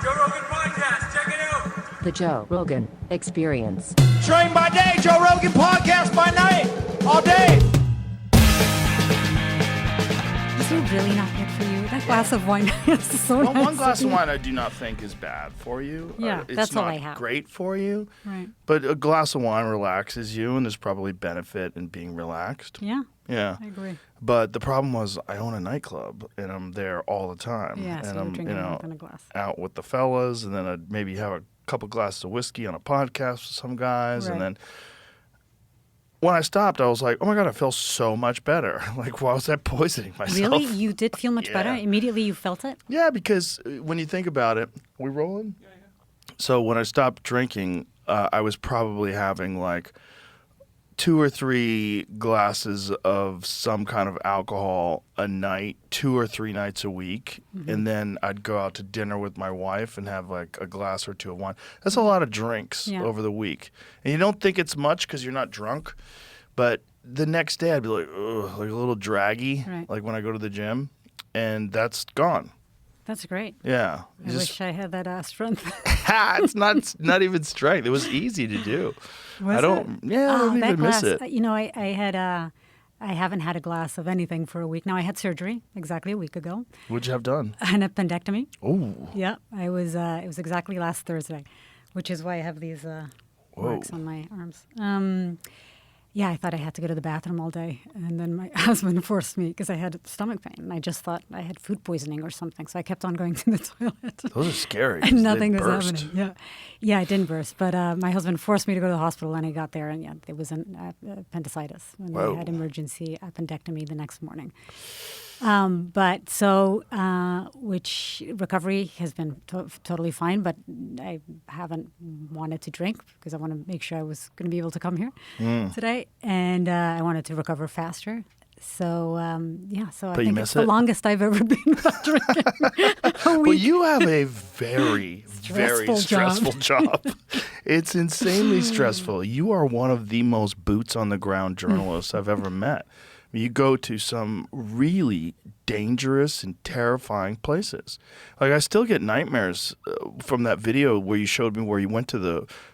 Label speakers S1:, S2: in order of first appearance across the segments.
S1: Joe Rogan Podcast. Check it out.
S2: The Joe Rogan Experience.
S3: Train by day, Joe Rogan Podcast by night, all day.
S4: Is it really not good for you? That glass of wine is so
S5: Well,
S4: nice.
S5: one glass of wine I do not think is bad for you.
S4: Yeah,
S5: it's
S4: that's
S5: not
S4: all I have.
S5: great for you.
S4: Right.
S5: But a glass of wine relaxes you, and there's probably benefit in being relaxed.
S4: Yeah,
S5: Yeah.
S4: I agree.
S5: But the problem was I own a nightclub, and I'm there all the time.
S4: Yeah,
S5: and
S4: so you're
S5: I'm,
S4: drinking more than a glass.
S5: out with the fellas, and then I'd maybe have a couple glasses of whiskey on a podcast with some guys,
S4: Right.
S5: and then when I stopped, I was like, oh my God, I feel so much better. Like, why was I poisoning myself?
S4: Really? You did feel much better?
S5: Yeah.
S4: Immediately you felt it?
S5: Yeah, because when you think about it, we rolling? Yeah. So when I stopped drinking, I was probably having like 2 or 3 glasses of some kind of alcohol a night, 2 or 3 nights a week.
S4: Mm-hmm.
S5: And then I'd go out to dinner with my wife and have like a glass or 2 of wine. That's a lot of drinks
S4: Yeah.
S5: over the week. And you don't think it's much because you're not drunk. But the next day I'd be like, ugh, like a little draggy,
S4: Right.
S5: like when I go to the gym. And that's gone.
S4: That's great.
S5: Yeah.
S4: I wish I had that strength.
S5: It's not even strength. It was easy to do.
S4: Was
S5: I don't.
S4: it?
S5: Yeah, I don't
S4: that
S5: even miss
S4: glass,
S5: it.
S4: You know, I haven't had a glass of anything for a week now. I had surgery exactly a week ago,
S5: What'd you have done?
S4: an appendectomy.
S5: Oh,
S4: Yeah, I was. It was exactly last Thursday, which is why I have these marks on my arms. Yeah, I thought I had to go to the bathroom all day, and then my husband forced me because I had stomach pain, and I just thought I had food poisoning or something. So I kept on going to the toilet.
S5: those are scary.
S4: And nothing
S5: They
S4: was
S5: burst.
S4: happening. Yeah, it didn't burst. But my husband forced me to go to the hospital, and I got there, and yeah, it was an appendicitis. And
S5: Whoa.
S4: I had emergency appendectomy the next morning. But so, which recovery has been totally fine, but I haven't wanted to drink because I want to make sure I was going to be able to come here today. And I wanted to recover faster. So, so I
S5: But you
S4: think
S5: miss
S4: it's the
S5: it?
S4: longest I've ever been without drinking. A
S5: Well,
S4: week.
S5: you have a very, very
S4: Stressful
S5: stressful job. It's insanely stressful. You are one of the most boots on the ground journalists I've ever met. You go to some really dangerous and terrifying places. Like I still get nightmares from that video where you showed me where you went to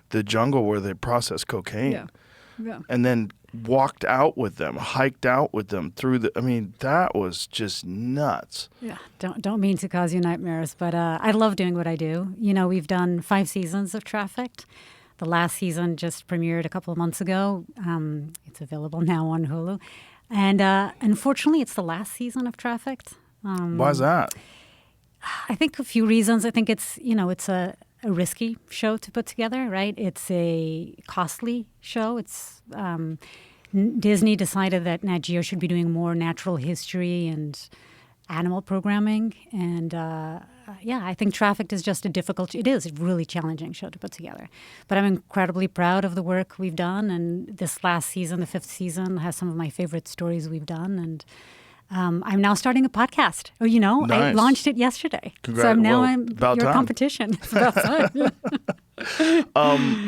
S5: the jungle where they process cocaine.
S4: Yeah.
S5: And then walked out with them, hiked out with them through that was just nuts.
S4: Yeah, don't mean to cause you nightmares, but I love doing what I do. You know, we've done 5 seasons of Trafficked. The last season just premiered a couple of months ago. It's available now on Hulu. And unfortunately, it's the last season of Trafficked.
S5: Why is that?
S4: I think a few reasons. I think it's a risky show to put together, right? It's a costly show. It's Disney decided that Nat Geo should be doing more natural history and animal programming. And I think Trafficked is just it is a really challenging show to put together. But I'm incredibly proud of the work we've done. And this last season, the 5th season, has some of my favorite stories we've done. And I'm now starting a podcast. Oh, I
S5: Nice.
S4: launched it yesterday.
S5: Congrats.
S4: So I'm
S5: About
S4: your
S5: time.
S4: competition. It's about time.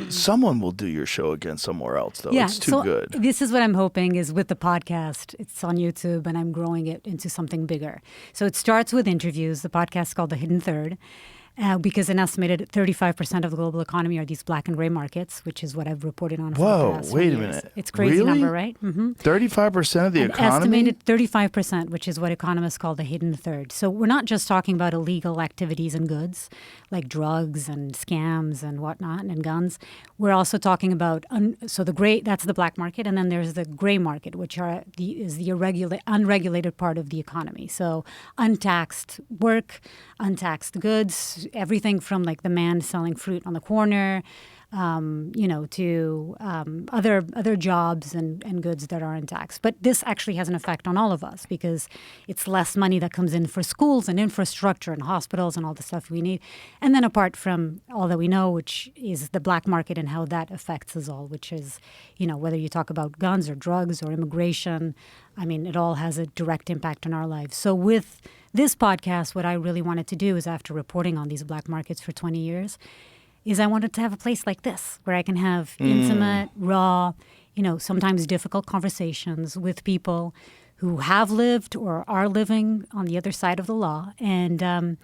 S5: Someone will do your show again somewhere else, though.
S4: Yeah,
S5: It's too
S4: so
S5: good.
S4: This is what I'm hoping is with the podcast. It's on YouTube, and I'm growing it into something bigger. So it starts with interviews. The podcast is called The Hidden Third. Because an estimated 35% of the global economy are these black and gray markets, which is what I've reported on for the
S5: Whoa,
S4: past
S5: wait
S4: 20
S5: a
S4: years.
S5: minute.
S4: It's a crazy
S5: Really?
S4: number, right? Mm-hmm.
S5: 35% of the
S4: An
S5: economy?
S4: estimated 35%, which is what economists call the hidden third. So we're not just talking about illegal activities and goods, like drugs and scams and whatnot, and guns. We're also talking about, so the gray, that's the black market, and then there's the gray market, which is the unregulated part of the economy. So untaxed work, untaxed goods, everything from like the man selling fruit on the corner, to other jobs and goods that aren't taxed. But this actually has an effect on all of us because it's less money that comes in for schools and infrastructure and hospitals and all the stuff we need. And then apart from all that we know, which is the black market and how that affects us all, which is, whether you talk about guns or drugs or immigration, it all has a direct impact on our lives. So with this podcast, what I really wanted to do is, after reporting on these black markets for 20 years, is I wanted to have a place like this where I can have intimate, raw, sometimes difficult conversations with people who have lived or are living on the other side of the law and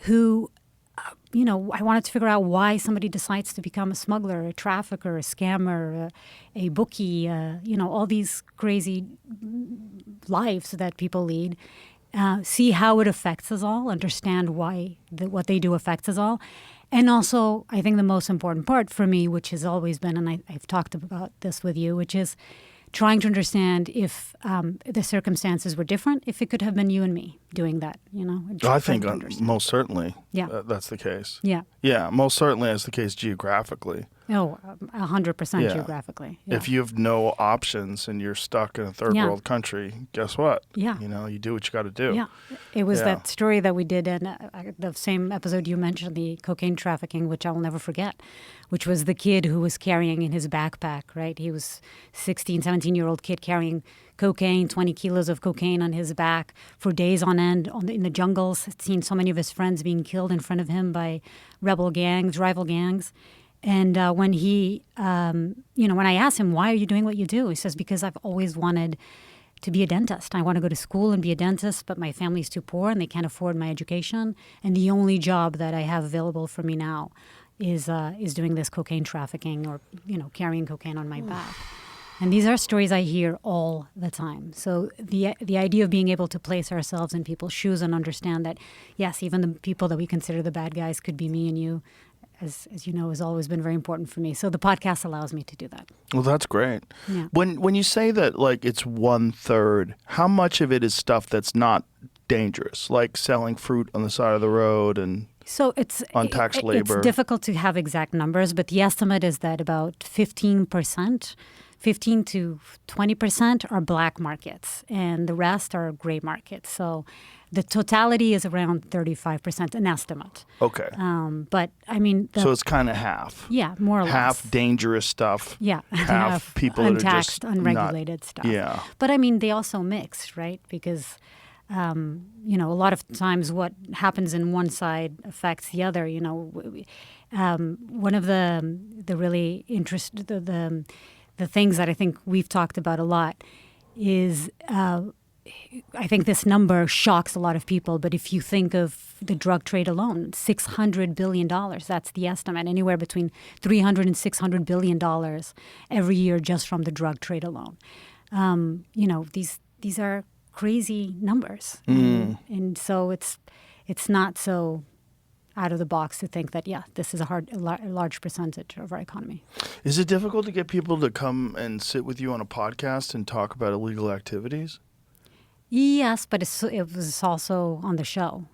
S4: who I wanted to figure out why somebody decides to become a smuggler, a trafficker, a scammer, a bookie, all these crazy lives that people lead. See how it affects us all, understand why what they do affects us all. And also, I think the most important part for me, which has always been, and I've talked about this with you, which is trying to understand if the circumstances were different, if it could have been you and me doing that,
S5: I think most certainly that's the case.
S4: Yeah.
S5: Yeah, most certainly that's the case geographically.
S4: Oh, 100% geographically. Yeah.
S5: If you have no options and you're stuck in a third world country, guess what?
S4: Yeah.
S5: You do what you got to do.
S4: Yeah. It was that story that we did in the same episode you mentioned, the cocaine trafficking, which I will never forget, which was the kid who was carrying in his backpack, right? He was 16, 17-year-old kid carrying cocaine, 20 kilos of cocaine on his back for days on end in the jungles. Had seen so many of his friends being killed in front of him by rival gangs. And when when I asked him, why are you doing what you do? He says, because I've always wanted to be a dentist. I want to go to school and be a dentist, but my family's too poor and they can't afford my education. And the only job that I have available for me now is doing this cocaine trafficking or, carrying cocaine on my back. And these are stories I hear all the time. So the idea of being able to place ourselves in people's shoes and understand that, yes, even the people that we consider the bad guys could be me and you, as you know, has always been very important for me. So the podcast allows me to do that.
S5: Well, that's great.
S4: Yeah.
S5: When you say that, like, it's 1/3, how much of it is stuff that's not dangerous, like selling fruit on the side of the road and untaxed labor?
S4: It's difficult to have exact numbers, but the estimate is that about 15%, 15 to 20% are black markets, and the rest are gray markets. So the totality is around 35%, an estimate.
S5: Okay.
S4: But I mean,
S5: so it's kind of half.
S4: Yeah, more or less.
S5: Half dangerous stuff.
S4: Yeah,
S5: half people
S4: untaxed,
S5: that are just
S4: unregulated stuff.
S5: Yeah.
S4: But I mean, they also mix, right? Because a lot of times what happens in one side affects the other. One of the really the things that I think we've talked about a lot is I think this number shocks a lot of people, but if you think of the drug trade alone, $600 billion, that's the estimate, anywhere between $300 and $600 billion every year just from the drug trade alone. These are crazy numbers. And so it's not so out of the box to think that, this is a large percentage of our economy.
S5: Is it difficult to get people to come and sit with you on a podcast and talk about illegal activities?
S4: Yes, but it was also on the show.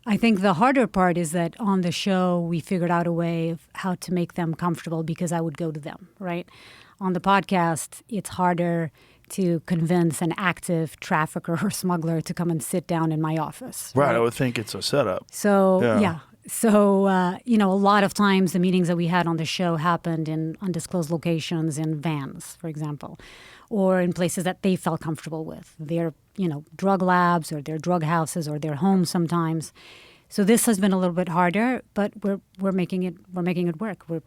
S4: I think the harder part is that on the show, we figured out a way of how to make them comfortable because I would go to them, right? On the podcast, it's harder to convince an active trafficker or smuggler to come and sit down in my office.
S5: Right, I would think it's a setup.
S4: So, yeah. So, a lot of times the meetings that we had on the show happened in undisclosed locations in vans, for example, or in places that they felt comfortable with. Their, drug labs or their drug houses or their homes sometimes. So this has been a little bit harder, but we're making it work. We're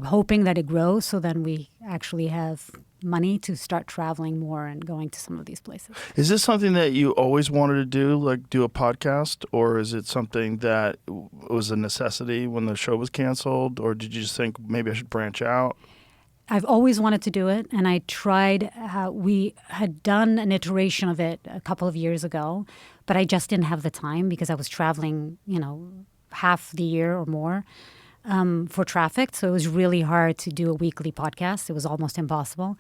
S4: hoping that it grows, so then we actually have money to start traveling more and going to some of these places.
S5: Is this something that you always wanted to do, like do a podcast, or is it something that was a necessity when the show was canceled, or did you just think maybe I should branch out?
S4: I've always wanted to do it, and I tried. We had done an iteration of it a couple of years ago, but I just didn't have the time because I was traveling, half the year or more for Trafficked. So it was really hard to do a weekly podcast. It was almost impossible.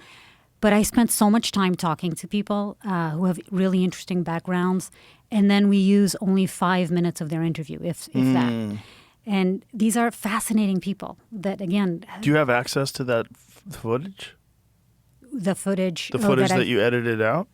S4: But I spent so much time talking to people who have really interesting backgrounds, and then we use only 5 minutes of their interview, if that. And these are fascinating people that, again...
S5: Do you have access to that footage?
S4: The footage...
S5: The footage that you edited out?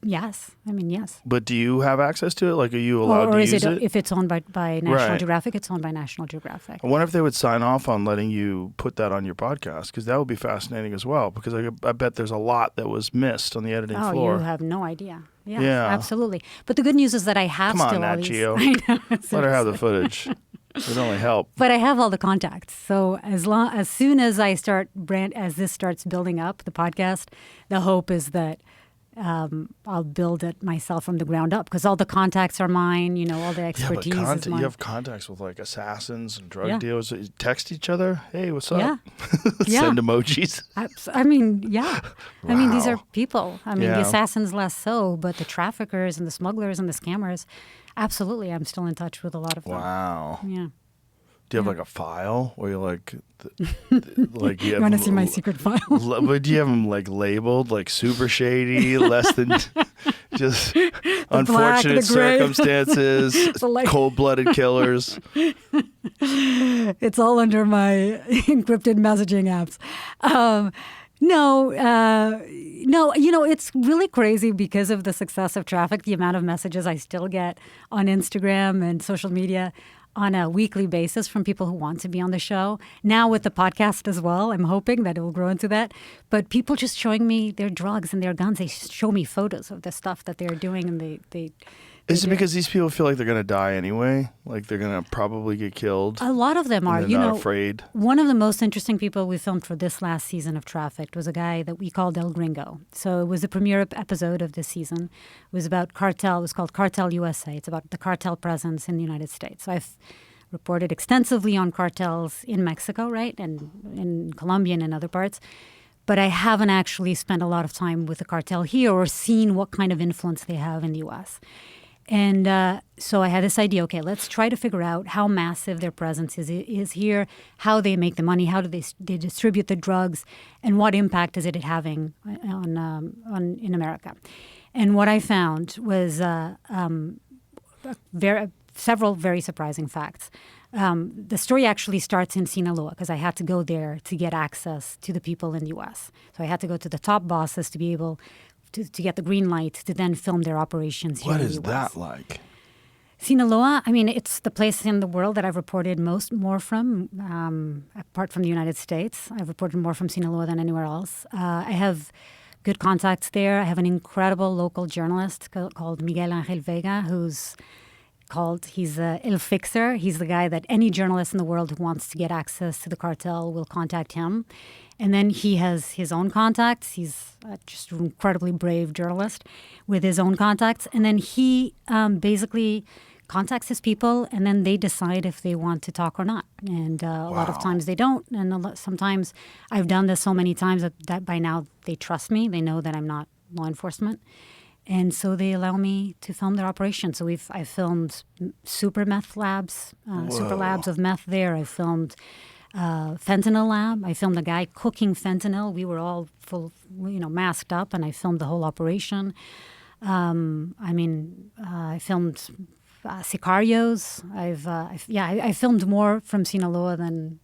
S4: Yes. I mean, yes.
S5: But do you have access to it? Like, are you allowed to use it?
S4: Or is it, if it's owned by National Geographic, it's owned by National Geographic.
S5: I wonder if they would sign off on letting you put that on your podcast, because that would be fascinating as well, because I bet there's a lot that was missed on the editing floor.
S4: Oh, you have no idea. Yeah, absolutely. But the good news is that I have
S5: Come on,
S4: still
S5: Nat
S4: all these.
S5: Geo.
S4: I know.
S5: Let her have the footage. It would only help.
S4: But I have all the contacts. So as soon as I start as this starts building up, the podcast, the hope is that I'll build it myself from the ground up because all the contacts are mine. You know, all the
S5: Yeah,
S4: expertise
S5: but
S4: is mine.
S5: you have contacts with like assassins and drug
S4: Yeah.
S5: dealers. You text each other. Hey, what's up?
S4: Yeah. Yeah.
S5: Send emojis.
S4: I mean, yeah. I mean, these are
S5: Wow.
S4: people. I mean, the
S5: Yeah.
S4: assassins less so, but the traffickers and the smugglers and the scammers, absolutely. I'm still in touch with a lot of them.
S5: Wow.
S4: Yeah.
S5: Do you have
S4: Yeah.
S5: like a file where you like, like you
S4: You
S5: have
S4: want to
S5: them
S4: see my
S5: l-
S4: secret file?
S5: But do you have them like labeled like super shady, less than just unfortunate
S4: the gray.
S5: circumstances,
S4: The light.
S5: cold-blooded killers?
S4: It's all under my encrypted messaging apps. No, you know, it's really crazy because of the success of Traffic, the amount of messages I still get on Instagram and social media on a weekly basis from people who want to be on the show. Now with the podcast as well, I'm hoping that it will grow into that. But people just showing me their drugs and their guns. They show me photos of the stuff that they're doing, and they
S5: Is it because these people feel like they're going to die anyway? Like they're going to probably get killed?
S4: a lot of them are,
S5: and they're not afraid?
S4: One of the most interesting people we filmed for this last season of Trafficked was a guy that we called El Gringo. So it was the premiere episode of this season. It was about cartel. It was called Cartel USA. It's about the cartel presence in the United States. So I've reported extensively on cartels in Mexico, right, and in Colombia and in other parts. But I haven't actually spent a lot of time with the cartel here or seen what kind of influence they have in the U.S. And so I had this idea, okay, let's try to figure out how massive their presence is here, how they make the money, how do they distribute the drugs, and what impact is it having on in America. And what I found was several very surprising facts. The story actually starts in Sinaloa because I had to go there to get access to the people in the U.S. So I had to go to the top bosses to be able to get the green light to then film their operations here
S5: What
S4: in the
S5: is
S4: U.S.
S5: that like?
S4: Sinaloa, I mean, it's the place in the world that I've reported more from, apart from the United States. I've reported more from Sinaloa than anywhere else. I have good contacts there. I have an incredible local journalist called Miguel Angel Vega, he's El Fixer. He's the guy that any journalist in the world who wants to get access to the cartel will contact him. And then he has his own contacts. He's just an incredibly brave journalist with his own contacts. And then he basically contacts his people, and then they decide if they want to talk or not. And a lot of times they don't. And sometimes I've done this so many times that by now they trust me. They know that I'm not law enforcement. And so they allow me to film their operation. So I've filmed super meth labs, super labs of meth there. I filmed fentanyl lab. I filmed a guy cooking fentanyl. We were all masked up, and I filmed the whole operation. I filmed sicarios. I filmed more from Sinaloa than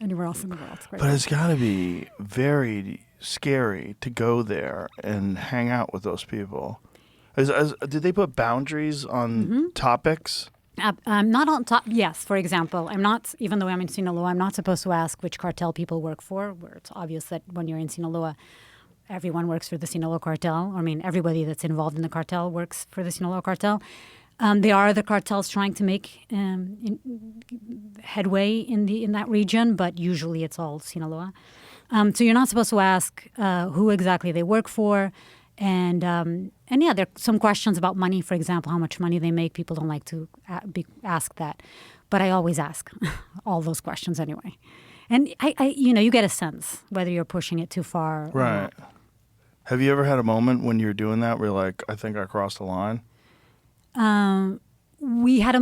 S4: anywhere else in the world. It's great.
S5: But it's got to be very scary to go there and hang out with those people. Did they put boundaries on topics?
S4: I'm not on top. Yes, for example, I'm not, even though I'm in Sinaloa, I'm not supposed to ask which cartel people work for, where it's obvious that when you're in Sinaloa, everyone works for the Sinaloa cartel. I mean, everybody that's involved in the cartel works for the Sinaloa cartel. They are the cartels trying to make headway in that region, but usually it's all Sinaloa. So you're not supposed to ask who exactly they work for. And yeah, there are some questions about money, for example, how much money they make. People don't like to ask that. But I always ask all those questions anyway. And you get a sense whether you're pushing it too far. Or
S5: Right.
S4: not.
S5: Have you ever had a moment when you're doing that where you're like, I think I crossed the line?
S4: I had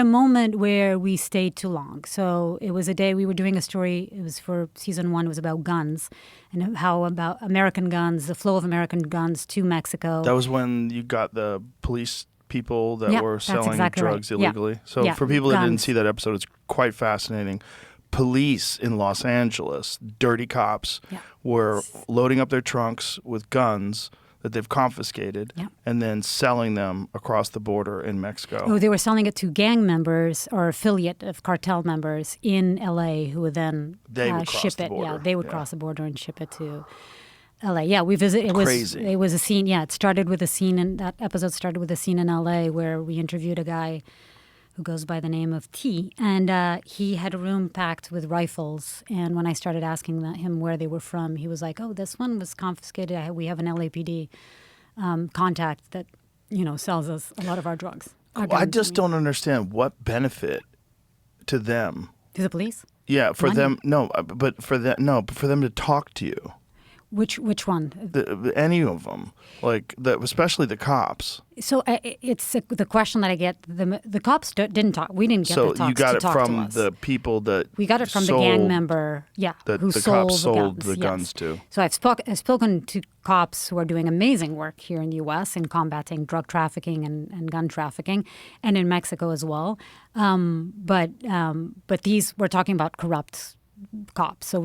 S4: a moment where we stayed too long. So it was a day we were doing a story. It was for season 1. It was about guns and how about American guns, the flow of American guns to Mexico.
S5: That was when you got the police people that
S4: Yeah,
S5: were
S4: that's
S5: selling
S4: exactly
S5: drugs
S4: right. Yeah.
S5: illegally. So
S4: Yeah,
S5: for people that didn't
S4: guns.
S5: see that episode, it's quite fascinating. Police in Los Angeles, dirty cops,
S4: Yeah.
S5: were loading up their trunks with guns that they've confiscated
S4: Yeah.
S5: and then selling them across the border in Mexico.
S4: Oh, they were selling it to gang members or affiliate of cartel members in L.A. who would then
S5: They would cross
S4: ship
S5: the
S4: it. Yeah,
S5: border.
S4: they would
S5: Yeah.
S4: cross the border and ship it to L.A. Yeah, we visited.
S5: Crazy.
S4: It was a scene. Yeah, it started with a scene, and that episode started with a scene in L.A. where we interviewed a guy who goes by the name of T, and he had a room packed with rifles. And when I started asking him where they were from, he was like, "Oh, this one was confiscated. We have an LAPD contact that, sells us a lot of our drugs.
S5: I just don't understand what benefit to them.
S4: To the police?
S5: Yeah, for
S4: Money.
S5: them, but for them to talk to you.
S4: Which one?
S5: Any of them, especially the cops.
S4: So it's the question that I get. The cops didn't talk. We didn't get the talks
S5: So you got
S4: to
S5: it
S4: talk
S5: from
S4: to us.
S5: the people that
S4: We got it from the gang member,
S5: that
S4: who
S5: the
S4: sold
S5: cops sold the
S4: yes.
S5: guns to.
S4: So I've spoken to cops who are doing amazing work here in the U.S. in combating drug trafficking and gun trafficking, and in Mexico as well. But these we're talking about corrupt cops. So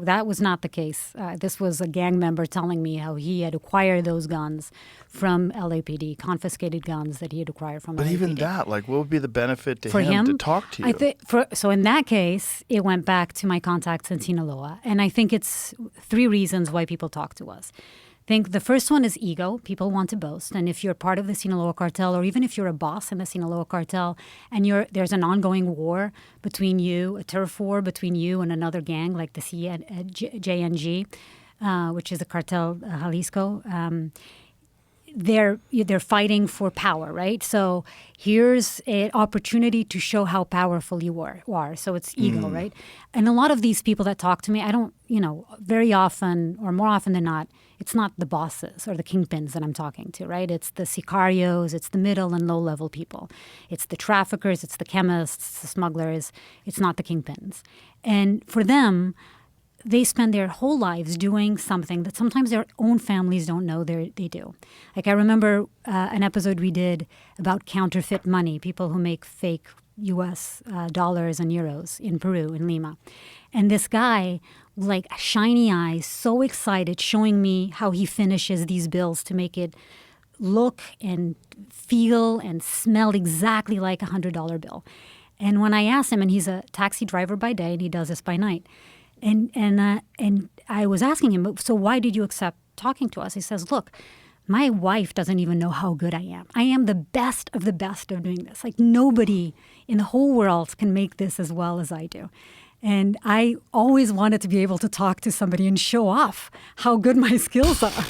S4: that was not the case. This was a gang member telling me how he had acquired those guns from LAPD, confiscated guns that he had acquired from LAPD.
S5: But even that, what would be the benefit to him to talk to you?
S4: So in that case, it went back to my contacts in Sinaloa. And I think it's 3 reasons why people talk to us. I think the first one is ego. People want to boast. And if you're part of the Sinaloa cartel, or even if you're a boss in the Sinaloa cartel, and there's an ongoing war between you, a turf war between you and another gang like the JNG, which is the cartel Jalisco, they're fighting for power, right? So here's an opportunity to show how powerful you are. So it's ego, right? And a lot of these people that talk to me, I don't, very often or more often than not, it's not the bosses or the kingpins that I'm talking to, right? It's the sicarios, it's the middle and low-level people. It's the traffickers, it's the chemists, it's the smugglers. It's not the kingpins. And for them, they spend their whole lives doing something that sometimes their own families don't know they do. Like I remember an episode we did about counterfeit money, people who make fake U.S. dollars and euros in Peru, in Lima. And this guy, shiny eyes, so excited, showing me how he finishes these bills to make it look and feel and smell exactly like a $100 bill. And when I asked him, and he's a taxi driver by day and he does this by night, and I was asking him, so why did you accept talking to us? He says, look, my wife doesn't even know how good I am. I am the best of doing this. Nobody in the whole world can make this as well as I do. And I always wanted to be able to talk to somebody and show off how good my skills are.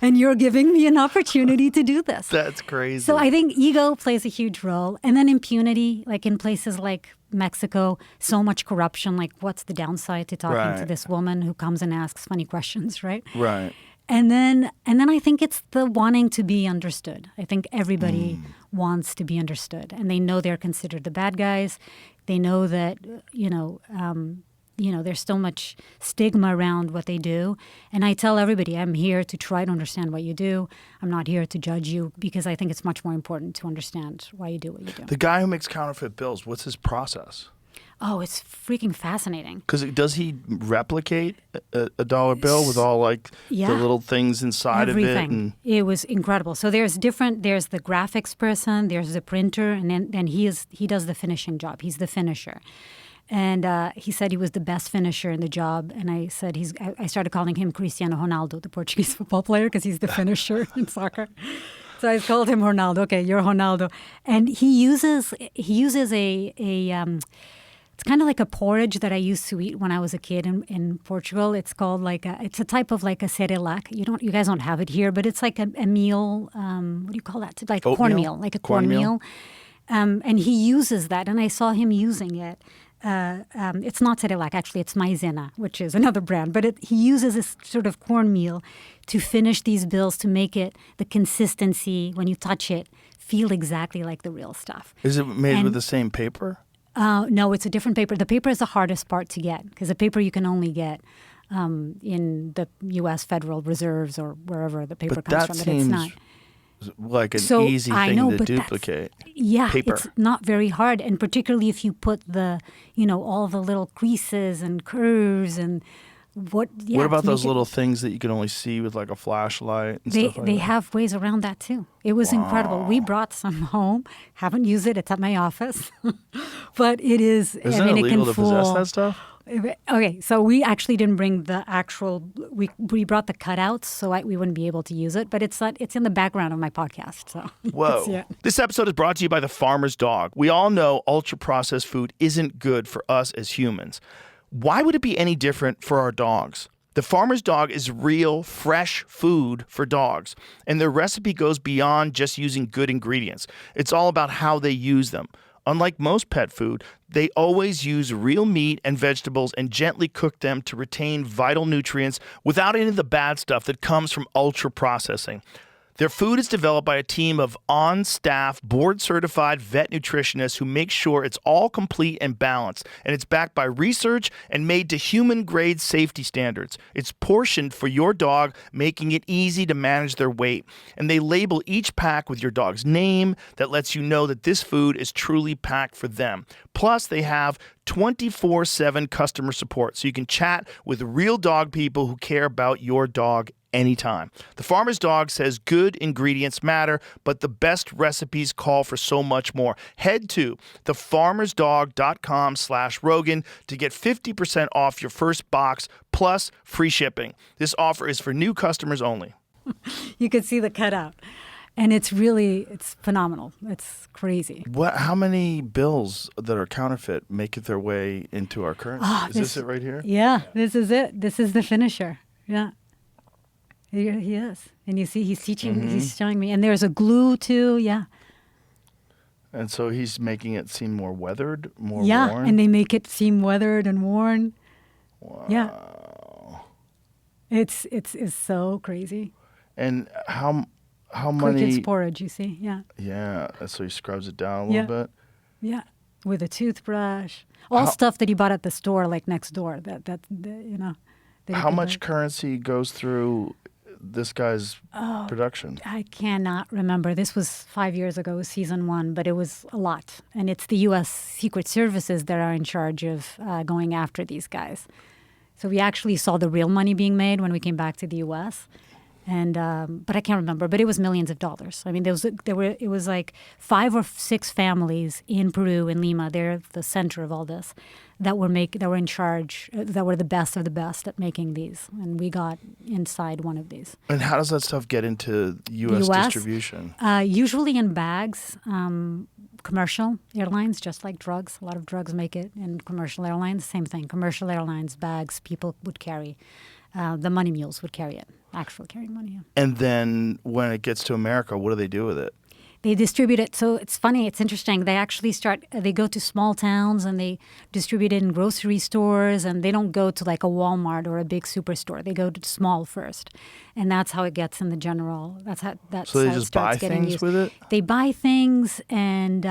S4: And you're giving me an opportunity to do this.
S5: That's crazy.
S4: So I think ego plays a huge role. And then impunity, in places like Mexico, so much corruption. What's the downside to talking to this woman who comes and asks funny questions, right?
S5: Right.
S4: And then I think it's the wanting to be understood. I think everybody wants to be understood, and they know they're considered the bad guys. They know that there's so much stigma around what they do. And I tell everybody, I'm here to try to understand what you do. I'm not here to judge you, because I think it's much more important to understand why you do what you do.
S5: The guy who makes counterfeit bills, what's his process?
S4: Oh, it's freaking fascinating.
S5: Because does he replicate a dollar bill with all the little things inside
S4: Everything.
S5: of it?
S4: It was incredible. So there's the graphics person, there's the printer, and then he does the finishing job. He's the finisher. And he said he was the best finisher in the job. And I said I started calling him Cristiano Ronaldo, the Portuguese football player, because he's the finisher in soccer. So I called him Ronaldo. Okay, you're Ronaldo. And he uses it's kind of like a porridge that I used to eat when I was a kid in Portugal. It's called it's a type of a cerelac. You guys don't have it here, but it's like a meal. What do you call that? Like
S5: oatmeal?
S4: Cornmeal, like a cornmeal. And he uses that, and I saw him using it. It's not cerelac, actually. It's maizena, which is another brand. But he uses this sort of cornmeal to finish these bills, to make it the consistency, when you touch it, feel exactly like the real stuff.
S5: Is it made with the same paper?
S4: No, it's a different paper. The paper is the hardest part to get, because the paper you can only get in the U.S. Federal Reserves or wherever the paper comes from. But it's not
S5: like an easy thing to duplicate. Paper.
S4: It's not very hard, and particularly if you put all the little creases and curves and what
S5: about those little things that you can only see with a flashlight and stuff like
S4: They
S5: that?
S4: have ways around that too. It was incredible. We brought some home. Haven't used it. It's at my office. But it is.
S5: Isn't it illegal to possess that stuff?
S4: Okay, so we actually didn't bring the actual. We brought the cutouts, so we wouldn't be able to use it. But it's in the background of my podcast. So
S5: whoa! This episode is brought to you by the Farmer's Dog. We all know ultra-processed food isn't good for us as humans. Why would it be any different for our dogs? The Farmer's Dog is real, fresh food for dogs, and their recipe goes beyond just using good ingredients. It's all about how they use them. Unlike most pet food, they always use real meat and vegetables and gently cook them to retain vital nutrients without any of the bad stuff that comes from ultra processing. Their food is developed by a team of on-staff, board-certified vet nutritionists who make sure it's all complete and balanced, and it's backed by research and made to human-grade safety standards. It's portioned for your dog, making it easy to manage their weight. And they label each pack with your dog's name that lets you know that this food is truly packed for them. Plus, they have 24/7 customer support, so you can chat with real dog people who care about your dog anytime. The Farmer's Dog says good ingredients matter, but the best recipes call for so much more. Head to thefarmersdog.com/Rogan to get 50% off your first box plus free shipping. This offer is for new customers only.
S4: You could see the cutout. And it's phenomenal. It's crazy.
S5: How many bills that are counterfeit make it their way into our currency? Is this it right here?
S4: Yeah, this is it. This is the finisher. Yeah. Here he is. And you see he's teaching, he's showing me. And there's a glue too, yeah.
S5: And so he's making it seem more weathered, more worn?
S4: Yeah, and they make it seem weathered and worn.
S5: Wow.
S4: Yeah. It's so crazy.
S5: And how
S4: Cricket's
S5: many...
S4: porridge, you see, yeah.
S5: Yeah, so he scrubs it down a little bit?
S4: Yeah, with a toothbrush. All stuff that he bought at the store, like next door, that you know.
S5: How much currency goes through this guy's production?
S4: I cannot remember. This was 5 years ago, season 1, but it was a lot. And it's the U.S. Secret Services that are in charge of going after these guys. So we actually saw the real money being made when we came back to the U.S. And but I can't remember. But it was millions of dollars. I mean, it was like 5 or 6 families in Peru, in Lima. They're the center of all this. That were in charge. That were the best of the best at making these, and we got inside one of these.
S5: And how does that stuff get into U.S. distribution?
S4: Usually in bags. Commercial airlines, just like drugs. A lot of drugs make it in commercial airlines. Same thing. Commercial airlines, bags, people would carry. The money mules would carry it. Actual carrying money. Yeah.
S5: And then when it gets to America, what do they do with it?
S4: They distribute it. So it's funny. It's interesting. They actually they go to small towns and they distribute it in grocery stores, and they don't go to like a Walmart or a big superstore. They go to small first. And that's how it gets in the general.
S5: So they just buy things with it?
S4: They buy things and,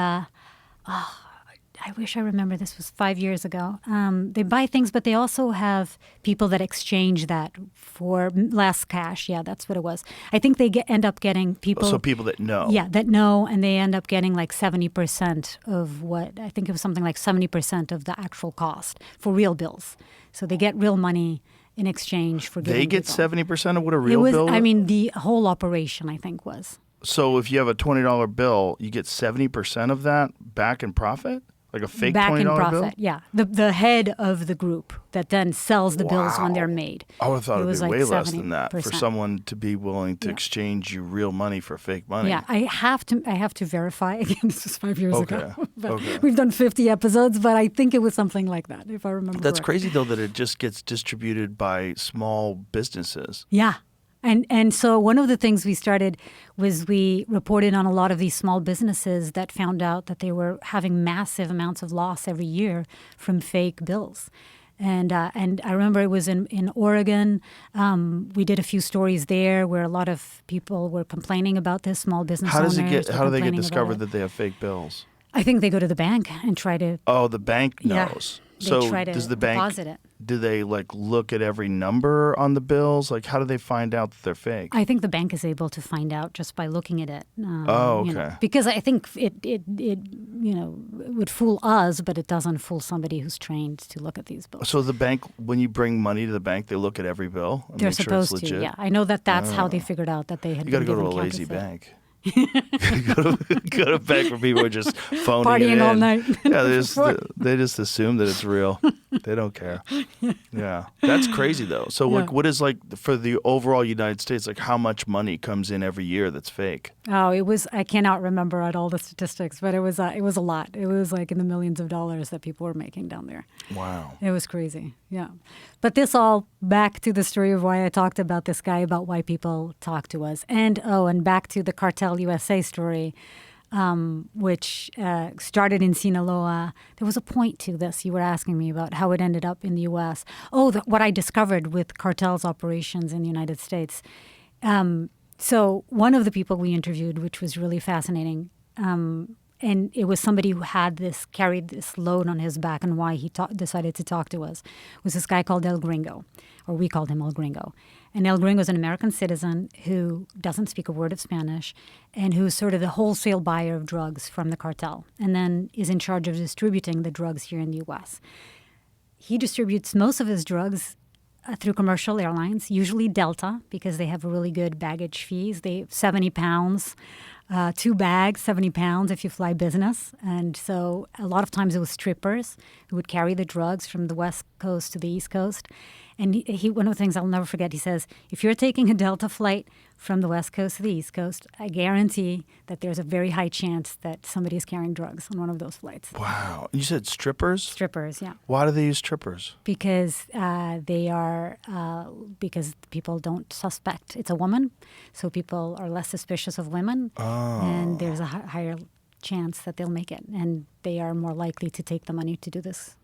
S4: I wish I remember, this was 5 years ago. They buy things, but they also have people that exchange that for less cash. Yeah, that's what it was. I think they end up getting people.
S5: So people that know.
S4: Yeah, that know, and they end up getting like 70% of what, I think it was something like 70% of the actual cost for real bills. So they get real money in exchange for giving
S5: They get
S4: people.
S5: 70% of what a real bill is?
S4: I mean, the whole operation, I think, was.
S5: So if you have a $20 bill, you get 70% of that back in profit? Like a fake
S4: back
S5: $20
S4: in profit,
S5: bill?
S4: yeah. The head of the group that then sells the bills when they're made.
S5: I would have thought it would be
S4: like
S5: way less than that for
S4: 70%.
S5: someone to be willing to exchange you real money for fake money.
S4: Yeah, I have to verify. Again, this was 5 years ago. But
S5: Okay.
S4: We've done 50 episodes, but I think it was something like that, if I remember
S5: That's
S4: correctly.
S5: crazy, though, that it just gets distributed by small businesses.
S4: Yeah. And so one of the things we started was we reported on a lot of these small businesses that found out that they were having massive amounts of loss every year from fake bills. And I remember it was in Oregon. We did a few stories there where a lot of people were complaining about this, small business owners.
S5: How do they get discovered that they have fake bills?
S4: I think they go to the bank and try to.
S5: Oh, the bank knows.
S4: They
S5: So
S4: try to
S5: does the bank
S4: deposit it.
S5: Do they like look at every number on the bills? Like, how do they find out that they're fake?
S4: I think the bank is able to find out just by looking at it.
S5: Oh, okay.
S4: Because I think it would fool us, but it doesn't fool somebody who's trained to look at these bills.
S5: So the bank, when you bring money to the bank, they look at every bill and
S4: They're
S5: make sure it's
S4: supposed to.
S5: legit?
S4: Yeah, I know that's how they figured out that they had.
S5: You got to
S4: been
S5: go to a
S4: given
S5: lazy
S4: counterfeit.
S5: bank. go to a bank where people are just phoning
S4: Partying
S5: it in.
S4: all night.
S5: Yeah, they just assume that it's real. They don't care. Yeah. That's crazy, though. So, like, what is, like, for the overall United States, like, how much money comes in every year that's fake?
S4: Oh, I cannot remember at all the statistics, but it was a lot. It was like in the millions of dollars that people were making down there.
S5: Wow.
S4: It was crazy. Yeah. But this all back to the story of why I talked about this guy, about why people talk to us. And back to the Cartel USA story, which started in Sinaloa. There was a point to this. You were asking me about how it ended up in the U.S. What I discovered with cartels operations in the United States. So one of the people we interviewed, which was really fascinating, and it was somebody who carried this load on his back, and why he decided to talk to us, was this guy called El Gringo, or we called him El Gringo. And El Gringo is an American citizen who doesn't speak a word of Spanish, and who's sort of the wholesale buyer of drugs from the cartel, and then is in charge of distributing the drugs here in the U.S. He distributes most of his drugs through commercial airlines, usually Delta, because they have really good baggage fees. They 70 pounds, 2 bags, 70 pounds if you fly business. And so a lot of times it was strippers who would carry the drugs from the West Coast to the East Coast. And he one of the things I'll never forget, he says, if you're taking a Delta flight from the West Coast to the East Coast, I guarantee that there's a very high chance that somebody is carrying drugs on one of those flights.
S5: Wow. You said strippers?
S4: Strippers, yeah.
S5: Why do they use strippers?
S4: Because because people don't suspect it's a woman, so people are less suspicious of women, and there's a higher chance that they'll make it, and they are more likely to take the money to do this.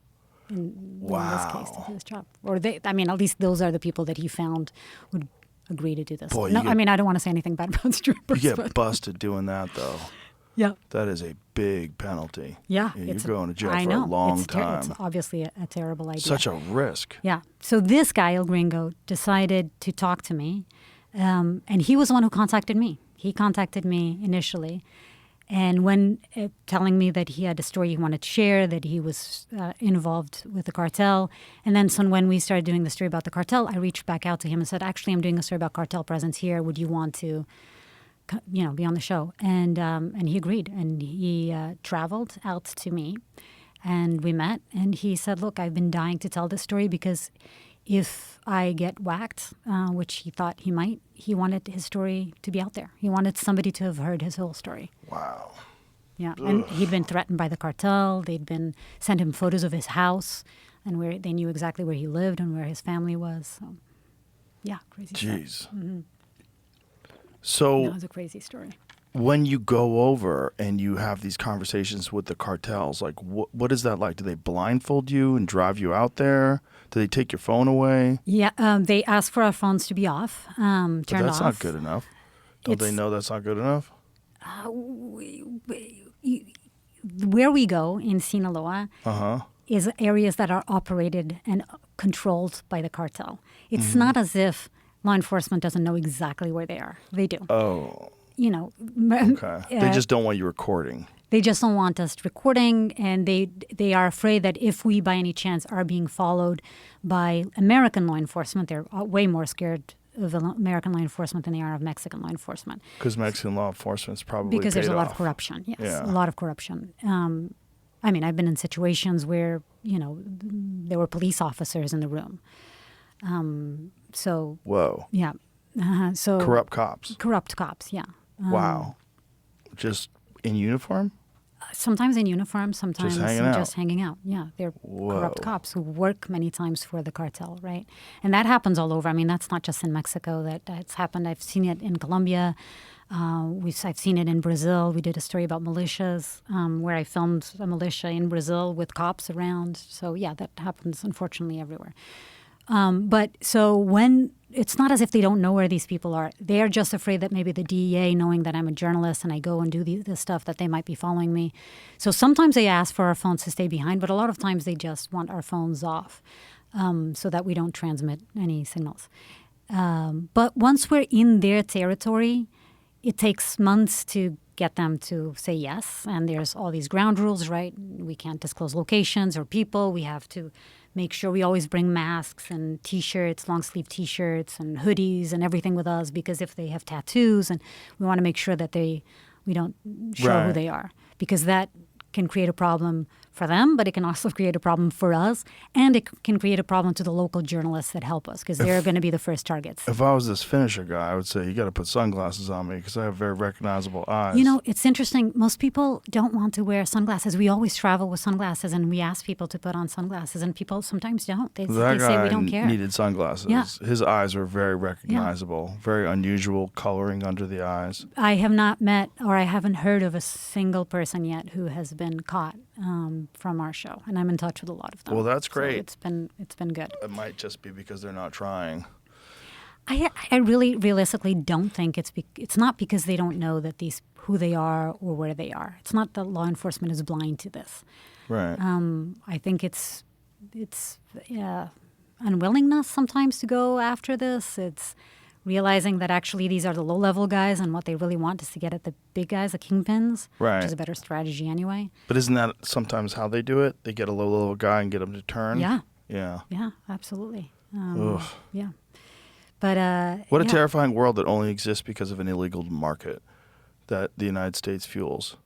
S4: In this case, to do this job, or at least those are the people that he found would agree to do this.
S5: Boy,
S4: I don't want to say anything bad about strippers.
S5: You get busted doing that, though.
S4: Yeah.
S5: That is a big penalty.
S4: Yeah.
S5: You're going to jail for a long time.
S4: It's obviously a terrible idea.
S5: Such a risk.
S4: Yeah. So this guy, El Gringo, decided to talk to me, and he was the one who contacted me. He contacted me initially. And when telling me that he had a story he wanted to share, that he was involved with the cartel. And then when we started doing the story about the cartel, I reached back out to him and said, actually, I'm doing a story about cartel presence here. Would you want to, be on the show? And he agreed. And he traveled out to me, and we met. And he said, look, I've been dying to tell this story because if I get whacked, which he thought he might, he wanted his story to be out there. He wanted somebody to have heard his whole story.
S5: Wow.
S4: Yeah, and he'd been threatened by the cartel. They'd been sent him photos of his house, and where they knew exactly where he lived and where his family was. So, yeah, crazy.
S5: Jeez.
S4: Mm-hmm.
S5: So
S4: that was a crazy story.
S5: When you go over and you have these conversations with the cartels, like what is that like? Do they blindfold you and drive you out there? Do they take your phone away?
S4: Yeah, they ask for our phones to be off, turned
S5: but that's
S4: off.
S5: not good enough. Don't they know that's not good enough?
S4: Where we go in Sinaloa is areas that are operated and controlled by the cartel. It's not as if law enforcement doesn't know exactly where they are. They do.
S5: Oh.
S4: Okay.
S5: They just don't want you recording.
S4: They just don't want us recording, and they are afraid that if we, by any chance, are being followed by American law enforcement, they're way more scared of American law enforcement than they are of Mexican law enforcement.
S5: Because Mexican law enforcement is probably
S4: because there's a lot
S5: off.
S4: of corruption. Yes,
S5: Yeah.
S4: a lot of corruption. I've been in situations where there were police officers in the room. So.
S5: Whoa.
S4: Yeah. So.
S5: Corrupt cops.
S4: Corrupt cops. Yeah.
S5: Wow. Just in uniform?
S4: Sometimes in uniform, sometimes
S5: just
S4: hanging out. Yeah, they're
S5: Whoa.
S4: corrupt cops who work many times for the cartel, right? And that happens all over. I mean, that's not just in Mexico. That's happened. I've seen it in Colombia. I've seen it in Brazil. We did a story about militias where I filmed a militia in Brazil with cops around. So yeah, that happens unfortunately everywhere. But so when it's not as if they don't know where these people are. They are just afraid that maybe the DEA, knowing that I'm a journalist and I go and do this stuff, that they might be following me. So sometimes they ask for our phones to stay behind, but a lot of times they just want our phones off so that we don't transmit any signals. But once we're in their territory, it takes months to get them to say yes. And there's all these ground rules, right? We can't disclose locations or people. We have to make sure we always bring masks and T-shirts, long-sleeve T-shirts and hoodies and everything with us, because if they have tattoos, and we want to make sure that we don't show who they are, because that can create a problem for them, but it can also create a problem for us, and it can create a problem to the local journalists that help us because they're going to be the first targets.
S5: If I was this finisher guy, I would say, you got to put sunglasses on me because I have very recognizable eyes.
S4: You know, it's interesting. Most people don't want to wear sunglasses. We always travel with sunglasses, and we ask people to put on sunglasses, and people sometimes don't. They say we don't care.
S5: Needed sunglasses.
S4: Yeah.
S5: His eyes were very recognizable, very unusual coloring under the eyes.
S4: I have not met, or I haven't heard of a single person yet who has been caught from our show, and I'm in touch with a lot of them.
S5: Well, that's great.
S4: So it's been good.
S5: It might just be because they're not trying.
S4: I really realistically don't think it's not because they don't know that who they are or where they are. It's not that law enforcement is blind to this.
S5: Right.
S4: I think it's unwillingness sometimes to go after this. It's realizing that actually these are the low-level guys, and what they really want is to get at the big guys, the kingpins,
S5: Right.
S4: which is a better strategy anyway.
S5: But isn't that sometimes how they do it? They get a low-level guy and get him to turn?
S4: Yeah.
S5: Yeah.
S4: Yeah, absolutely.
S5: Ugh.
S4: Yeah. But
S5: What a
S4: yeah.
S5: terrifying world that only exists because of an illegal market that the United States fuels.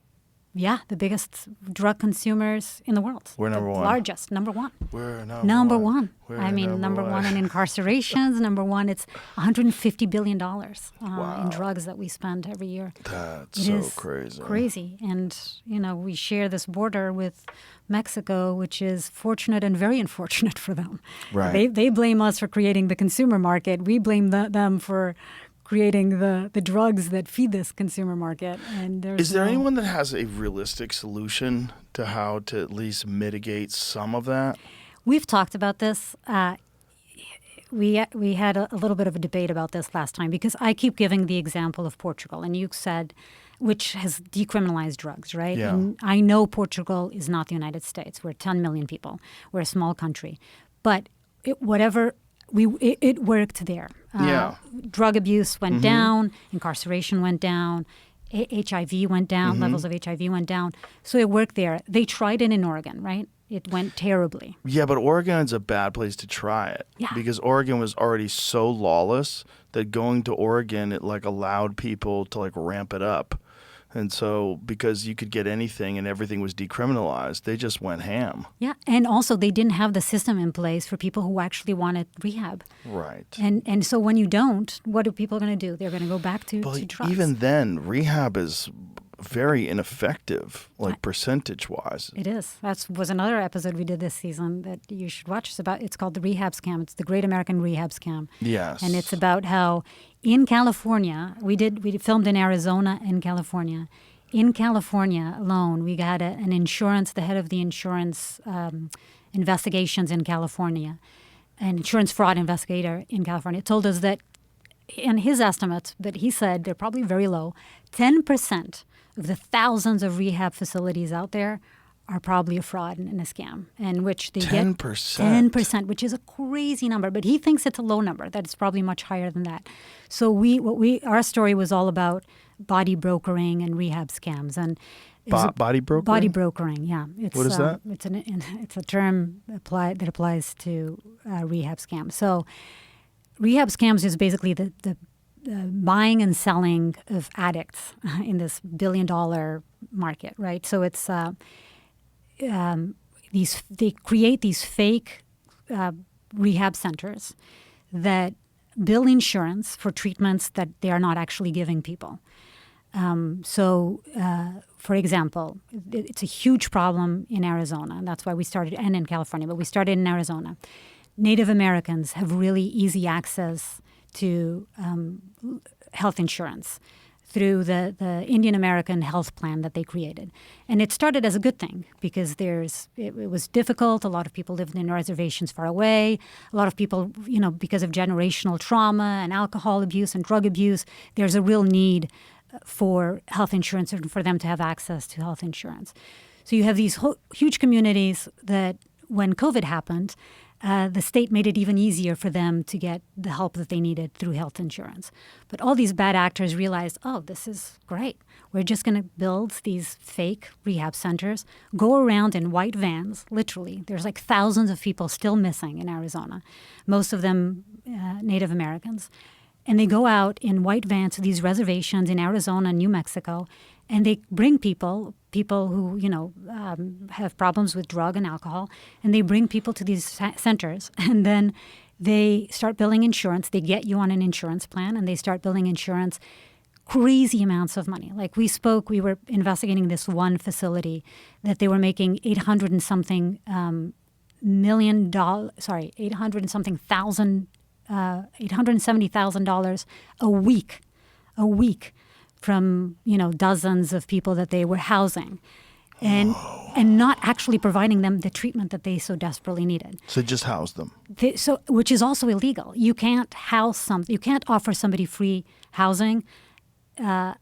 S4: Yeah, the biggest drug consumers in the world.
S5: We're number
S4: the
S5: one.
S4: Largest, number one.
S5: We're
S4: Number one.
S5: We're
S4: I mean, number one in incarcerations. Number one, it's $150 billion in drugs that we spend every year.
S5: That's
S4: It
S5: so
S4: is
S5: crazy.
S4: crazy. And, we share this border with Mexico, which is fortunate and very unfortunate for them.
S5: Right.
S4: They blame us for creating the consumer market. We blame them for creating the drugs that feed this consumer market. And
S5: Is there anyone that has a realistic solution to how to at least mitigate some of that?
S4: We've talked about this. We had a little bit of a debate about this last time because I keep giving the example of Portugal, and you said, which has decriminalized drugs, right?
S5: Yeah.
S4: And I know Portugal is not the United States. We're 10 million people. We're a small country. But it worked there.
S5: Yeah.
S4: Drug abuse went down, incarceration went down, HIV went down, levels of HIV went down. So it worked there. They tried it in Oregon, right? It went terribly.
S5: Yeah, but Oregon's a bad place to try it.
S4: Yeah.
S5: Because Oregon was already so lawless that going to Oregon, it allowed people to ramp it up. And so because you could get anything and everything was decriminalized, they just went ham.
S4: Yeah, and also they didn't have the system in place for people who actually wanted rehab.
S5: Right.
S4: And so when you don't, what are people going to do? They're going to go back to drugs.
S5: Even then, rehab is very ineffective, percentage-wise.
S4: It is. That was another episode we did this season that you should watch. It's called The Rehab Scam. It's the Great American Rehab Scam.
S5: Yes.
S4: And it's about how in California, we filmed in Arizona and California. In California alone, we got the head of the insurance investigations in California, an insurance fraud investigator in California, told us that in his estimates, that he said they're probably very low, 10% of the thousands of rehab facilities out there are probably a fraud and a scam, and which they
S5: 10%.
S4: get 10%, which is a crazy number. But he thinks it's a low number; that it's probably much higher than that. So our story was all about body brokering and rehab scams, and
S5: Body brokering?
S4: Body brokering, yeah.
S5: What is that?
S4: It's a term that applies to rehab scams. So rehab scams is basically the buying and selling of addicts in this billion-dollar market, right? So it's they create these fake rehab centers that bill insurance for treatments that they are not actually giving people. For example, it's a huge problem in Arizona, and that's why we started, and in California, but we started in Arizona. Native Americans have really easy access to health insurance through the Indian American health plan that they created. And it started as a good thing because it was difficult. A lot of people lived in reservations far away. A lot of people, because of generational trauma and alcohol abuse and drug abuse, there's a real need for health insurance and for them to have access to health insurance. So you have these huge communities that when COVID happened, the state made it even easier for them to get the help that they needed through health insurance. But all these bad actors realized, oh, this is great. We're just going to build these fake rehab centers, go around in white vans, literally. There's thousands of people still missing in Arizona, most of them Native Americans. And they go out in white vans to these reservations in Arizona and New Mexico, and they bring people who have problems with drug and alcohol, and they bring people to these centers, and then they start billing insurance. They get you on an insurance plan, and they start billing insurance crazy amounts of money. Like we were investigating this one facility that they were making $800 and something $870,000 a week from dozens of people that they were housing, and not actually providing them the treatment that they so desperately needed.
S5: So just house them.
S4: Which is also illegal. You can't you can't offer somebody free housing, and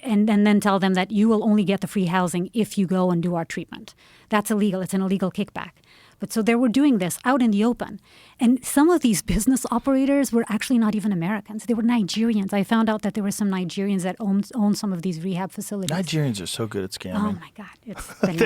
S4: then tell them that you will only get the free housing if you go and do our treatment. That's illegal. It's an illegal kickback. But so they were doing this out in the open. And some of these business operators were actually not even Americans. They were Nigerians. I found out that there were some Nigerians that own some of these rehab facilities.
S5: Nigerians are so good at scamming.
S4: Oh, my God.
S5: They're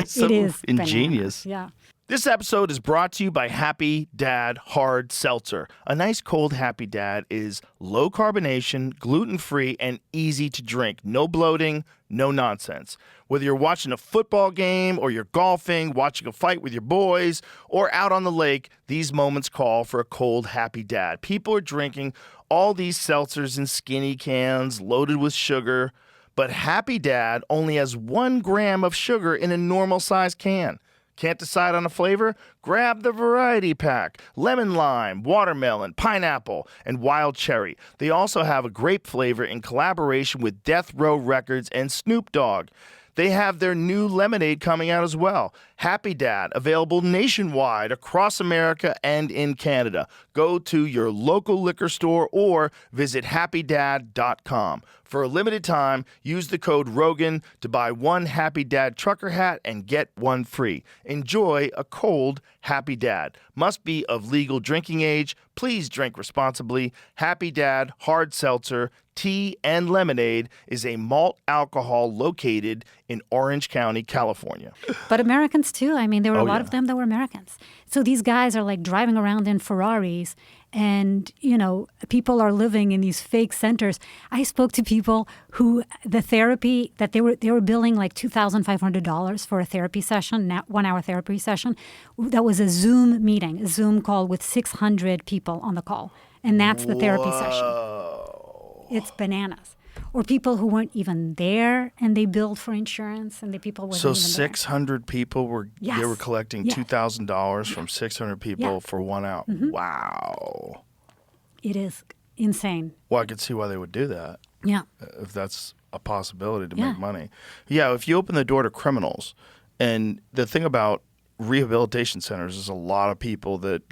S5: so
S4: it is
S5: ingenious.
S4: Bananas. Yeah.
S5: This episode is brought to you by Happy Dad Hard Seltzer. A nice cold Happy Dad is low carbonation, gluten-free, and easy to drink. No bloating, no nonsense. Whether you're watching a football game or you're golfing, watching a fight with your boys, or out on the lake, these moments call for a cold Happy Dad. People are drinking all these seltzers in skinny cans loaded with sugar, but Happy Dad only has 1 gram of sugar in a normal-sized can. Can't decide on a flavor? Grab the variety pack. Lemon lime, watermelon, pineapple, and wild cherry. They also have a grape flavor in collaboration with Death Row Records and Snoop Dogg. They have their new lemonade coming out as well. Happy Dad, available nationwide across America and in Canada. Go to your local liquor store or visit happydad.com. For a limited time, use the code Rogan to buy 1 Happy Dad trucker hat and get 1 free. Enjoy a cold Happy Dad. Must be of legal drinking age. Please drink responsibly. Happy Dad Hard Seltzer, tea, and lemonade is a malt alcohol located in Orange County, California.
S4: But Americans too. I mean, there were a lot of them that were Americans. So these guys are like driving around in Ferraris, and people are living in these fake centers. I spoke to people who the therapy that they were billing like $2,500 for a therapy session, 1-hour therapy session. That was a Zoom meeting, a Zoom call with 600 people on the call, and that's the therapy session. It's bananas. Or people who weren't even there, and they billed for insurance, and the people wasn't
S5: so
S4: even
S5: 600 people
S4: Yes.
S5: they were collecting $2,000 from 600 people for 1 hour.
S4: Mm-hmm.
S5: Wow.
S4: It is insane.
S5: Well, I could see why they would do that.
S4: Yeah.
S5: If that's a possibility to
S4: Yeah.
S5: make money. Yeah, if you open the door to criminals, and the thing about rehabilitation centers is a lot of people that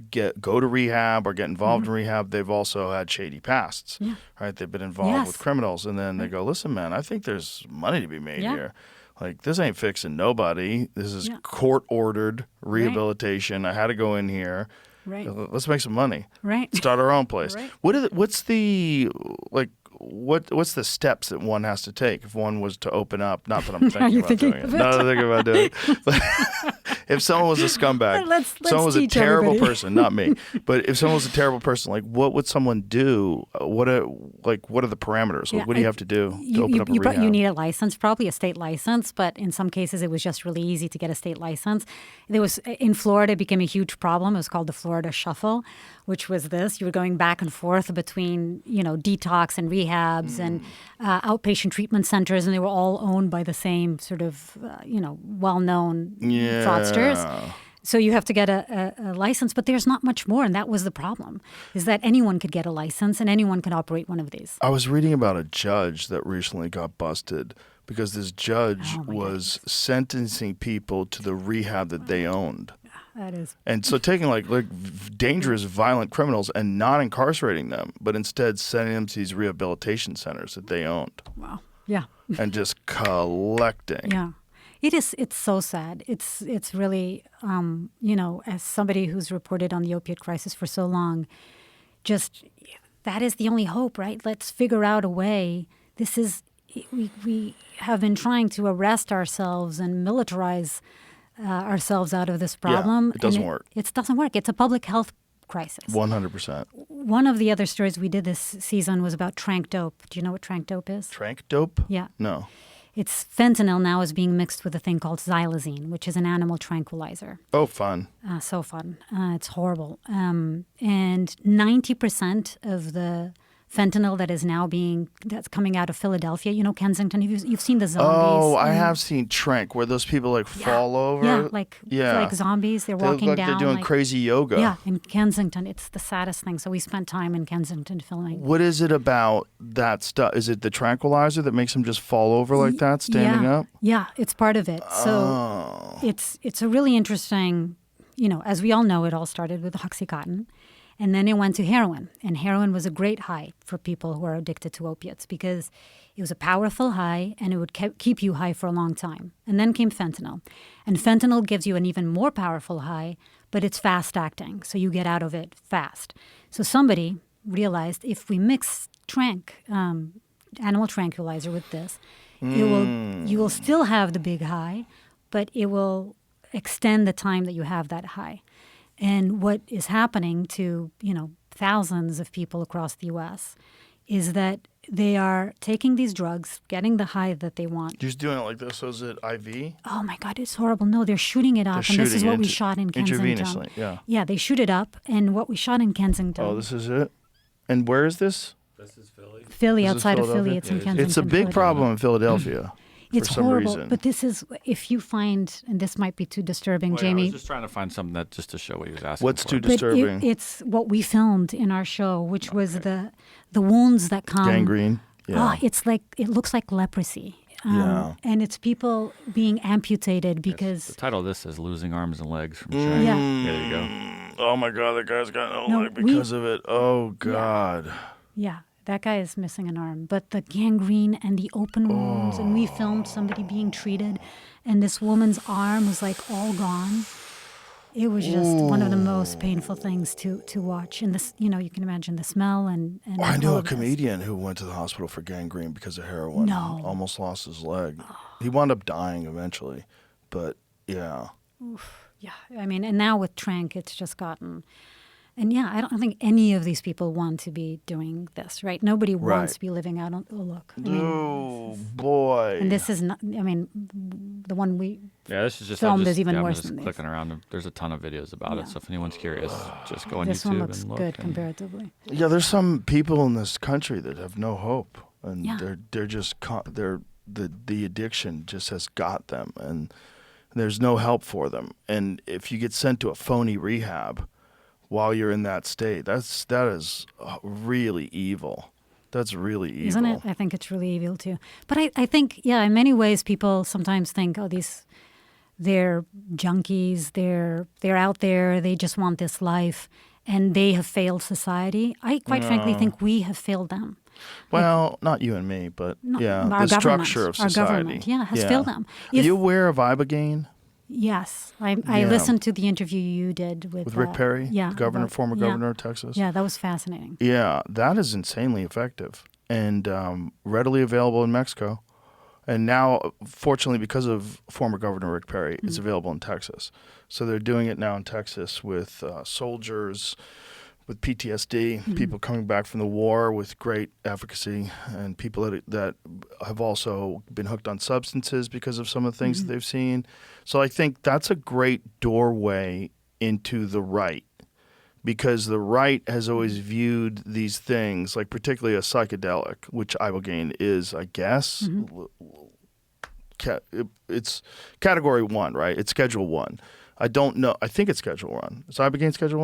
S5: go to rehab or get involved in rehab, they've also had shady pasts, right? They've been involved with criminals, and then they go, listen, man, I think there's money to be made here. Like, this ain't fixing nobody. This is court-ordered rehabilitation. I had to go in here.
S4: Right.
S5: Let's make some money.
S4: Right.
S5: Start our own place.
S4: Right.
S5: What's the steps that one has to take if one was to open up? Not that I'm thinking about doing it. Not that I'm thinking about doing it. But if someone was a scumbag,
S4: let's
S5: someone was a
S4: teach
S5: terrible
S4: everybody.
S5: person, not me. But if someone was a terrible person, like, what would someone do? What are the parameters? Like, what do you have to do to open up a rehab?
S4: You need a license, probably a state license, but in some cases it was just really easy to get a state license. In Florida, it became a huge problem. It was called the Florida Shuffle, which was this. You were going back and forth between, detox and rehabs and outpatient treatment centers, and they were all owned by the same sort of, well-known fraudsters. So you have to get a license, but there's not much more, and that was the problem, is that anyone could get a license and anyone can operate one of these.
S5: I was reading about a judge that recently got busted because this judge was sentencing people to the rehab that they owned.
S4: That is.
S5: And so taking like dangerous, violent criminals and not incarcerating them, but instead sending them to these rehabilitation centers that they owned.
S4: Wow. Yeah.
S5: And just collecting.
S4: Yeah. It's so sad. It's really, as somebody who's reported on the opiate crisis for so long, just that is the only hope, right? Let's figure out a way. We have been trying to arrest ourselves and militarize ourselves out of this problem.
S5: Yeah, it doesn't work.
S4: It doesn't work. It's a public health crisis.
S5: 100%.
S4: One of the other stories we did this season was about trank dope. Do you know what trank dope is?
S5: Trank dope?
S4: Yeah.
S5: No.
S4: It's fentanyl now is being mixed with a thing called xylazine, which is an animal tranquilizer.
S5: Oh, fun.
S4: So fun. It's horrible. And 90% of the fentanyl that is now that's coming out of Philadelphia, Kensington, you've seen the zombies.
S5: Oh, I have seen Trank, where those people fall over.
S4: Yeah, like zombies. They're walking
S5: look like
S4: down.
S5: They're doing crazy yoga.
S4: Yeah, in Kensington. It's the saddest thing. So we spent time in Kensington filming.
S5: What is it about that stuff? Is it the tranquilizer that makes them just fall over like that, standing up?
S4: Yeah, it's part of it. So it's a really interesting, as we all know, it all started with Oxycontin. And then it went to heroin. And heroin was a great high for people who are addicted to opiates because it was a powerful high and it would keep you high for a long time. And then came fentanyl. And fentanyl gives you an even more powerful high, but it's fast acting. So you get out of it fast. So somebody realized if we mix animal tranquilizer with this, you will still have the big high, but it will extend the time that you have that high. And what is happening to, thousands of people across the U.S. is that they are taking these drugs, getting the high that they want.
S5: You're just doing it like this, so is it IV?
S4: Oh, my God, it's horrible. No, they're shooting it up, and this is what we shot in Kensington.
S5: Intravenously, yeah.
S4: Yeah, they shoot it up, and what we shot in Kensington.
S5: Oh, this is it? And where is this?
S1: This is Philly.
S4: Philly,
S5: This is
S4: outside of
S5: Philadelphia?
S4: Philly, it's in Kensington.
S5: It's a big problem in Philadelphia.
S4: It's
S5: for some
S4: horrible,
S5: reason.
S4: but this is, if you find, and this might be too disturbing,
S6: Well, yeah, I
S4: Jamie.
S6: was just trying to find something that just to show what he was asking
S5: What's
S6: for.
S5: too
S4: But
S5: disturbing?
S4: it's what we filmed in our show, which was the wounds that come.
S5: Gangrene. Yeah.
S4: It looks like leprosy.
S5: Yeah.
S4: And it's people being amputated because.
S6: The title of this is Losing Arms and Legs from
S5: Mm.
S6: Shank.
S4: Yeah.
S6: There you go.
S5: Oh my God, that guy's got no
S4: No,
S5: leg because of it. Oh God.
S4: Yeah, that guy is missing an arm. But the gangrene and the open wounds, and we filmed somebody being treated, and this woman's arm was like all gone. It was just one of the most painful things to watch. And this, you can imagine the smell and
S5: I knew
S4: all
S5: a
S4: of this.
S5: comedian who went to the hospital for gangrene because of heroin.
S4: No.
S5: Almost lost his leg. He wound up dying eventually. But yeah.
S4: Yeah, I mean, and now with Trank, it's just gotten. And yeah, I don't think any of these people want to be doing this, right? Nobody wants
S5: Right.
S4: to be living out on. Oh, look. I mean,
S5: Oh boy.
S4: and this is not. I mean, the one we.
S6: Yeah, this is just
S4: Filmed
S6: I'm just,
S4: is even
S6: I'm
S4: worse
S6: just
S4: than these.
S6: clicking around. There's a ton of videos about it, so if anyone's curious, just go on
S4: This
S6: YouTube
S4: one looks
S6: and look.
S4: good
S6: and-
S4: comparatively.
S5: Yeah, there's some people in this country that have no hope, and
S4: Yeah.
S5: they're just the addiction just has got them, and there's no help for them. And if you get sent to a phony rehab while you're in that state, that is really evil. That's really evil.
S4: Isn't it? I think it's really evil too. But I think, yeah, in many ways, people sometimes think, oh, they're junkies, they're out there, they just want this life, and they have failed society. I quite frankly think we have failed them.
S5: Well, not you and me, but yeah,
S4: our
S5: the
S4: government,
S5: structure of
S4: our
S5: society.
S4: government, has failed them.
S5: Are you aware of Ibogaine?
S4: Yes, I
S5: Yeah.
S4: listened to the interview you did with
S5: With Rick Perry,
S4: yeah,
S5: governor,
S4: about-
S5: former
S4: yeah.
S5: governor of Texas.
S4: Yeah, that was fascinating.
S5: Yeah, that is insanely effective and readily available in Mexico. And now, fortunately, because of former Governor Rick Perry, it's available in Texas. So they're doing it now in Texas with soldiers with PTSD, people coming back from the war with great efficacy, and people that have also been hooked on substances because of some of the things that they've seen. So I think that's a great doorway into the right, because the right has always viewed these things, like particularly a psychedelic, which Ibogaine is, I guess. It's category 1, right? It's schedule 1. I don't know. I think it's schedule 1. Is Ibogaine schedule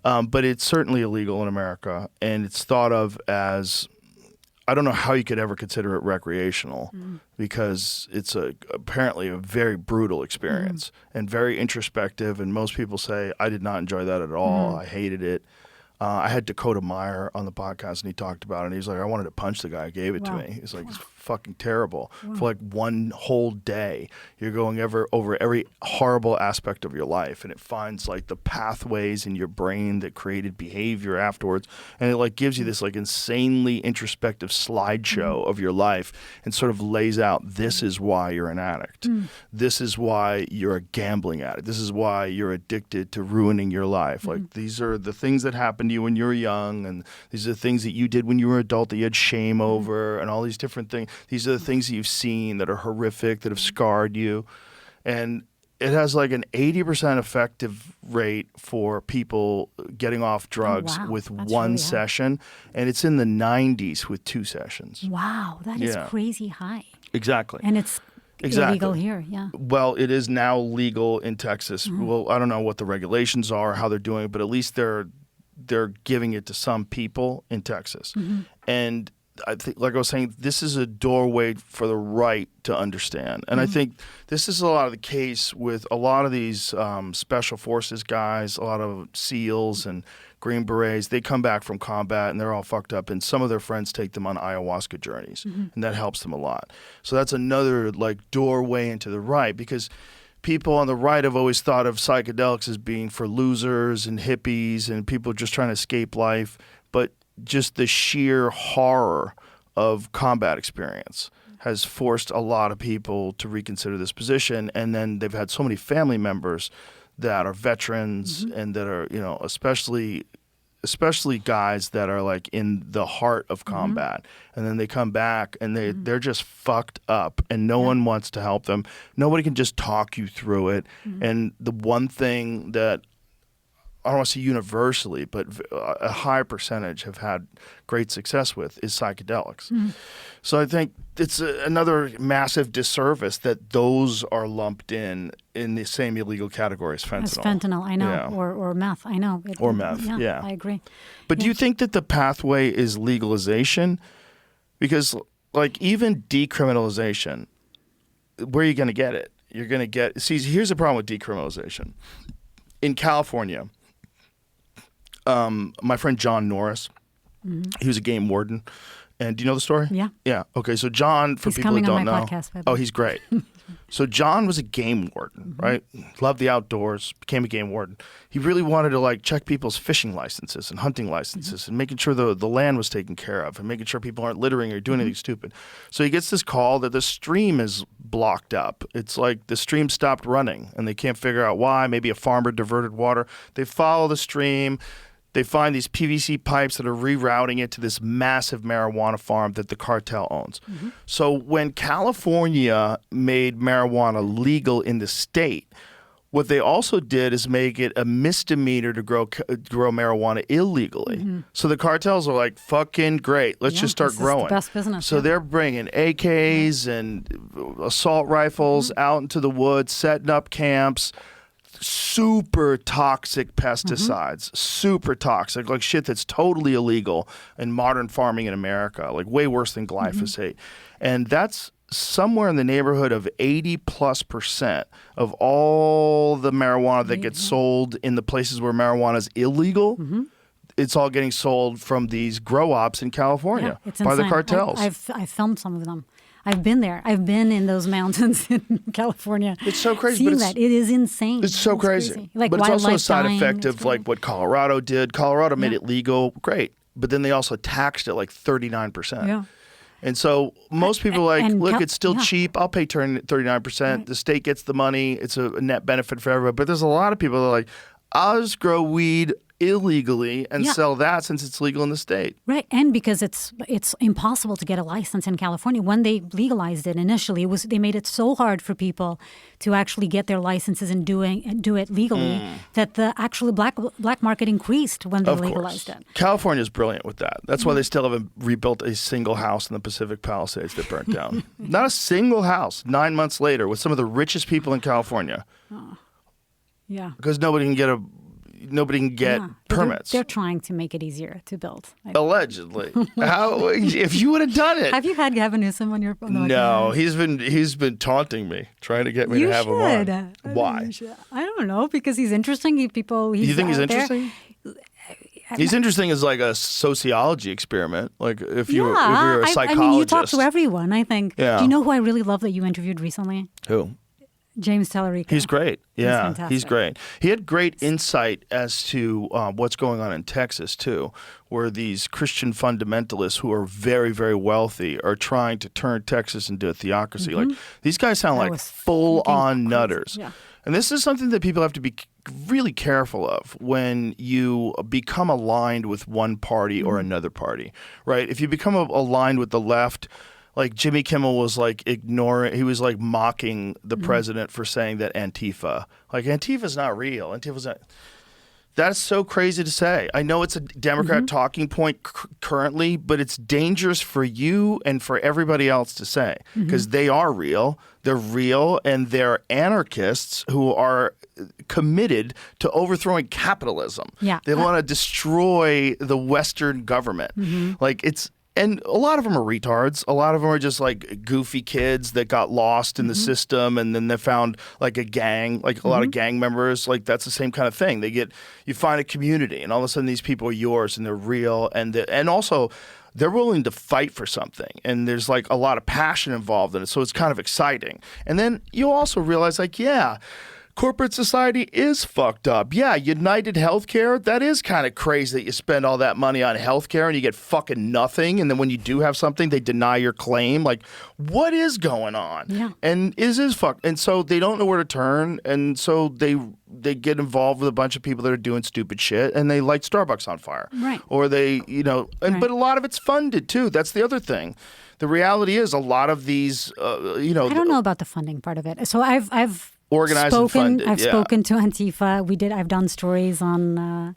S5: 1? But it's certainly illegal in America, and it's thought of as, I don't know how you could ever consider it recreational, because it's apparently a very brutal experience and very introspective. And most people say, I did not enjoy that at all. I hated it. I had Dakota Meyer on the podcast, and he talked about it. And he's like, I wanted to punch the guy who gave it to me. He's like, it's fucking terrible. For like one whole day, you're going over every horrible aspect of your life, and it finds like the pathways in your brain that created behavior afterwards, and it like gives you this like insanely introspective slideshow of your life, and sort of lays out, this is why you're an addict. This is why you're a gambling addict. This is why you're addicted to ruining your life. Like, these are the things that happened to you when you were young, and these are the things that you did when you were an adult that you had shame over, and all these different things. These are the things that you've seen that are horrific, that have scarred you. And it has like an 80% effective rate for people getting off drugs
S4: wow.
S5: with
S4: That's
S5: one
S4: really high.
S5: session. And it's in the 90s with 2 sessions.
S4: Wow, that is
S5: Yeah.
S4: crazy high.
S5: Exactly.
S4: And it's illegal here, yeah.
S5: Well, it is now legal in Texas. Well, I don't know what the regulations are, how they're doing it, but at least they're giving it to some people in Texas. And I think, like I was saying, this is a doorway for the right to understand. And I think this is a lot of the case with a lot of these special forces guys, a lot of SEALs and Green Berets. They come back from combat and they're all fucked up, and some of their friends take them on ayahuasca journeys, and that helps them a lot. So that's another like doorway into the right, because people on the right have always thought of psychedelics as being for losers and hippies and people just trying to escape life, but just the sheer horror of combat experience has forced a lot of people to reconsider this position. And then they've had so many family members that are veterans and that are, you know, especially guys that are like in the heart of combat. And then they come back and they're just fucked up and no one wants to help them. Nobody can just talk you through it. And the one thing that I don't want to say universally, but a high percentage have had great success with is psychedelics. So I think it's another massive disservice that those are lumped in the same illegal category as fentanyl.
S4: As fentanyl, I know,
S5: Yeah.
S4: or meth, I know.
S5: Or meth, yeah.
S4: I agree.
S5: But do you think that the pathway is legalization? Because like even decriminalization, where are you going to get it? You're going to get, see, here's the problem with decriminalization. In California, my friend John Norris, he was a game warden. And do you know the story?
S4: Yeah.
S5: Yeah. Okay. So John, for
S4: He's
S5: people who
S4: coming on
S5: don't
S4: my
S5: know,
S4: podcast, by the way.
S5: he's great. So John was a game warden, right? Loved the outdoors, became a game warden. He really wanted to like check people's fishing licenses and hunting licenses and making sure the land was taken care of and making sure people aren't littering or doing anything stupid. So he gets this call that the stream is blocked up. It's like the stream stopped running and they can't figure out why. Maybe a farmer diverted water. They follow the stream. They find these PVC pipes that are rerouting it to this massive marijuana farm that the cartel owns. So when California made marijuana legal in the state, what they also did is make it a misdemeanor to grow marijuana illegally. So the cartels are like, fucking great, let's just start
S4: this
S5: growing.
S4: Is the best business.
S5: So they're bringing AKs and assault rifles out into the woods, setting up camps. Super toxic pesticides, super toxic, like shit that's totally illegal in modern farming in America, like way worse than glyphosate. And that's somewhere in the neighborhood of 80+% of all the marijuana that gets sold in the places where marijuana is illegal. It's all getting sold from these grow ops in California
S4: it's
S5: by the
S4: insane.
S5: cartels.
S4: I've filmed some of them. I've been there. I've been in those mountains in California.
S5: It's so crazy,
S4: Seen
S5: but it's-
S4: that. It is insane.
S5: It's so crazy.
S4: Like
S5: but it's also a
S4: wildlife
S5: side
S4: dying,
S5: effect
S4: it's
S5: of like what Colorado did. Colorado made it legal, great. But then they also taxed it like 39%.
S4: Yeah.
S5: And so most people are like,
S4: and
S5: look, it's still
S4: yeah.
S5: cheap. I'll pay 39%. The state gets the money. It's a net benefit for everybody. But there's a lot of people that are like, I'll just grow weed illegally and sell that since it's legal in the state.
S4: Right, and because it's impossible to get a license in California. When they legalized it initially, they made it so hard for people to actually get their licenses and do it legally that the actual black market increased when they
S5: Of
S4: legalized
S5: course.
S4: it.
S5: California is brilliant with that. That's why they still haven't rebuilt a single house in the Pacific Palisades that burnt down. Not a single house 9 months later with some of the richest people in California.
S4: Yeah.
S5: Because nobody can get
S4: Yeah.
S5: permits.
S4: They're trying to make it easier to build.
S5: Allegedly. How if you would have done it.
S4: Have you had Gavin Newsom on your phone?
S5: No, he's been taunting me, trying to get me
S4: You
S5: to have him on.
S4: should.
S5: Why?
S4: I don't know, because he's interesting.
S5: You think he's
S4: out there.
S5: interesting? He's interesting as like a sociology experiment. Like if you were a psychologist.
S4: I mean, you talk to everyone, I think.
S5: Yeah.
S4: Do you know who I really love that you interviewed recently?
S5: Who?
S4: James Tellerico.
S5: He's great. Yeah, he's
S4: fantastic.
S5: great. He had great insight as to what's going on in Texas, too, where these Christian fundamentalists who are very, very wealthy are trying to turn Texas into a theocracy. Like these guys sound
S4: That
S5: like
S4: was
S5: full-on
S4: freaking crazy.
S5: nutters.
S4: Yeah.
S5: And this is something that people have to be really careful of when you become aligned with one party or another party, right? If you become aligned with the left, like Jimmy Kimmel was like ignoring, he was like mocking the president for saying that Antifa's not real. Antifa's not. That's so crazy to say. I know it's a Democrat talking point currently, but it's dangerous for you and for everybody else to say because they are real. They're real, and they're anarchists who are committed to overthrowing capitalism.
S4: Yeah.
S5: They want to destroy the Western government. And a lot of them are retards. A lot of them are just like goofy kids that got lost in the system, and then they found like a gang, like a lot of gang members. Like that's the same kind of thing. You find a community, and all of a sudden these people are yours, and they're real, and also they're willing to fight for something, and there's like a lot of passion involved in it. So it's kind of exciting. And then you also realize, like, yeah, corporate society is fucked up. Yeah, United Healthcare, that is kind of crazy that you spend all that money on healthcare and you get fucking nothing. And then when you do have something, they deny your claim. Like, what is going on?
S4: Yeah.
S5: And is fucked. And so they don't know where to turn. And so they get involved with a bunch of people that are doing stupid shit, and they light Starbucks on fire.
S4: Right.
S5: Or they, but a lot of it's funded too. That's the other thing. The reality is a lot I
S4: don't know about the funding part of it. So I've
S5: organized and funded.
S4: I've spoken to Antifa. I've done stories on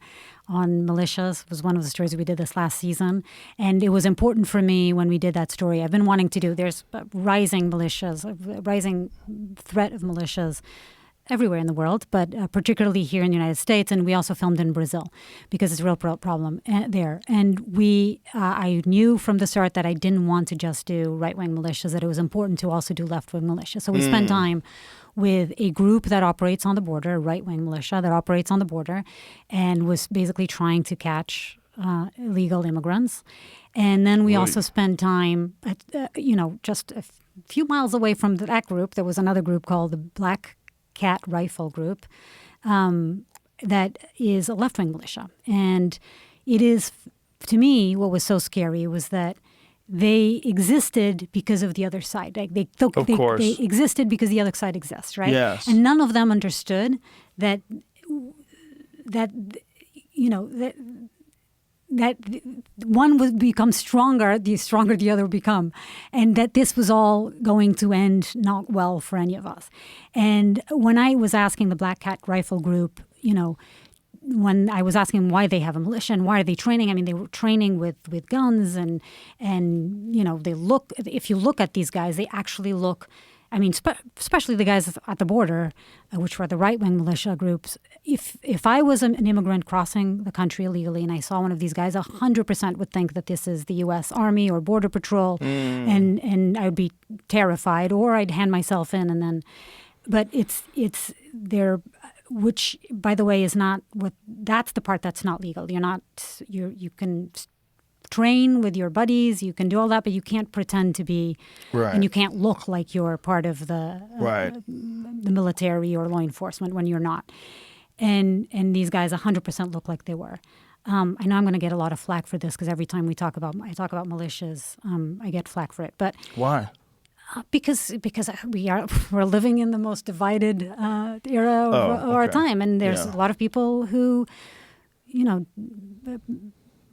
S4: militias. It was one of the stories we did this last season, and it was important for me when we did that story. I've been wanting to do. There's rising militias, a rising threat of militias everywhere in the world, but particularly here in the United States. And we also filmed in Brazil because it's a real problem there. And I knew from the start that I didn't want to just do right-wing militias, that it was important to also do left-wing militias. So we spent time with a group that operates on the border, a right-wing militia that operates on the border, and was basically trying to catch illegal immigrants. And then we also spent time, just a few miles away from that group. There was another group called the Black Cat Rifle Group that is a left-wing militia. And it is, to me, what was so scary was that they existed because of the other side. Like they existed because the other side exists, right?
S5: Yes.
S4: And none of them understood that one would become stronger, the stronger the other would become, and that this was all going to end not well for any of us. And when I was asking the Black Cat Rifle Group, when I was asking why they have a militia and why are they training, I mean, they were training with guns and they look, if you look at these guys, they actually look, I mean, especially the guys at the border, which were the right-wing militia groups. If I was an immigrant crossing the country illegally and I saw one of these guys, 100% would think that this is the U.S. Army or Border Patrol, and I would be terrified, or I'd hand myself in and then. But it's their, which by the way is not what. That's the part that's not legal. You can train with your buddies, you can do all that, but you can't pretend to be, and you can't look like you're part of the military or law enforcement when you're not. And these guys 100% look like they were. I know I'm going to get a lot of flack for this because every time I talk about militias, I get flack for it. But
S5: why?
S4: Because we're living in the most divided era of our time, and there's a lot of people who,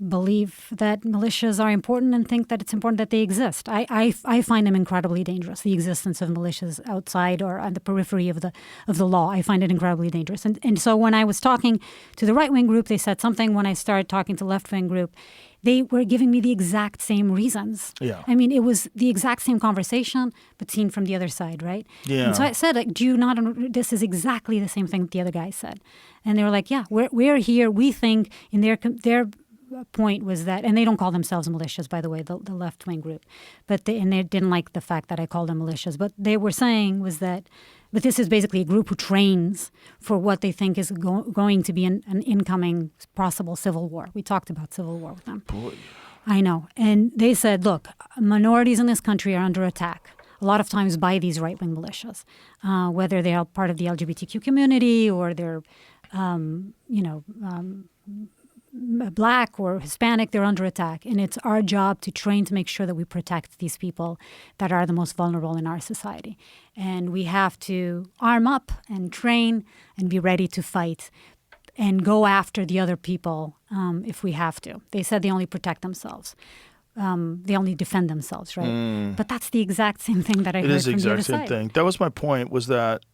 S4: believe that militias are important and think that it's important that they exist. I find them incredibly dangerous. The existence of militias outside or on the periphery of the law, I find it incredibly dangerous. And so when I was talking to the right-wing group, they said something. When I started talking to the left-wing group, they were giving me the exact same reasons.
S5: Yeah.
S4: I mean, it was the exact same conversation, but seen from the other side, right?
S5: Yeah.
S4: And so I said, like, do you not? This is exactly the same thing that the other guy said. And they were like, yeah, we're here. We think in their point was that, and they don't call themselves militias, by the way, the left-wing group, but they didn't like the fact that I called them militias. But they were saying was that, but this is basically a group who trains for what they think is going to be an incoming possible civil war. We talked about civil war with them.
S5: Boy.
S4: I know. And they said, look, minorities in this country are under attack, a lot of times by these right-wing militias, whether they are part of the LGBTQ community or they're, Black or Hispanic, they're under attack. And it's our job to train to make sure that we protect these people that are the most vulnerable in our society. And we have to arm up and train and be ready to fight and go after the other people if we have to. They said they only protect themselves. they only defend themselves, right? But that's the exact same thing that I
S5: It
S4: heard
S5: is the
S4: from the other
S5: exact same
S4: side.
S5: thing. That was my point, was that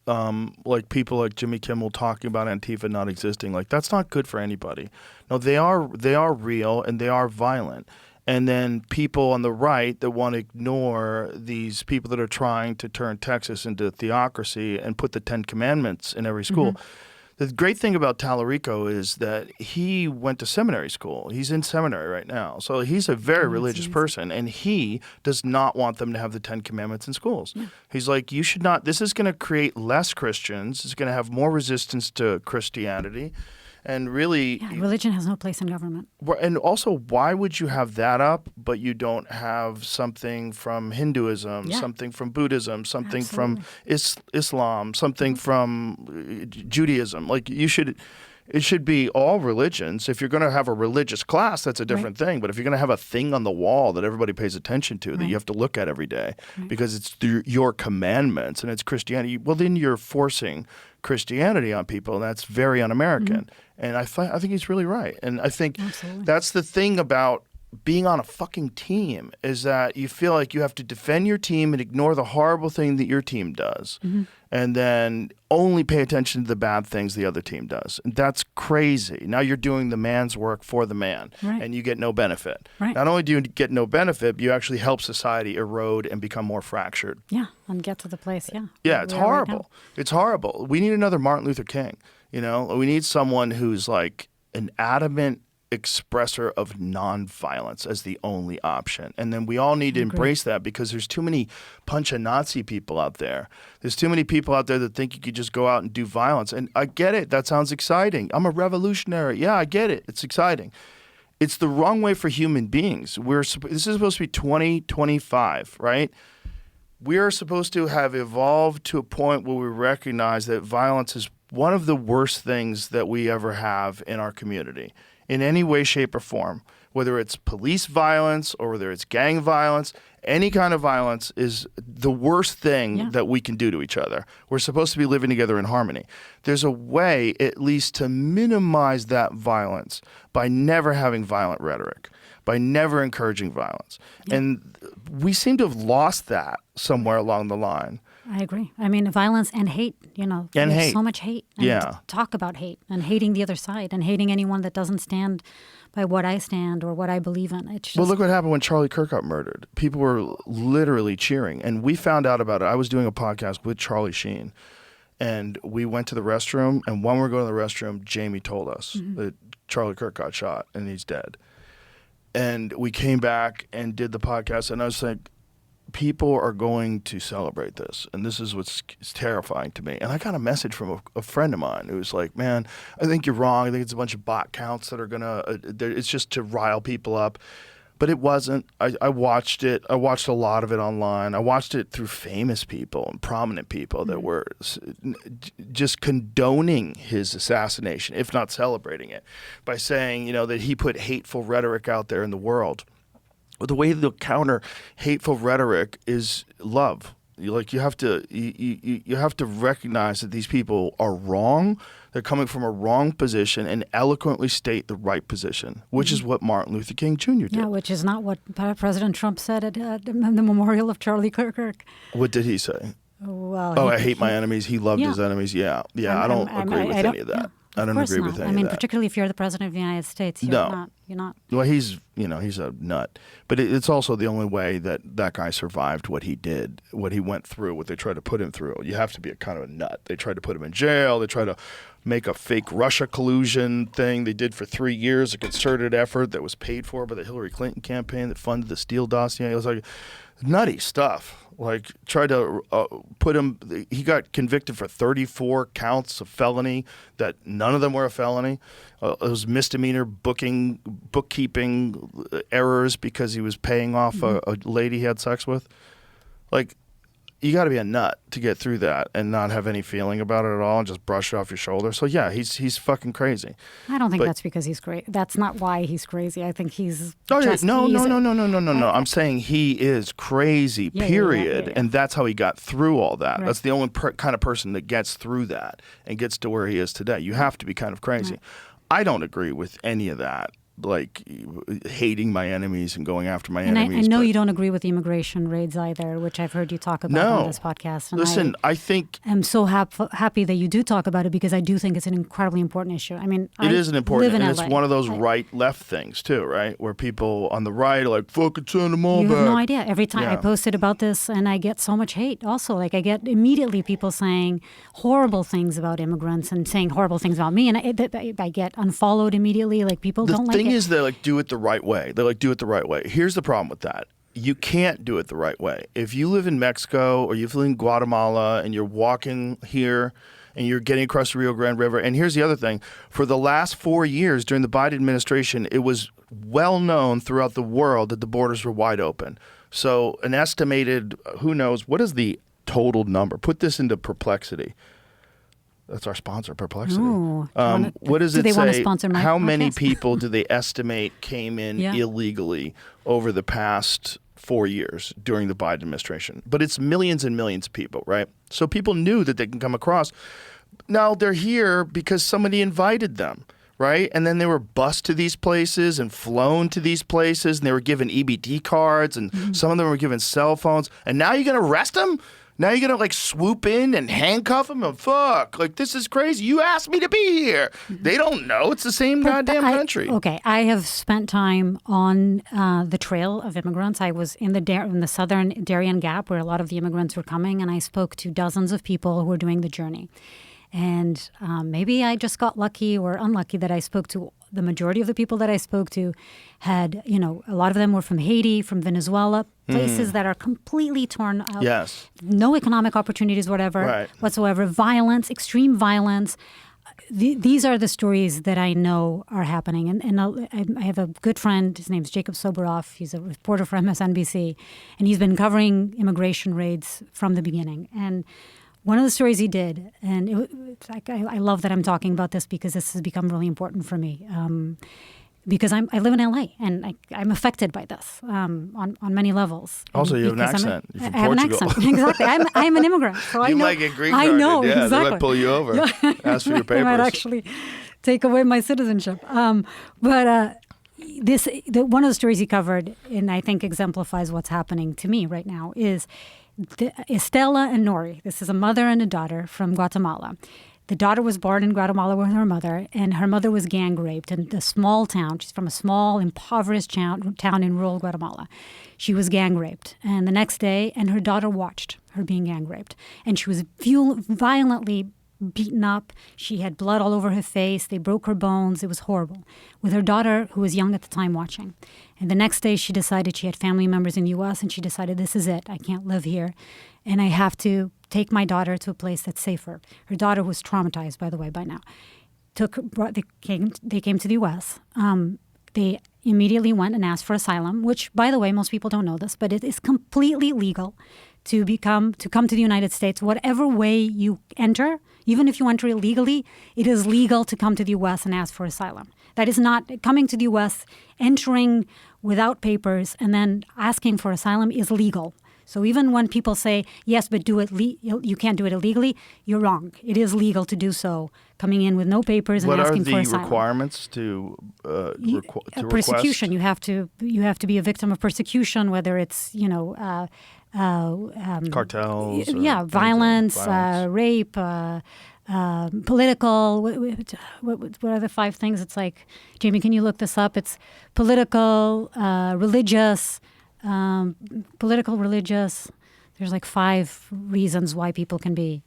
S5: like people like Jimmy Kimmel talking about Antifa not existing, like that's not good for anybody. No, they are real and they are violent. And then people on the right that want to ignore these people that are trying to turn Texas into theocracy and put the 10 Commandments in every school. The great thing about Tallarico is that he went to seminary school. He's in seminary right now. So he's a very religious person, and he does not want them to have the 10 Commandments in schools. He's like, you should not. This is going to create less Christians. It's going to have more resistance to Christianity. And really,
S4: Yeah, religion has no place in government.
S5: and also, why would you have that up, but you don't have something from Hinduism,
S4: Yeah.
S5: something from Buddhism, something
S4: Absolutely.
S5: from Islam, something from Judaism? Like it should be all religions. If you're going to have a religious class, that's a different thing. But if you're going to have a thing on the wall that everybody pays attention to, that you have to look at every day because it's your commandments and it's Christianity, well, then you're forcing Christianity on people, and that's very un-American. And I think he's really right. And I think that's the thing about being on a fucking team, is that you feel like you have to defend your team and ignore the horrible thing that your team does, and then only pay attention to the bad things the other team does. And that's crazy. Now you're doing the man's work for the man, and you get no benefit.
S4: Right.
S5: Not only do you get no benefit, but you actually help society erode and become more fractured.
S4: Yeah, and get to the place,
S5: Yeah,
S4: where
S5: it's
S4: we are right now.
S5: horrible. It's horrible. We need another Martin Luther King. You know, we need someone who's like an adamant expresser of nonviolence as the only option. And then we all need to embrace that, because there's too many punch a Nazi people out there. There's too many people out there that think you could just go out and do violence. And I get it. That sounds exciting. I'm a revolutionary. Yeah, I get it. It's exciting. It's the wrong way for human beings. This is supposed to be 2025, right? We are supposed to have evolved to a point where we recognize that violence is one of the worst things that we ever have in our community, in any way, shape, or form. Whether it's police violence or whether it's gang violence, any kind of violence is the worst thing that we can do to each other. We're supposed to be living together in harmony. There's a way, at least, to minimize that violence by never having violent rhetoric, by never encouraging violence. And we seem to have lost that somewhere along the line.
S4: I agree. I mean, violence and hate,
S5: And
S4: there's
S5: hate.
S4: so much hate. And
S5: Yeah.
S4: talk about hate and hating the other side and hating anyone that doesn't stand by what I stand or what I believe in. It's just,
S5: Well, look what happened when Charlie Kirk got murdered. People were literally cheering. And we found out about it. I was doing a podcast with Charlie Sheen. And we went to the restroom. And when we were going to the restroom, Jamie told us that Charlie Kirk got shot and he's dead. And we came back and did the podcast. And I was like, people are going to celebrate this, and this is what's terrifying to me. And I got a message from a friend of mine who was like, man, I think you're wrong. I think it's a bunch of bot counts that are going to it's just to rile people up. But it wasn't. I watched it. I watched a lot of it online. I watched it through famous people and prominent people that were just condoning his assassination, if not celebrating it, by saying, that he put hateful rhetoric out there in the world. The way to counter hateful rhetoric is love. You have to recognize that these people are wrong. They're coming from a wrong position and eloquently state the right position, which is what Martin Luther King Jr. did.
S4: yeah, which is not what President Trump said at the memorial of Charlie Kirk.
S5: What did he say?
S4: Well,
S5: I hate my enemies. He loved his enemies. Yeah. I don't agree with any of that. I don't agree with any
S4: I mean,
S5: of that.
S4: particularly if you're the president of the United States, you're not.
S5: Well, he's a nut. But it's also the only way that guy survived what he did, what he went through, what they tried to put him through. You have to be a kind of a nut. They tried to put him in jail. They tried to make a fake Russia collusion thing they did for 3 years, a concerted effort that was paid for by the Hillary Clinton campaign that funded the Steele dossier. It was like nutty stuff. Like, tried to put him, he got convicted for 34 counts of felony that none of them were a felony. It was misdemeanor bookkeeping errors because he was paying off a lady he had sex with. Like, you got to be a nut to get through that and not have any feeling about it at all and just brush it off your shoulder. So yeah, he's fucking crazy.
S4: I don't think that's because he's crazy. That's not why he's crazy. I think he's
S5: No.
S4: no.
S5: I'm saying he is crazy, period.
S4: Yeah.
S5: And that's how he got through all that.
S4: Right.
S5: That's the only kind of person that gets through that and gets to where he is today. You have to be kind of crazy.
S4: Right.
S5: I don't agree with any of that. like hating my enemies and going after my
S4: And
S5: enemies.
S4: I know
S5: but
S4: you don't agree with the immigration raids either, which I've heard you talk about on this podcast. And
S5: listen, I think
S4: I'm so happy that you do talk about it because I do think it's an incredibly important issue. I mean,
S5: it is an important,
S4: live in
S5: and
S4: LA.
S5: it's one of those right-left things too, right? Where people on the right are like, fucking send them all
S4: You
S5: back.
S4: have no idea. Every time I
S5: Yeah.
S4: posted about this, and I get so much hate also. Like, I get immediately people saying horrible things about immigrants and saying horrible things about me. And I get unfollowed immediately. Like, people don't like it.
S5: The thing is, they like do it the right way. They like do it the right way. Here's the problem with that. You can't do it the right way. If you live in Mexico or you live in Guatemala and you're walking here and you're getting across the Rio Grande River, and here's the other thing. For the last 4 years during the Biden administration, it was well known throughout the world that the borders were wide open. So an estimated, who knows, what is the total number? Put this into Perplexity. That's our sponsor, Perplexity.
S4: Ooh.
S5: What does
S4: Do
S5: it
S4: they
S5: say?
S4: want to sponsor my
S5: How many
S4: podcast?
S5: people do they estimate came in
S4: Yeah.
S5: illegally over the past 4 years during the Biden administration? But it's millions and millions of people, right? So people knew that they can come across. Now they're here because somebody invited them, right? And then they were bused to these places and flown to these places, and they were given EBT cards, and some of them were given cell phones. And now you're going to arrest them? Now you're going to like swoop in and handcuff them? And fuck, like this is crazy. You asked me to be here. They don't know. It's the same goddamn country.
S4: Okay, I have spent time on the trail of immigrants. I was in the southern Darien Gap where a lot of the immigrants were coming, and I spoke to dozens of people who were doing the journey. And maybe I just got lucky or unlucky that I spoke to the majority of the people that I spoke to had, a lot of them were from Haiti, from Venezuela, places that are completely torn up.
S5: Yes.
S4: No economic opportunities,
S5: Right.
S4: whatsoever. Violence, extreme violence. These are the stories that I know are happening. And I have a good friend. His name's Jacob Soboroff. He's a reporter for MSNBC. And he's been covering immigration raids from the beginning. And one of the stories he did, and I love that I'm talking about this because this has become really important for me. Because I live in LA and I'm affected by this on many levels.
S5: Also, you have an
S4: Because
S5: accent. You're from
S4: I have an
S5: Portugal.
S4: accent. Exactly. I'm an immigrant. So I
S5: You
S4: know.
S5: might get green
S4: I
S5: carded.
S4: know.
S5: Yeah,
S4: exactly.
S5: they might pull you over. Ask for your
S4: They might
S5: papers.
S4: actually take away my citizenship. One of the stories he covered, and I think exemplifies what's happening to me right now, is Estela and Nori. This is a mother and a daughter from Guatemala. The daughter was born in Guatemala with her mother, and her mother was gang raped in the small town. She's from a small, impoverished town in rural Guatemala. She was gang raped. And the next day, and her daughter watched her being gang raped. And she was violently beaten up. She had blood all over her face. They broke her bones. It was horrible. With her daughter, who was young at the time, watching. And the next day, she decided she had family members in the U.S., and she decided, this is it. I can't live here. And I have to take my daughter to a place that's safer. Her daughter was traumatized, by the way, by now. They came to the U.S. They immediately went and asked for asylum, which, by the way, most people don't know this, but it is completely legal to come to the United States. Whatever way you enter, even if you enter illegally, it is legal to come to the U.S. and ask for asylum. That is not coming to the U.S., entering without papers, and then asking for asylum is legal. So even when people say, yes, but you can't do it illegally, you're wrong. It is legal to do so, coming in with no papers and asking for asylum.
S5: What are the requirements to request?
S4: Persecution. You have to be a victim of persecution, whether it's
S5: Cartels. or
S4: violence,
S5: violence.
S4: rape, political. What are the 5 things? It's like, Jamie, can you look this up? It's political, religious. Political, religious. There's like 5 reasons why people can be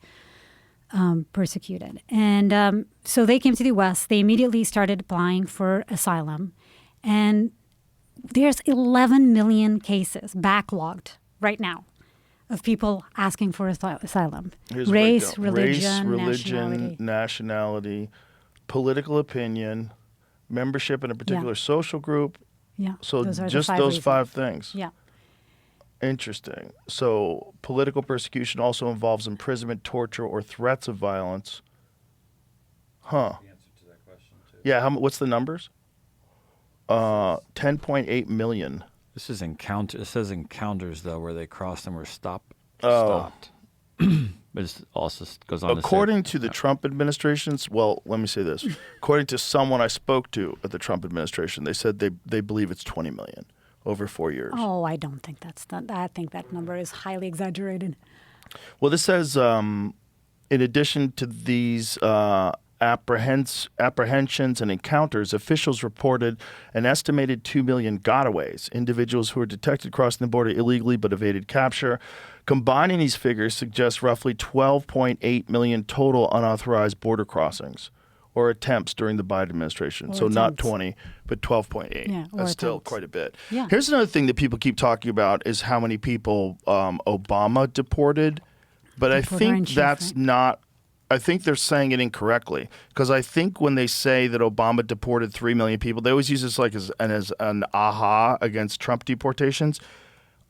S4: persecuted. And so they came to the U.S. They immediately started applying for asylum. And there's 11 million cases backlogged right now of people asking for asylum.
S5: Here's a
S4: Race,
S5: breakdown.
S4: religion,
S5: nationality, political opinion, membership in a particular social group.
S4: Yeah.
S5: So
S4: those are
S5: just
S4: the 5
S5: those
S4: reasons.
S5: 5 things.
S4: Yeah.
S5: Interesting. So political persecution also involves imprisonment, torture, or threats of violence. Huh.
S6: The answer to that question, too.
S5: Yeah. What's the numbers? 10.8 million.
S6: This is it says encounters, though, where they crossed and were stopped. But it also goes on
S5: According
S6: to
S5: to the Trump administration's, well, let me say this. According to someone I spoke to at the Trump administration, they said they believe it's 20 million over 4 years.
S4: Oh, I don't think that's that. I think that number is highly exaggerated.
S5: Well, this says, in addition to these apprehensions and encounters, officials reported an estimated 2 million gotaways, individuals who were detected crossing the border illegally but evaded capture. Combining these figures suggests roughly 12.8 million total unauthorized border crossings or attempts during the Biden administration.
S4: Or
S5: so not
S4: attempts.
S5: 20, but 12.8.
S4: Yeah, or
S5: That's still
S4: attempts.
S5: quite a bit.
S4: Yeah.
S5: Here's another thing that people keep talking about is how many people Obama deported. But I
S4: Deporter in
S5: think
S4: chief,
S5: that's
S4: right?
S5: not, I think they're saying it incorrectly. Because I think when they say that Obama deported 3 million people, they always use this like as an aha against Trump deportations.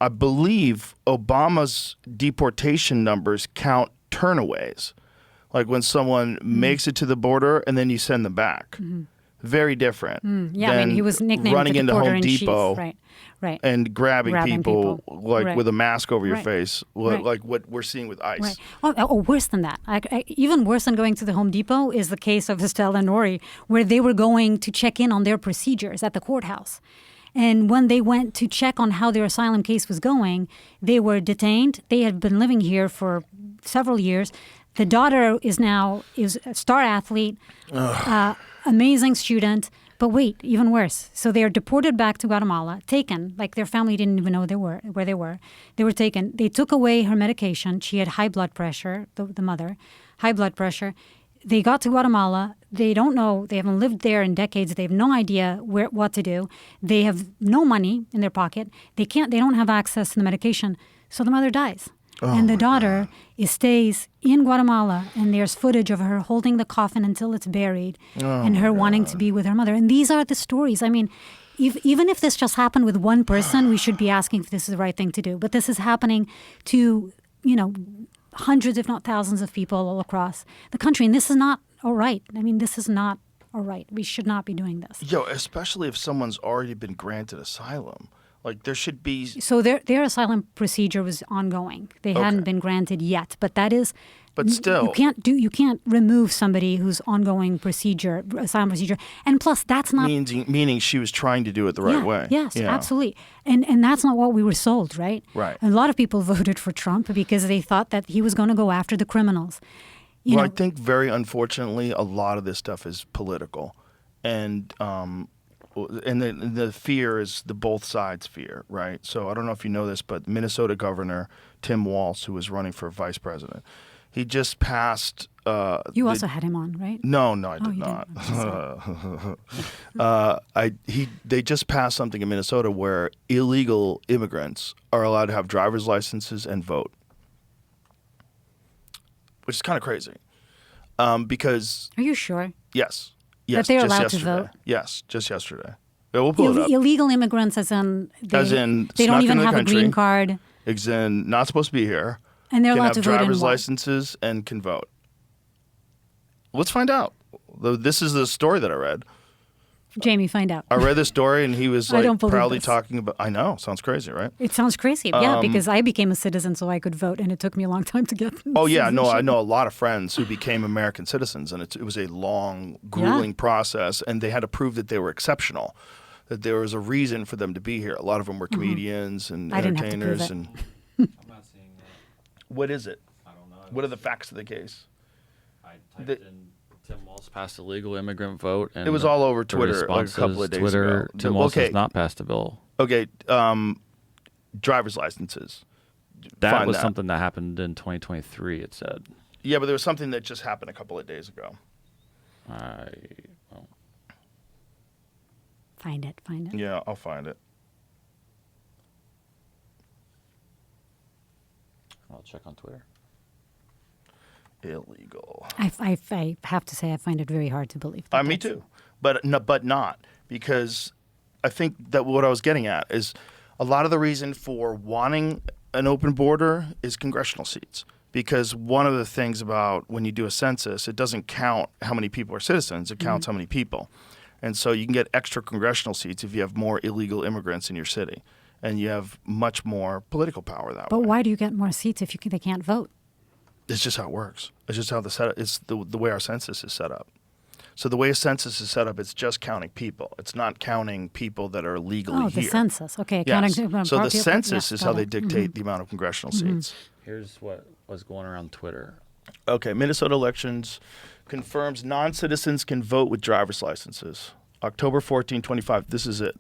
S5: I believe Obama's deportation numbers count turnaways. Like when someone makes it to the border and then you send them back. Very different.
S4: Yeah, I mean, he
S5: than
S4: was nicknamed
S5: running
S4: the
S5: into
S4: deporter
S5: Home
S4: in chief.
S5: Depot
S4: Right.
S5: and grabbing people like
S4: Right.
S5: with a mask over your
S4: Right.
S5: face,
S4: Right.
S5: like what we're seeing with ICE.
S4: Right. Oh, worse than that. Even worse than going to the Home Depot is the case of Estelle and Nori, where they were going to check in on their procedures at the courthouse. And when they went to check on how their asylum case was going, they were detained. They had been living here for several years. The daughter is a star athlete, amazing student. But wait, even worse. So they are deported back to Guatemala, taken, like their family didn't even know where they were. They were taken. They took away her medication. She had high blood pressure, the mother, high blood pressure. They got to Guatemala. They don't know. They haven't lived there in decades. They have no idea what to do. They have no money in their pocket. They don't have access to the medication. So the mother dies. And the daughter stays in Guatemala, and there's footage of her holding the coffin until it's buried, and her wanting to be with her mother. And these are the stories. I mean, even if this just happened with one person, we should be asking if this is the right thing to do. But this is happening to, hundreds, if not thousands of people all across the country. And this is not all right. I mean, this is not all right. We should not be doing this.
S5: Especially if someone's already been granted asylum. Like there should be.
S4: So their asylum procedure was ongoing. They hadn't been granted yet, but that is.
S5: But still,
S4: you can't remove somebody whose ongoing asylum procedure, and plus that's not
S5: meaning she was trying to do it the right way.
S4: Yes, absolutely, and that's not what we were sold, right?
S5: Right.
S4: A lot of people voted for Trump because they thought that he was going to go after the criminals.
S5: I think very unfortunately, a lot of this stuff is political, and the fear is the both sides fear, right? So I don't know if you know this, but Minnesota Governor Tim Walz, who was running for vice president, he just passed.
S4: You also had him on, right?
S5: No, I did not. They just passed something in Minnesota where illegal immigrants are allowed to have driver's licenses and vote, which is kind of crazy. Because
S4: Are you sure?
S5: yes.
S4: That they're
S5: just
S4: allowed
S5: yesterday.
S4: to vote?
S5: Yes, just yesterday. Yeah, we'll pull it up.
S4: Illegal immigrants, as in they
S5: snuck
S4: don't even
S5: into the
S4: have a
S5: country,
S4: green card,
S5: As in not supposed to be here.
S4: and they're
S5: Can
S4: allowed
S5: have
S4: to vote in
S5: driver's
S4: what?
S5: licenses and can vote. Let's find out. This is the story that I read.
S4: Jamie, find out.
S5: I read this story and he was
S4: I
S5: like
S4: don't believe
S5: proudly
S4: this.
S5: talking about. I know, sounds crazy, right?
S4: It sounds crazy, yeah, because I became a citizen so I could vote, and it took me a long time to get.
S5: Oh yeah, no, I
S4: citizenship.
S5: know a lot of friends who became American citizens, and it was a long, grueling process, and they had to prove that they were exceptional, that there was a reason for them to be here. A lot of them were comedians and
S4: I didn't have to prove
S5: entertainers,
S4: it.
S5: and
S6: I'm not seeing that.
S5: what is it?
S6: I don't know.
S5: What are the facts of the case?
S6: I typed in Tim Walz passed a legal immigrant vote, and
S5: It was all over
S6: the
S5: Twitter, like, a
S6: response
S5: couple
S6: is
S5: of days
S6: Twitter,
S5: ago.
S6: Tim Walz
S5: Okay.
S6: has not passed a bill.
S5: Okay, driver's licenses.
S6: That
S5: Find
S6: was something that happened in 2023. It said.
S5: Yeah, but there was something that just happened a couple of days ago.
S6: Well,
S4: Find it.
S5: Yeah, I'll find it.
S6: I'll check on Twitter.
S5: Illegal.
S4: I have to say I find it very hard to believe. That
S5: Me
S4: that's-
S5: too, but not because I think that what I was getting at is a lot of the reason for wanting an open border is congressional seats. Because one of the things about when you do a census, it doesn't count how many people are citizens; it counts how many people, and so you can get extra congressional seats if you have more illegal immigrants in your city, and you have much more political power that way.
S4: But why do you get more seats if they can't vote?
S5: It's just how it works. It's just how it's the way our census is set up. So the way a census is set up, it's just counting people. It's not counting people that are legally here.
S4: Oh, the census. Okay.
S5: Yes.
S4: Counting,
S5: So the census is how they
S4: got it.
S5: dictate the amount of congressional seats.
S6: Here's what was going around Twitter.
S5: Okay, Minnesota elections confirms non-citizens can vote with driver's licenses. October 14, 25. This is it.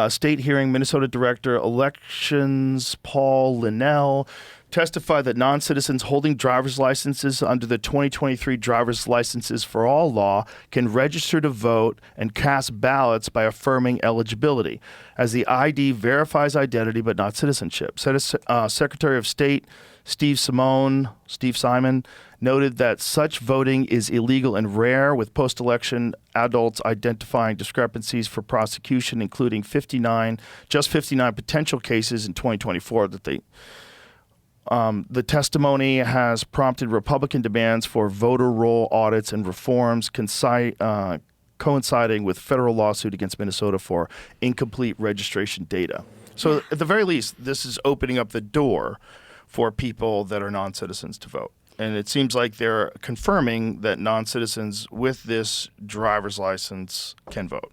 S5: State hearing, Minnesota Director Elections Paul Linnell testified that non-citizens holding driver's licenses under the 2023 Driver's Licenses for All law can register to vote and cast ballots by affirming eligibility, as the ID verifies identity but not citizenship. Secretary of State Steve Simon noted that such voting is illegal and rare, with post-election adults identifying discrepancies for prosecution, including 59 potential cases in 2024 that they. The testimony has prompted Republican demands for voter roll audits and reforms coinciding with federal lawsuit against Minnesota for incomplete registration data. So at the very least, this is opening up the door for people that are non-citizens to vote. And it seems like they're confirming that non-citizens with this driver's license can vote.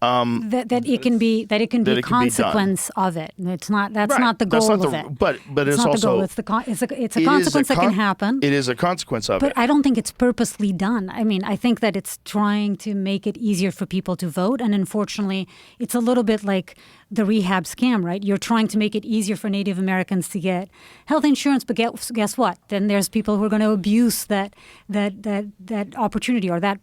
S4: That it can be a consequence of it. It's not. That's not the goal of it.
S5: But it's
S4: not
S5: also
S4: the goal. It's a consequence that can happen.
S5: It is a consequence of it.
S4: But I don't think it's purposely done. I mean, I think that it's trying to make it easier for people to vote, and unfortunately, it's a little bit like the rehab scam, right? You're trying to make it easier for Native Americans to get health insurance, but guess what? Then there's people who are going to abuse that opportunity or that.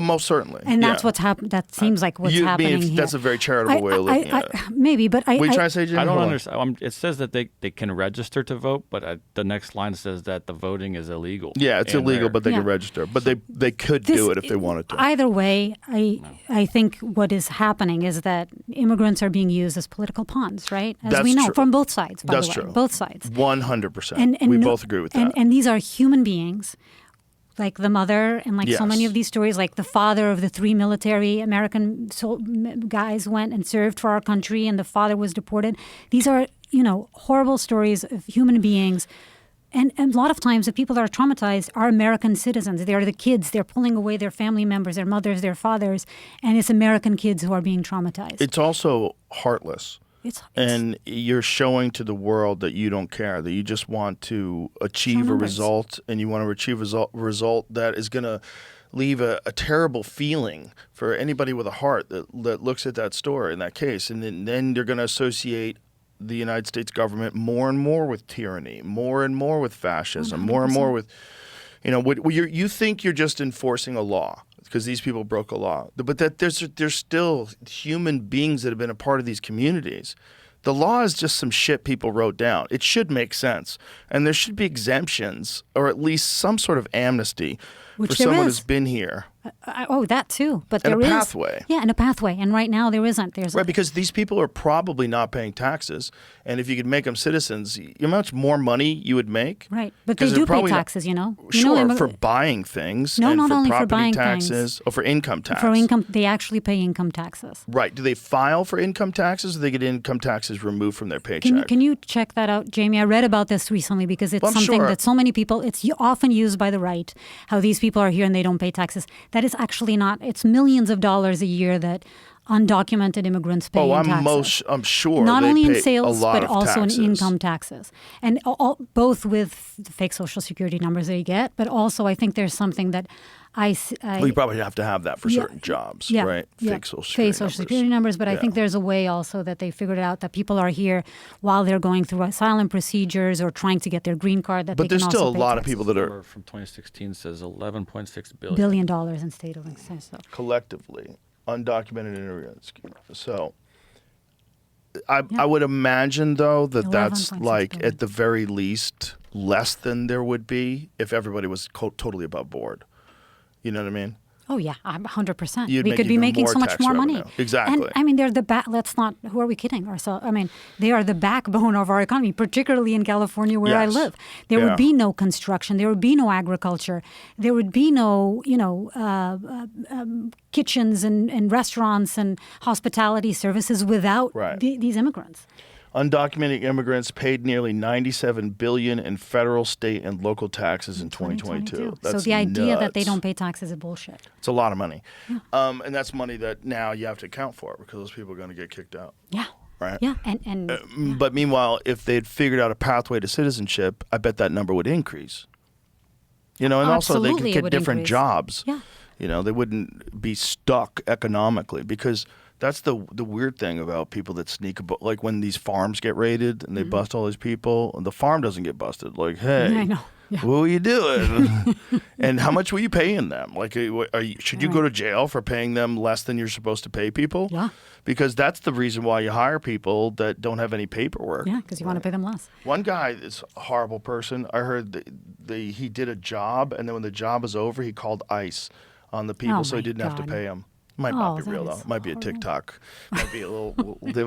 S5: Most certainly.
S4: And that's what's happening. That seems like what's happening here.
S5: That's a very charitable way of looking at it.
S4: Maybe, but
S5: What are you trying to say, Jimmy?
S6: I don't understand. It says that they can register to vote, but the next line says that the voting is illegal.
S5: Yeah, it's illegal, but they can register. But they could do it if they wanted to.
S4: Either way, I think what is happening is that immigrants are being used as political pawns, right? As we know, from both sides, by the way.
S5: That's true.
S4: Both sides.
S5: 100%. And we both agree with that.
S4: And these are human beings, like the mother, and like so many
S5: Yes.
S4: of these stories, like the father of the 3 military American guys went and served for our country, and the father was deported. These are, horrible stories of human beings. And a lot of times the people that are traumatized are American citizens. They are the kids. They're pulling away their family members, their mothers, their fathers, and it's American kids who are being traumatized.
S5: It's also heartless. And you're showing to the world that you don't care, that you just want to achieve a result, and you want to achieve a result that is going to leave a terrible feeling for anybody with a heart that looks at that story in that case. And then you're going to associate the United States government more and more with tyranny, more and more with fascism, 100%. More and more with, you think you're just enforcing a law because these people broke a law, but that there's still human beings that have been a part of these communities. The law is just some shit people wrote down. It should make sense, and there should be exemptions or at least some sort of amnesty for someone who's been here.
S4: That too. But
S5: and
S4: there
S5: a
S4: is
S5: pathway.
S4: Yeah, and a pathway. And right now there isn't.
S5: Right, because these people are probably not paying taxes, and if you could make them citizens, you know how much more money you would make?
S4: Right, but they do pay taxes,
S5: Sure, for buying things.
S4: No,
S5: and
S4: not
S5: for
S4: only
S5: property
S4: for buying
S5: taxes.
S4: things.
S5: Oh, for income tax.
S4: For income, they actually pay income taxes.
S5: Right. Do they file for income taxes, or do they get income taxes removed from their paycheck?
S4: Can you check that out, Jamie? I read about this recently because it's something that so many people, it's often used by the right, how these people are here and they don't pay taxes. That is actually not. It's millions of dollars a year that undocumented immigrants pay in taxes.
S5: I'm sure.
S4: Not
S5: they
S4: only
S5: pay
S4: in sales,
S5: a lot
S4: but
S5: of
S4: also
S5: taxes.
S4: in income taxes. And both with the fake Social Security numbers they get, but also I think there's something that
S5: well, you probably have to have that for certain jobs, right? Fake Social
S4: Security numbers. But I think there's a way also that they figured out that people are here while they're going through asylum procedures or trying to get their green card. But
S5: there's still a lot of people that are
S6: from 2016 says $11.6
S4: billion in state of success.
S5: Collectively, undocumented immigrants. So I would imagine, though, that that's like at the very least less than there would be if everybody was totally above board. You know what I mean?
S4: Oh, yeah, 100%.
S5: You'd
S4: we could be making so much more money.
S5: Exactly.
S4: And I mean, they're who are we kidding ourselves? I mean, they are the backbone of our economy, particularly in California where I live. There would be no construction. There would be no agriculture. There would be no, kitchens and restaurants and hospitality services without these immigrants.
S5: Undocumented immigrants paid nearly $97 billion in federal, state, and local taxes in 2022.
S4: So
S5: That's
S4: the idea that they
S5: nuts.
S4: don't pay taxes is bullshit.
S5: It's a lot of money. And that's money that now you have to account for because those people are going to get kicked out.
S4: Yeah.
S5: Right?
S4: Yeah. And
S5: But meanwhile, if they'd figured out a pathway to citizenship, I bet that number would increase. You know, and also they
S4: Absolutely,
S5: could
S4: it
S5: get
S4: would
S5: different
S4: increase.
S5: jobs.
S4: Yeah.
S5: You know, they wouldn't be stuck economically because that's the weird thing about people that sneak about. Like when these farms get raided and they bust all these people, and the farm doesn't get busted. Like, hey,
S4: I know. Yeah.
S5: what were you doing? And how much were you paying them? Like, should you go to jail for paying them less than you're supposed to pay people?
S4: Yeah.
S5: Because that's the reason why you hire people that don't have any paperwork.
S4: Yeah, because you want to pay them less.
S5: One guy is a horrible person. I heard he did a job, and then when the job was over, he called ICE on the people
S4: Oh
S5: so he
S4: my
S5: didn't have to
S4: God.
S5: pay them. Might not be
S4: that
S5: real though.
S4: is
S5: It might be a
S4: horrible.
S5: TikTok. Might be a little. They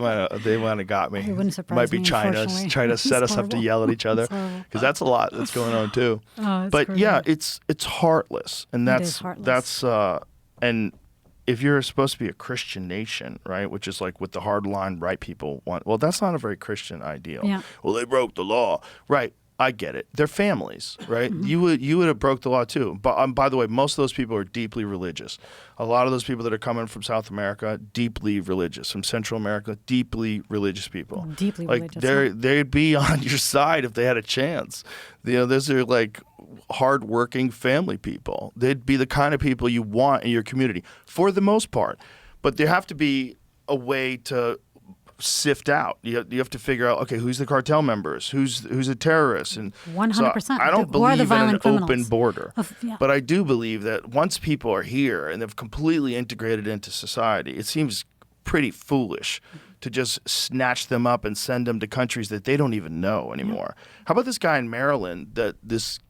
S5: might have got me.
S4: It wouldn't surprise
S5: Might be
S4: me,
S5: trying
S4: unfortunately.
S5: to set
S4: It's
S5: us up to
S4: horrible.
S5: yell at each other
S4: It's horrible.
S5: because that's a lot that's going on too.
S4: Oh, it's
S5: But yeah,
S4: crazy.
S5: it's heartless, and
S4: It is heartless.
S5: and if you're supposed to be a Christian nation, right, which is like what the hardline right people want, well, that's not a very Christian ideal.
S4: Yeah.
S5: Well, they broke the law, right? I get it. They're families, right?
S4: Mm-hmm.
S5: You would have broke the law too. But by the way, most of those people are deeply religious. A lot of those people that are coming from South America, deeply religious. From Central America, deeply religious people.
S4: Deeply
S5: like
S4: religious,
S5: they'd be on your side if they had a chance. You know, those are like hardworking family people. They'd be the kind of people you want in your community for the most part. But there have to be a way to sift out. You have to figure out, okay, who's the cartel members, who's a terrorist, and
S4: 100%.
S5: So I don't
S4: Who are the
S5: believe in an
S4: violent criminals?
S5: open border,
S4: Yeah.
S5: but I do believe that once people are here and they've completely integrated into society, it seems pretty foolish to just snatch them up and send them to countries that they don't even know anymore. How about this guy in Maryland, this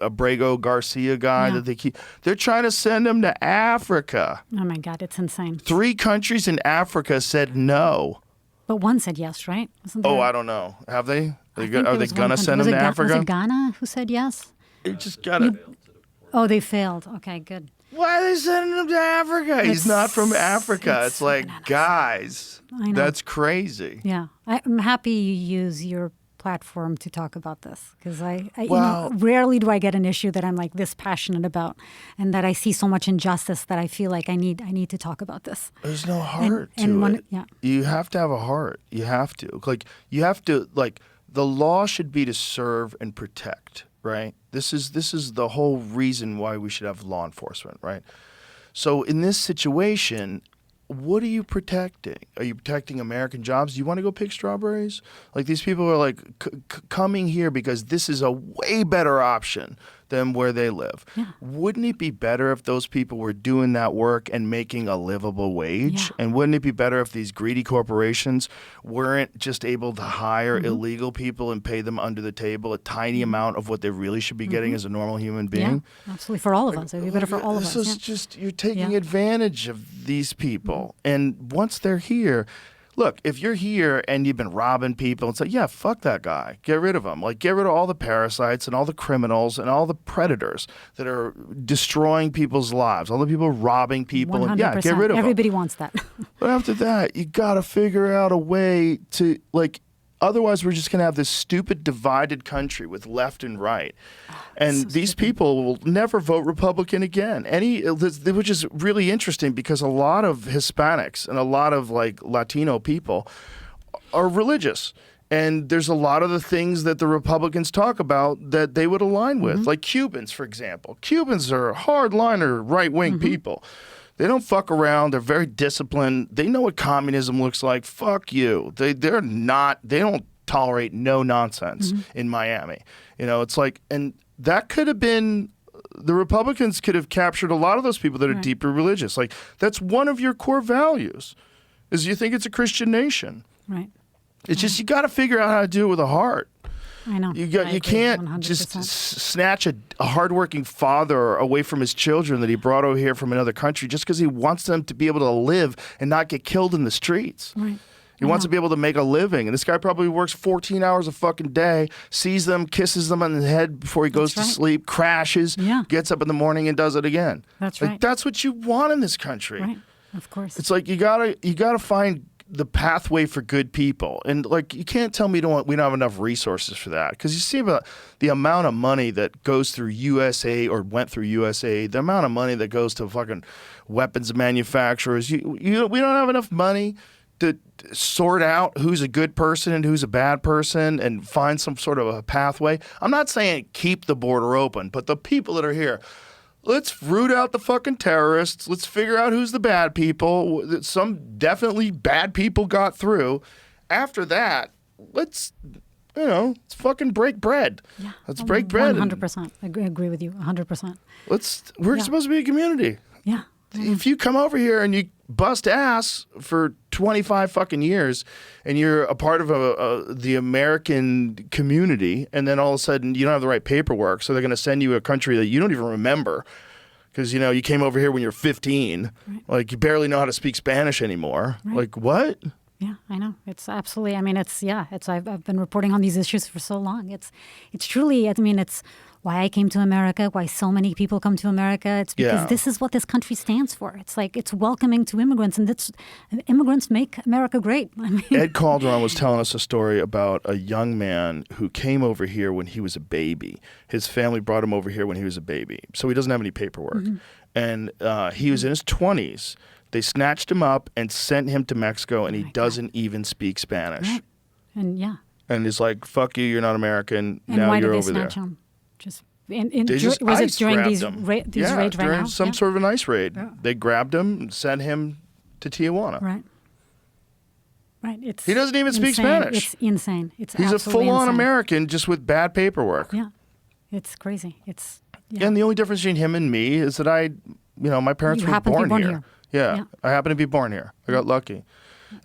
S5: Abrego Garcia guy
S4: Yeah.
S5: that they're trying to send him to Africa.
S4: Oh my God, it's insane.
S5: 3 countries in Africa said no.
S4: But one said yes, right? Wasn't
S5: Oh,
S4: there-
S5: I don't know. Have they?
S4: I
S5: Are
S4: think
S5: they
S4: there was one
S5: gonna
S4: country-
S5: send
S4: was
S5: him
S4: it
S5: to
S4: Ga-
S5: Africa?
S4: Was it Ghana who said yes?
S5: You just gotta.
S4: Oh, they failed. Okay, good.
S5: Why are they sending him to Africa? He's
S4: It's-
S5: not from Africa.
S4: it's
S5: It's like,
S4: bananas.
S5: guys,
S4: I know.
S5: that's crazy.
S4: Yeah, I'm happy you use your platform to talk about this because I
S5: Well-
S4: rarely do I get an issue that I'm like this passionate about, and that I see so much injustice that I feel like I need to talk about this.
S5: There's no heart
S4: and
S5: to
S4: one-
S5: it.
S4: yeah.
S5: You have to have a heart. You have to. The law should be to serve and protect, right? This is the whole reason why we should have law enforcement, right? So in this situation, what are you protecting? Are you protecting American jobs? Do you want to go pick strawberries? Like these people are like coming here because this is a way better option than where they live.
S4: Yeah.
S5: Wouldn't it be better if those people were doing that work and making a livable wage?
S4: Yeah.
S5: And wouldn't it be better if these greedy corporations weren't just able to hire
S4: Mm-hmm.
S5: illegal people and pay them under the table a tiny amount of what they really should be getting as a normal human being?
S4: Yeah, absolutely, for all of us. It would be better for all of us.
S5: This is
S4: yeah.
S5: just, you're taking
S4: Yeah.
S5: advantage of these people. And once they're here, look, if you're here and you've been robbing people, it's like, yeah, fuck that guy. Get rid of him. Like, get rid of all the parasites and all the criminals and all the predators that are destroying people's lives, all the people robbing people.
S4: 100%.
S5: And yeah, get rid of them.
S4: Everybody wants that.
S5: But after that, you got to figure out a way to, like, otherwise we're just going to have this stupid divided country with left and right. And these people will never vote Republican again. Which is really interesting because a lot of Hispanics and a lot of like Latino people are religious. And there's a lot of the things that the Republicans talk about that they would align with, like Cubans, for example. Cubans are hardliner, right-wing people. They don't fuck around. They're very disciplined. They know what communism looks like. Fuck you. They don't tolerate no nonsense in Miami. You know, it's like, and that could have been, the Republicans could have captured a lot of those people that are deeply religious. Like, that's one of your core values, is you think it's a Christian nation.
S4: Right.
S5: It's just, you got to figure out how to do it with a heart.
S4: I know.
S5: You
S4: I agree,
S5: can't just
S4: 100%.
S5: snatch a hardworking father away from his children that he brought over here from another country just because he wants them to be able to live and not get killed in the streets.
S4: Right.
S5: He wants to be able to make a living. And this guy probably works 14 hours a fucking day, sees them, kisses them on the head before he goes
S4: That's
S5: to
S4: right.
S5: sleep, crashes,
S4: Yeah.
S5: gets up in the morning and does it again.
S4: That's
S5: Like,
S4: right.
S5: that's what you want in this country.
S4: Right. Of course.
S5: It's like you gotta find the pathway for good people. And like, you can't tell me we don't have enough resources for that. Because you see about the amount of money that goes through USA or went through USA, the amount of money that goes to fucking weapons manufacturers. We don't have enough money to sort out who's a good person and who's a bad person and find some sort of a pathway. I'm not saying keep the border open, but the people that are here, let's root out the fucking terrorists. Let's figure out who's the bad people. Some definitely bad people got through. After that, let's fucking break bread.
S4: Yeah.
S5: Let's break bread.
S4: 100%. I agree with you. 100%.
S5: We're supposed to be a community.
S4: Yeah.
S5: If you come over here and you bust ass for 25 fucking years and you're a part of the American community, and then all of a sudden you don't have the right paperwork, so they're going to send you a country that you don't even remember because, you came over here when you're 15. Right. Like, you barely know how to speak Spanish anymore. Right. Like, what?
S4: Yeah, I know. It's absolutely, I've been reporting on these issues for so long. It's truly, it's why I came to America, why so many people come to America. It's because this is what this country stands for. It's like, it's welcoming to immigrants, and immigrants make America great.
S5: Ed Calderon was telling us a story about a young man who came over here when he was a baby. His family brought him over here when he was a baby, so he doesn't have any paperwork. Mm-hmm. And he was in his 20s. They snatched him up and sent him to Mexico, and he doesn't even speak Spanish.
S4: Right. And
S5: and he's like, "Fuck you, you're not American.
S4: And
S5: now
S4: why
S5: you're
S4: did they
S5: over
S4: snatch
S5: there."
S4: him? Was
S5: it
S4: during these
S5: raids
S4: right
S5: during
S4: now?
S5: some sort of an ice raid. Yeah. They grabbed him and sent him to Tijuana.
S4: Right.
S5: He doesn't even speak Spanish.
S4: It's insane. He's
S5: a full-on American just with bad paperwork.
S4: Yeah, it's crazy.
S5: And the only difference between him and me is that my parents were born here. Yeah, I happen to be born here. I got lucky.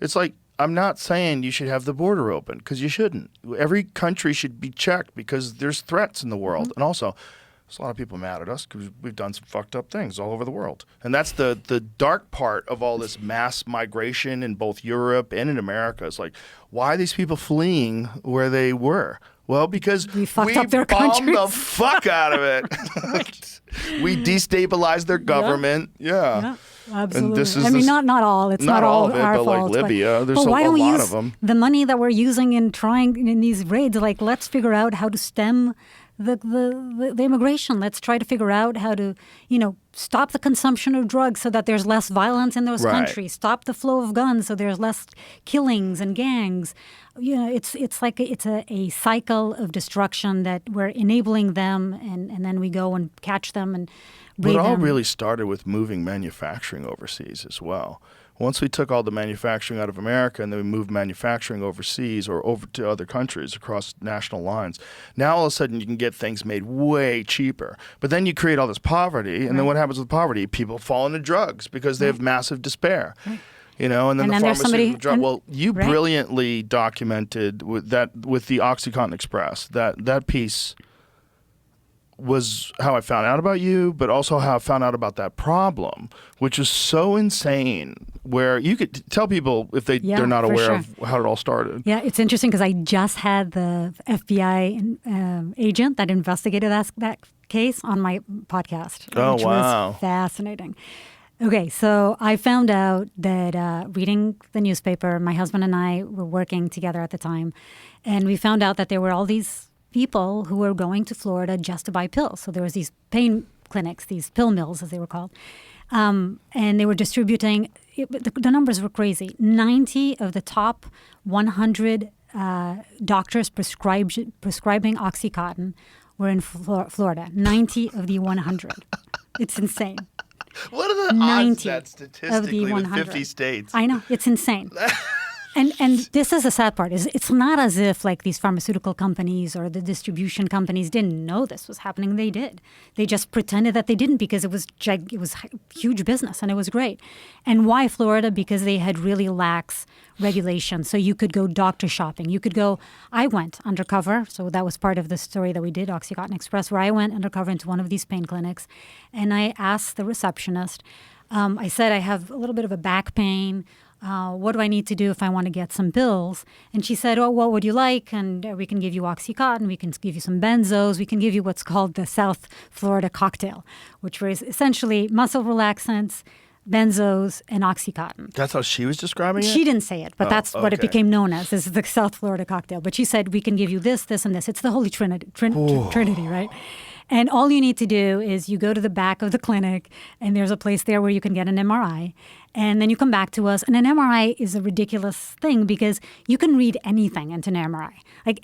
S5: It's like, I'm not saying you should have the border open, because you shouldn't. Every country should be checked because there's threats in the world. Mm-hmm. And also, there's a lot of people mad at us because we've done some fucked up things all over the world. And that's the dark part of all this mass migration in both Europe and in America. It's like, why are these people fleeing where they were? Well, because
S4: we fucked up their
S5: bombed
S4: countries.
S5: the fuck out of it. We destabilized their government. Yeah.
S4: Absolutely. Not all. It's not all
S5: of it,
S4: our
S5: but
S4: fault.
S5: Like Libya, there's a
S4: why don't we
S5: lot
S4: use
S5: of them.
S4: The money that we're using in these raids, like, let's figure out how to stem the immigration. Let's try to figure out how to, stop the consumption of drugs so that there's less violence in those countries. Stop the flow of guns so there's less killings and gangs. It's like it's a cycle of destruction that we're enabling them, and then we go and catch them and raid them.
S5: It all really started with moving manufacturing overseas as well. Once we took all the manufacturing out of America and then we moved manufacturing overseas or over to other countries across national lines, now all of a sudden you can get things made way cheaper. But then you create all this poverty, and then what happens with poverty? People fall into drugs because they have massive despair. Right. And then the pharmaceutical drug. Well, you brilliantly documented with the OxyContin Express. That piece was how I found out about you, but also how I found out about that problem, which is so insane, where you could tell people if they're not aware of how it all started.
S4: Yeah, it's interesting because I just had the FBI agent that investigated that case on my podcast, which was fascinating. Okay, so I found out that reading the newspaper, my husband and I were working together at the time, and we found out that there were all these people who were going to Florida just to buy pills. So there was these pain clinics, these pill mills, as they were called, and they were distributing. The numbers were crazy. 90 of the top 100 doctors prescribing OxyContin were in Florida. 90 of the 100. It's insane.
S5: What are the odds that statistically with 50 states?
S4: I know, it's insane. And this is the sad part, is it's not as if like these pharmaceutical companies or the distribution companies didn't know this was happening. They did. They just pretended that they didn't because it was huge business and it was great. And why Florida? Because they had really lax regulation. So you could go doctor shopping. You could go, I went undercover. So that was part of the story that we did, OxyContin Express, where I went undercover into one of these pain clinics. And I asked the receptionist, I said, I have a little bit of a back pain. What do I need to do if I want to get some pills? And she said, what would you like? And we can give you OxyContin, we can give you some benzos, we can give you what's called the South Florida cocktail, which was essentially muscle relaxants, benzos, and Oxycontin.
S5: That's how she was describing it?
S4: She didn't say it, but that's what it
S5: okay.
S4: became known as. This is the South Florida cocktail. But she said, we can give you this, this, and this. It's the Holy Trinity, Trinity, right? And all you need to do is you go to the back of the clinic, and there's a place there where you can get an MRI. And then you come back to us. And an MRI is a ridiculous thing because you can read anything into an MRI. Like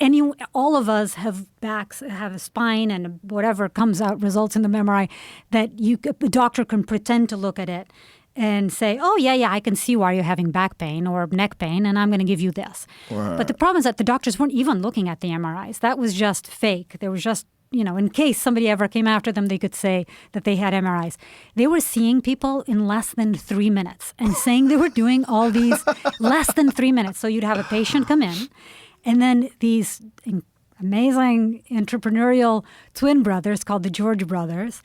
S4: all of us have backs, have a spine, and whatever comes out results in the MRI that the doctor can pretend to look at it and say, oh, yeah, I can see why you're having back pain or neck pain, and I'm going to give you this.
S5: Right.
S4: But the problem is that the doctors weren't even looking at the MRIs. That was just fake. There was just, in case somebody ever came after them, they could say that they had MRIs. They were seeing people in less than 3 minutes and saying they were doing all these less than 3 minutes. So you'd have a patient come in, and then these amazing entrepreneurial twin brothers called the George brothers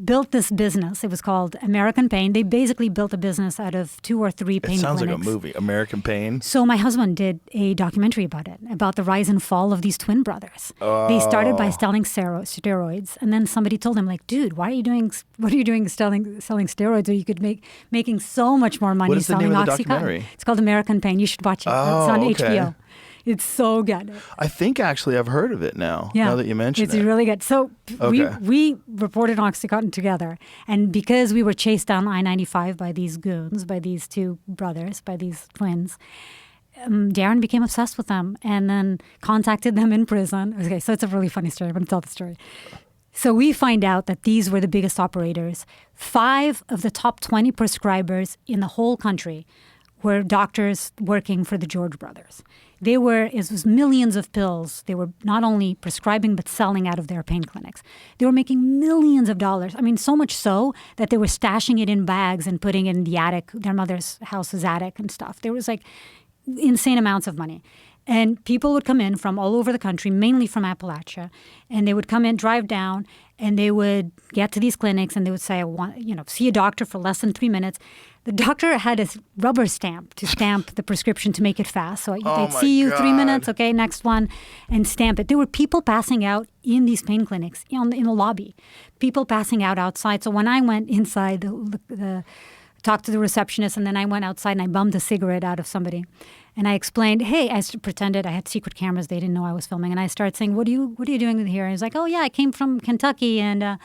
S4: built this business. It was called American Pain. They basically built a business out of 2 or 3 pain clinics.
S5: It sounds like a movie, American Pain.
S4: So my husband did a documentary about it, about the rise and fall of these twin brothers. They started by selling steroids, and then somebody told him, like, dude, what are you doing selling steroids, or you could making so much more money
S5: What is the
S4: selling
S5: name of the
S4: Oxycontin?
S5: documentary?
S4: It's called American Pain. You should watch it. It's on
S5: okay.
S4: HBO. It's so good.
S5: I think actually I've heard of it now that you mention
S4: it's
S5: it.
S4: really good. So
S5: Okay.
S4: we reported Oxycontin together. And because we were chased down I-95 by these goons, by these 2 brothers, by these twins, Darren became obsessed with them and then contacted them in prison. Okay, so it's a really funny story. I'm going to tell the story. So we find out that these were the biggest operators. 5 of the top 20 prescribers in the whole country were doctors working for the George brothers. It was millions of pills. They were not only prescribing, but selling out of their pain clinics. They were making millions of dollars. I mean, so much so that they were stashing it in bags and putting it in the attic, their mother's house's attic and stuff. There was like insane amounts of money. And people would come in from all over the country, mainly from Appalachia, and they would come in, drive down, and they would get to these clinics, and they would say, I want, see a doctor for less than 3 minutes. The doctor had a rubber stamp to stamp the prescription to make it fast. So they'd see you 3 minutes, okay, next one, and stamp it. There were people passing out in these pain clinics, in the lobby, people passing out outside. So when I went inside, talked to the receptionist, and then I went outside and I bummed a cigarette out of somebody. And I explained, hey, I pretended I had secret cameras. They didn't know I was filming. And I started saying, what are you doing here? And he's like, oh, yeah, I came from Kentucky, and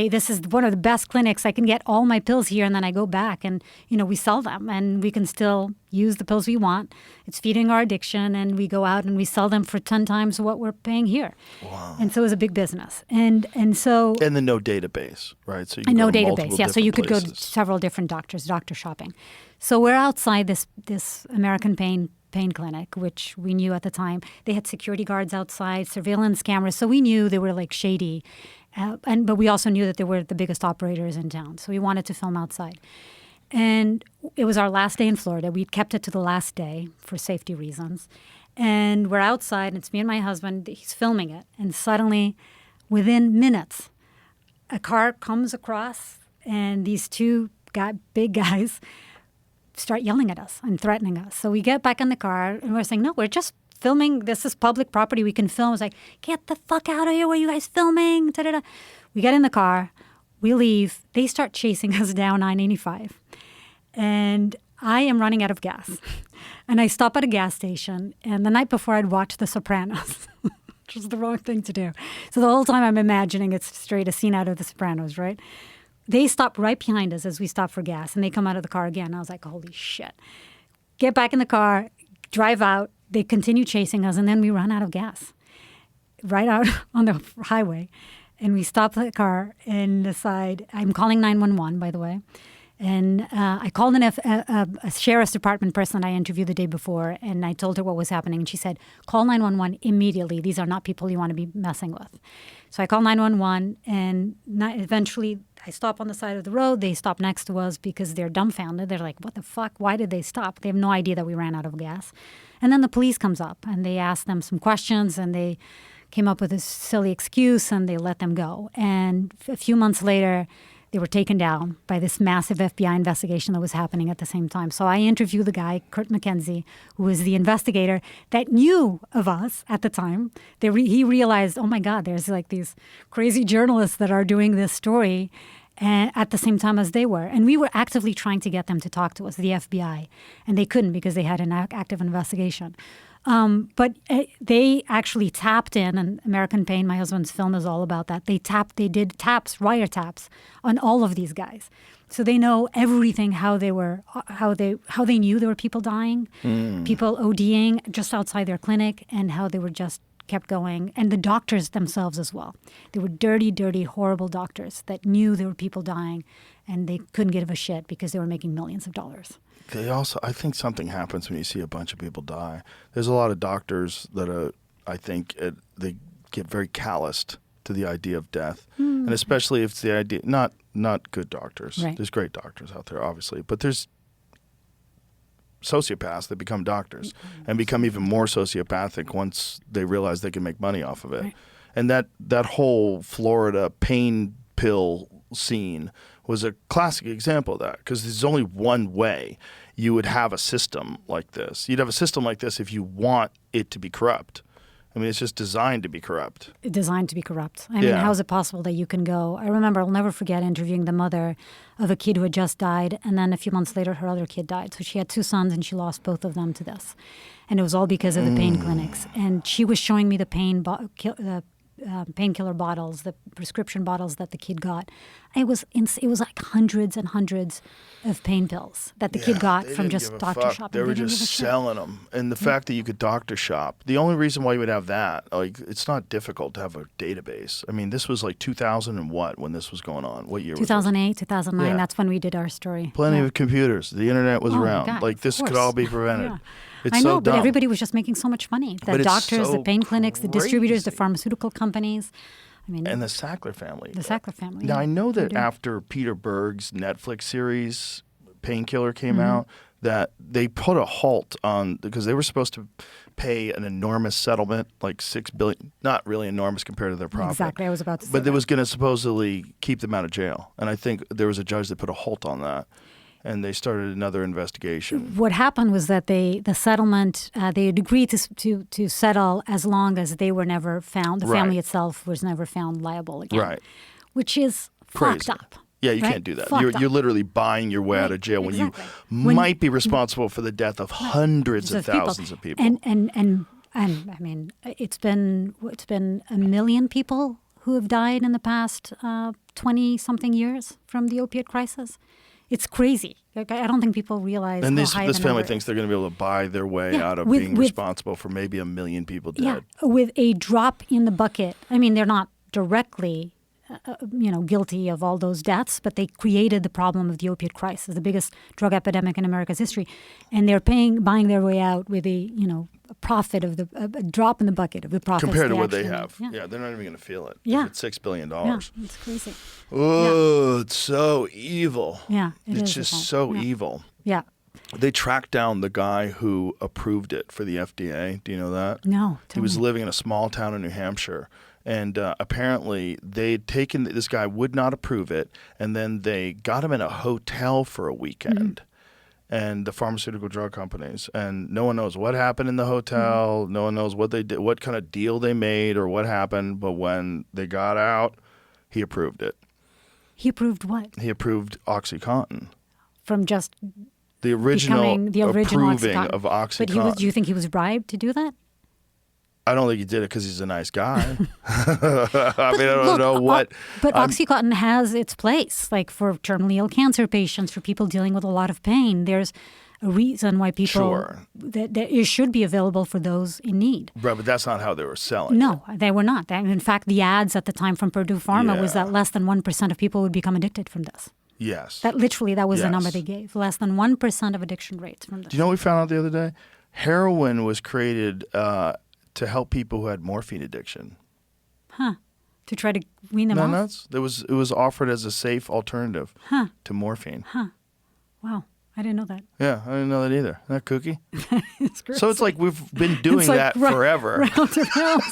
S4: this is one of the best clinics. I can get all my pills here, and then I go back, and, we sell them, and we can still use the pills we want. It's feeding our addiction, and we go out and we sell them for 10 times what we're paying here.
S5: Wow.
S4: And so it was a big business. And so...
S5: And then no database, right? So you can
S4: no
S5: go to
S4: database,
S5: multiple
S4: yeah. So you could go
S5: places.
S4: to several different doctor shopping. So we're outside this American pain clinic, which we knew at the time. They had security guards outside, surveillance cameras. So we knew they were like shady. But we also knew that they were the biggest operators in town. So we wanted to film outside. And it was our last day in Florida. We'd kept it to the last day for safety reasons. And we're outside, and it's me and my husband. He's filming it. And suddenly, within minutes, a car comes across, and these 2 big guys start yelling at us and threatening us. So we get back in the car, and we're saying, no, we're just filming. This is public property. We can film. It's like, get the fuck out of here. Where are you guys filming? Da-da-da. We get in the car. We leave. They start chasing us down I-95. And I am running out of gas. And I stop at a gas station. And the night before, I'd watched The Sopranos, which was the wrong thing to do. So the whole time I'm imagining it's straight a scene out of The Sopranos, right? They stop right behind us as we stop for gas, and they come out of the car again. I was like, holy shit. Get back in the car, drive out. They continue chasing us, and then we run out of gas right out on the highway. And we stop the car and decide, I'm calling 911, by the way. And I called a sheriff's department person I interviewed the day before, and I told her what was happening. And she said, call 911 immediately. These are not people you want to be messing with. So I call 911, and eventually I stop on the side of the road. They stop next to us because they're dumbfounded. They're like, what the fuck? Why did they stop? They have no idea that we ran out of gas. And then the police comes up, and they ask them some questions, and they came up with this silly excuse, and they let them go. And a few months later, they were taken down by this massive FBI investigation that was happening at the same time. So I interviewed the guy, Kurt McKenzie, who was the investigator that knew of us at the time. He realized, oh my God, there's like these crazy journalists that are doing this story. and at the same time as they were. And we were actively trying to get them to talk to us, the FBI, and they couldn't because they had an active investigation. But they actually tapped in, and American Pain, my husband's film is all about that. They did wiretaps on all of these guys. So they know everything, how they knew there were people dying, people ODing just outside their clinic, and how they were just kept going. And the doctors themselves as well. They were dirty, dirty, horrible doctors that knew there were people dying, and they couldn't give a shit because they were making millions of dollars.
S5: I think something happens when you see a bunch of people die. There's a lot of doctors that they get very calloused to the idea of death, and especially if it's the idea not good doctors.
S4: Right.
S5: There's great doctors out there, obviously, but there's sociopaths that become doctors and become even more sociopathic once they realize they can make money off of it.
S4: Right.
S5: And that whole Florida pain pill scene was a classic example of that, because there's only one way you would have a system like this. You'd have a system like this if you want it to be corrupt. I mean, it's just designed to be corrupt.
S4: Designed to be corrupt. I mean, how is it possible that you can go? I remember, I'll never forget interviewing the mother of a kid who had just died, and then a few months later, her other kid died. So she had 2 sons, and she lost both of them to this. And it was all because of the pain clinics. And she was showing me the painkiller bottles, the prescription bottles that the kid got. It was like hundreds and hundreds of pain pills that the kid got from just doctor shopping.
S5: They were just selling them. And the fact that you could doctor shop, the only reason why you would have that, like, it's not difficult to have a database. I mean, this was like 2000 and what when this was going on? What year was it?
S4: 2008, 2009,
S5: Yeah.
S4: That's when we did our story.
S5: Plenty of computers. The internet was
S4: Oh, my
S5: around.
S4: God,
S5: Like,
S4: of
S5: this could
S4: course.
S5: all be prevented.
S4: Yeah.
S5: It's
S4: I know,
S5: so
S4: but
S5: dumb.
S4: everybody was just making so much money. The
S5: But it's
S4: doctors,
S5: so
S4: the pain clinics, the distributors, the
S5: crazy.
S4: pharmaceutical companies. I mean,
S5: And the Sackler family.
S4: the Sackler family.
S5: Now,
S4: yeah.
S5: I know
S4: They
S5: that
S4: do.
S5: after Peter Berg's Netflix series, Painkiller, came
S4: Mm-hmm.
S5: out, that they put a halt on, because they were supposed to pay an enormous settlement, like $6 billion, not really enormous compared to their profit.
S4: Exactly, I was about to say
S5: But it
S4: that.
S5: was going to supposedly keep them out of jail. And I think there was a judge that put a halt on that, and they started another investigation.
S4: What happened was that the settlement, they had agreed to settle as long as they were never found, the family
S5: Right.
S4: itself was never found liable again.
S5: Right.
S4: Which is
S5: Crazy.
S4: fucked up.
S5: Yeah, you
S4: right?
S5: can't do that.
S4: Fucked up.
S5: You're literally buying your way out of jail
S4: exactly.
S5: when you
S4: When-
S5: might be responsible for the death of hundreds of thousands of people.
S4: And I mean, it's been 1 million people who have died in the past 20-something years from the opiate crisis. It's crazy. Like, I don't think people realize
S5: And
S4: how
S5: this
S4: high
S5: this
S4: the
S5: family
S4: number
S5: thinks they're going to be able to buy their way
S4: Yeah,
S5: out of
S4: with-
S5: being
S4: with-
S5: responsible for maybe 1 million people dead.
S4: Yeah, with a drop in the bucket. I mean, they're not directly, guilty of all those deaths, but they created the problem of the opiate crisis, the biggest drug epidemic in America's history, and they're buying their way out with a profit of a drop in the bucket of the profits
S5: Compared to what they
S4: actually
S5: have.
S4: made.
S5: Yeah, they're not even going to feel it.
S4: Yeah.
S5: It's $6 billion.
S4: Yeah, it's crazy.
S5: Oh, it's so evil.
S4: Yeah, it
S5: It's
S4: is
S5: just
S4: evil.
S5: so
S4: Yeah.
S5: evil.
S4: Yeah.
S5: They tracked down the guy who approved it for the FDA. Do you know that?
S4: No.
S5: He
S4: tell
S5: was
S4: me.
S5: living in a small town in New Hampshire. And apparently they'd taken, this guy would not approve it. And then they got him in a hotel for a weekend. And the pharmaceutical drug companies. And no one knows what happened in the hotel. No one knows what they did, what kind of deal they made or what happened. But when they got out, he approved it.
S4: He approved what?
S5: He approved OxyContin.
S4: From just
S5: The original
S4: becoming the original
S5: approving
S4: OxyContin.
S5: of OxyContin.
S4: But do you think he was bribed to do that?
S5: I don't think he did it because he's a nice guy. I don't know what.
S4: But OxyContin has its place, like for terminally ill cancer patients, for people dealing with a lot of pain. There's a reason why people
S5: Sure.
S4: that it should be available for those in need.
S5: Right, but that's not how they were selling.
S4: No, they were not. In fact, the ads at the time from Purdue Pharma was
S5: Yeah.
S4: that less than 1% of people would become addicted from this.
S5: Yes.
S4: That was the number
S5: Yes.
S4: they gave. Less than 1% of addiction rates from this.
S5: Do you know what we found out the other day? Heroin was created to help people who had morphine addiction.
S4: To try to wean them
S5: Isn't that
S4: off?
S5: nuts? It was offered as a safe alternative to morphine.
S4: Wow, I didn't know that.
S5: Yeah, I didn't know that either. Isn't that cookie?
S4: It's gross.
S5: So it's like we've been doing
S4: like
S5: that
S4: round-
S5: forever.
S4: Round to round.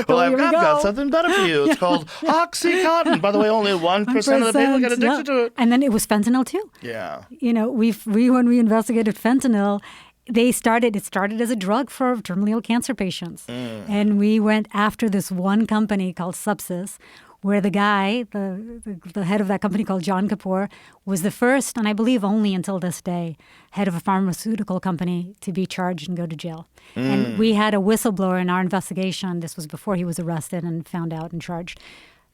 S5: Well, I've
S4: Here we
S5: got
S4: go.
S5: something better for you. It's called OxyContin. By the way, only 1% of the people get addicted
S4: yeah.
S5: to it.
S4: And then it was fentanyl too.
S5: Yeah.
S4: When we investigated fentanyl, it started as a drug for terminally ill cancer patients. And we went after this one company called Subsys, where the guy, the head of that company called John Kapoor, was the first, and I believe only until this day, head of a pharmaceutical company to be charged and go to jail. And we had a whistleblower in our investigation. This was before he was arrested and found out and charged.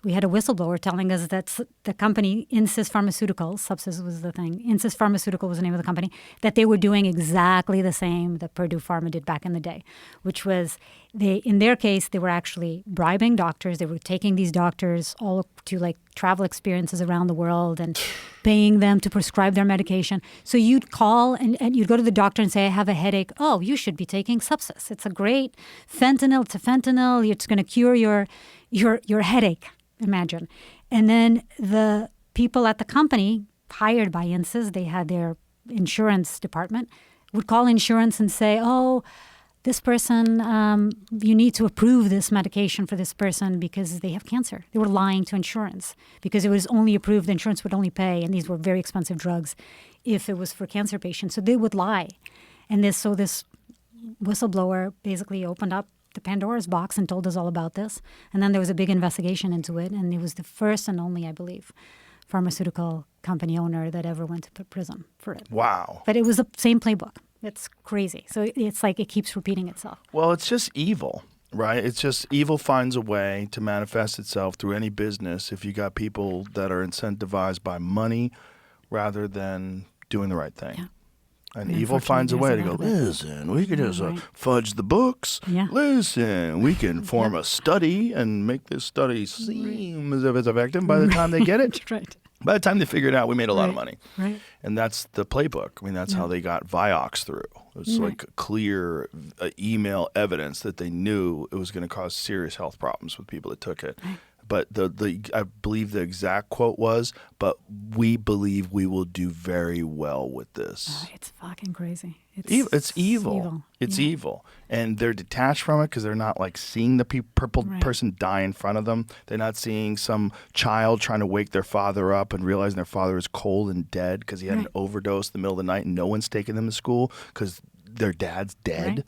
S4: We had a whistleblower telling us that the company, Insys Pharmaceuticals, Subsys was the thing, Insys Pharmaceutical was the name of the company, that they were doing exactly the same that Purdue Pharma did back in the day, which was in their case, they were actually bribing doctors. They were taking these doctors all to like travel experiences around the world and paying them to prescribe their medication. So you'd call and you'd go to the doctor and say, I have a headache. Oh, you should be taking Subsys. It's a great fentanyl. It's a fentanyl. It's going to cure your headache. Imagine. And then the people at the company hired by Insys, they had their insurance department, would call insurance and say, oh, this person, you need to approve this medication for this person because they have cancer. They were lying to insurance because it was only approved, the insurance would only pay, and these were very expensive drugs, if it was for cancer patients. So they would lie. And this whistleblower basically opened up the Pandora's box and told us all about this. And then there was a big investigation into it, and it was the first and only, I believe, pharmaceutical company owner that ever went to prison for it.
S5: Wow.
S4: But it was the same playbook. It's crazy. So it's like it keeps repeating itself.
S5: Well, it's just evil, right? It's just evil finds a way to manifest itself through any business if you got people that are incentivized by money rather than doing the right thing.
S4: Yeah.
S5: And evil finds a way to go, listen, we can just fudge the books.
S4: Yeah.
S5: Listen, we can form a study and make this study seem as if it's effective. By the time they get it,
S4: Right.
S5: by the time they figure it out, we made a lot of money.
S4: Right.
S5: And that's the playbook. I mean, that's how they got Vioxx through. It was like clear email evidence that they knew it was going to cause serious health problems with people that took it.
S4: Right.
S5: But I believe the exact quote was, but we believe we will do very well with this.
S4: It's fucking crazy.
S5: It's evil. It's
S4: Yeah.
S5: evil. And they're detached from it because they're not like seeing the purple person die in front of them. They're not seeing some child trying to wake their father up and realizing their father is cold and dead because he had an overdose in the middle of the night and no one's taking them to school because their dad's dead.
S4: Right.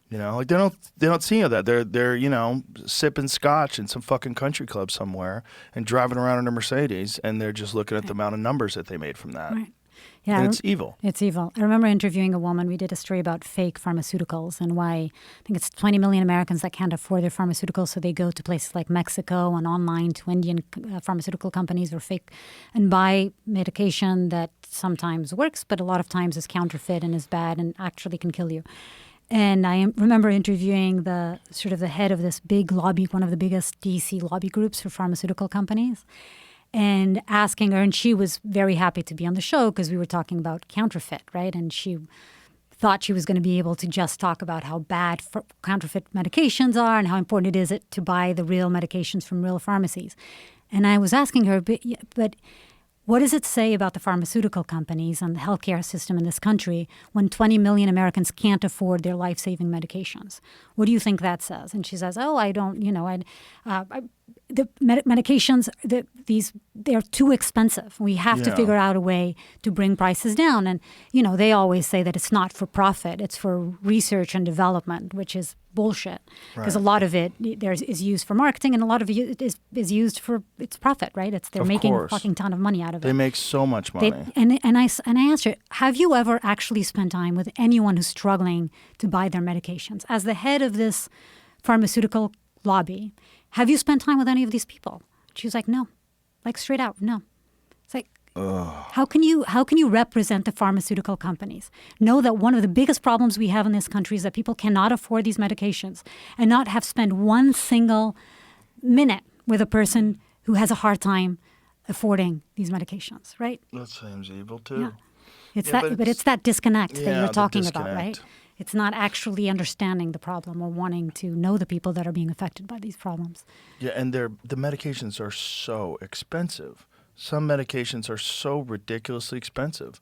S5: You know, like they don't see any of that. They're sipping scotch in some fucking country club somewhere and driving around in a Mercedes, and they're just looking at the amount of numbers that they made from that.
S4: Right. Yeah,
S5: And it's evil.
S4: It's evil. I remember interviewing a woman. We did a story about fake pharmaceuticals and why I think it's 20 million Americans that can't afford their pharmaceuticals, so they go to places like Mexico and online to Indian pharmaceutical companies or fake and buy medication that sometimes works, but a lot of times is counterfeit and is bad and actually can kill you. And I remember interviewing the head of this big lobby, one of the biggest DC lobby groups for pharmaceutical companies, and asking her, and she was very happy to be on the show because we were talking about counterfeit, right? And she thought she was going to be able to just talk about how bad counterfeit medications are and how important it is to buy the real medications from real pharmacies. And I was asking her, but what does it say about the pharmaceutical companies and the healthcare system in this country when 20 million Americans can't afford their life-saving medications? What do you think that says? And she says, oh, I don't, the medications, they're too expensive. We have to figure out a way to bring prices down. And, they always say that it's not for profit. It's for research and development, which is bullshit. Because a lot of it is used for marketing and a lot of it is used for its profit, right? They're making a fucking ton of money out of it.
S5: They make so much money.
S4: And I asked her, have you ever actually spent time with anyone who's struggling to buy their medications? As the head of this pharmaceutical lobby, have you spent time with any of these people? She was like, no. Like straight out, no. It's like, how can you represent the pharmaceutical companies? Know that one of the biggest problems we have in this country is that people cannot afford these medications and not have spent one single minute with a person who has a hard time affording these medications, right?
S5: That seems evil too.
S4: Yeah. But it's that disconnect that you're
S5: the
S4: talking about,
S5: disconnect.
S4: right? It's not actually understanding the problem or wanting to know the people that are being affected by these problems.
S5: Yeah, and the medications are so expensive. Some medications are so ridiculously expensive.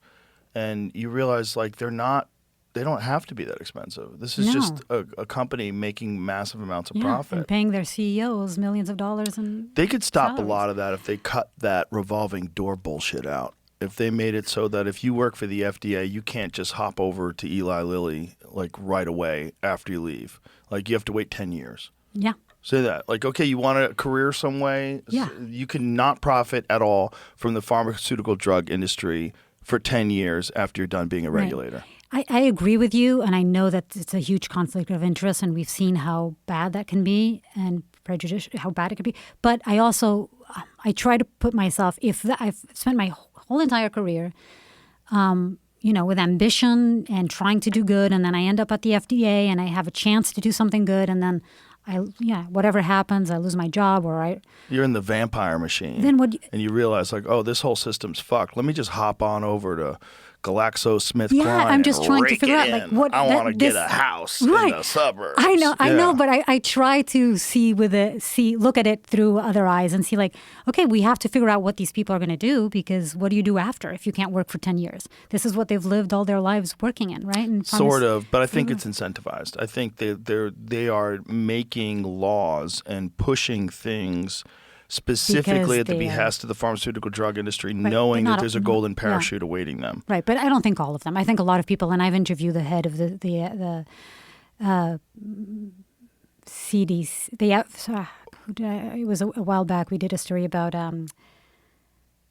S5: And you realize they don't have to be that expensive. This is just a company making massive amounts of profit.
S4: And paying their CEOs millions of dollars.
S5: They could stop
S4: salaries.
S5: a lot of that if they cut that revolving door bullshit out. If they made it so that if you work for the FDA, you can't just hop over to Eli Lilly right away after you leave. You have to wait 10 years.
S4: Yeah.
S5: Say that. Like, okay, you want a career some way?
S4: Yeah.
S5: You can not profit at all from the pharmaceutical drug industry for 10 years after you're done being a regulator.
S4: I agree with you, and I know that it's a huge conflict of interest, and we've seen how bad that can be and prejudicial, how bad it can be. But I also, I try to put myself, I've spent my whole entire career, with ambition and trying to do good, and then I end up at the FDA and I have a chance to do something good, and then whatever happens, I lose my job
S5: You're in the vampire machine.
S4: Then what?
S5: And you realize, like, oh, this whole system's fucked. Let me just hop on over to GlaxoSmithKline.
S4: Yeah, I'm just
S5: and
S4: trying to
S5: rake
S4: figure
S5: it
S4: out, like,
S5: in.
S4: what
S5: I want to get
S4: this-
S5: a house
S4: Right.
S5: in the suburbs.
S4: I know,
S5: Yeah.
S4: but I try to look at it through other eyes and see, like, okay, we have to figure out what these people are going to do, because what do you do after if you can't work for 10 years? This is what they've lived all their lives working in, right? And
S5: Sort of, but I think it's incentivized. I think they are making laws and pushing things specifically at the behest of the pharmaceutical drug industry, knowing that there's a golden parachute awaiting them.
S4: Right, but I don't think all of them. I think a lot of people, and I've interviewed the head of the CDC. It was a while back. We did a story about.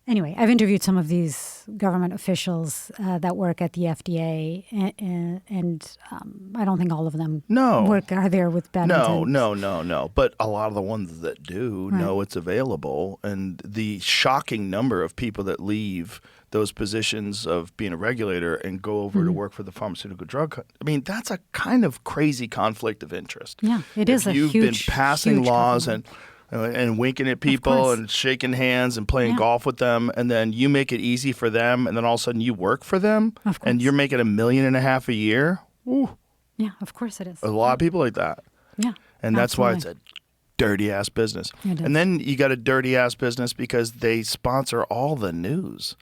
S4: Anyway, I've interviewed some of these government officials that work at the FDA, and I don't think all of them are there with bad intent.
S5: No. But a lot of the ones that do know it's available, and the shocking number of people that leave those positions of being a regulator and go over to work for the pharmaceutical drug. I mean, that's a kind of crazy conflict of interest.
S4: Yeah, it is a huge.
S5: You've been passing
S4: huge
S5: laws
S4: compliment.
S5: and winking at people and shaking hands and playing golf with them, and then you make it easy for them, and then all of a sudden you work for them, and you're making $1.5 million a year. Ooh.
S4: Yeah, of course it is.
S5: A lot of people like that.
S4: Yeah.
S5: And that's why it's a dirty ass business. And then you got a dirty ass business because they sponsor all the news.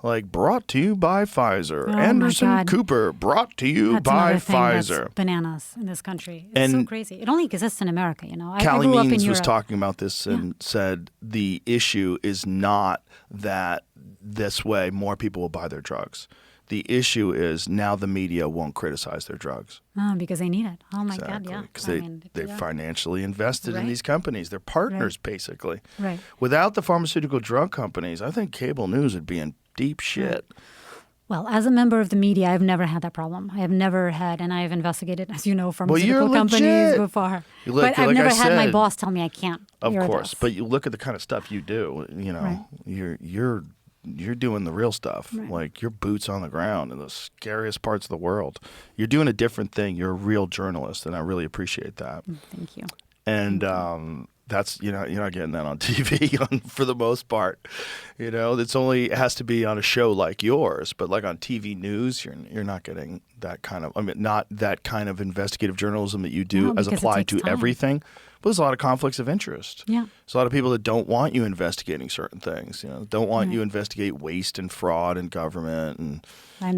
S5: Like, brought to you by Pfizer.
S4: Oh,
S5: Anderson Cooper, brought to you by Pfizer.
S4: That's bananas in this country. It's so crazy. It only exists in America, I
S5: Callie
S4: grew up in
S5: Means was
S4: Europe.
S5: talking about this and said the issue is not that this way more people will buy their drugs. The issue is now the media won't criticize their drugs.
S4: Oh, because they need it. Oh, my God, yeah.
S5: Because they financially invested in these companies. They're partners, basically.
S4: Right.
S5: Without the pharmaceutical drug companies, I think cable news would be in deep shit.
S4: Well, as a member of the media, I've never had that problem. I have never had, and I have investigated, as you know, pharmaceutical companies before. But I've never had my boss tell me I can't.
S5: Of course, but you look at the kind of stuff you do. You're doing the real stuff.
S4: Right.
S5: Like, you're boots on the ground in the scariest parts of the world. You're doing a different thing. You're a real journalist, and I really appreciate that.
S4: Thank you.
S5: And that's you're not getting that on TV for the most part. It has to be on a show like yours, but like on TV news, you're not getting that kind of not that kind of investigative journalism that you do as applied to everything. But there's a lot of conflicts of interest.
S4: Yeah.
S5: There's a lot of people that don't want you investigating certain things. Don't want you to investigate waste and fraud in government
S4: and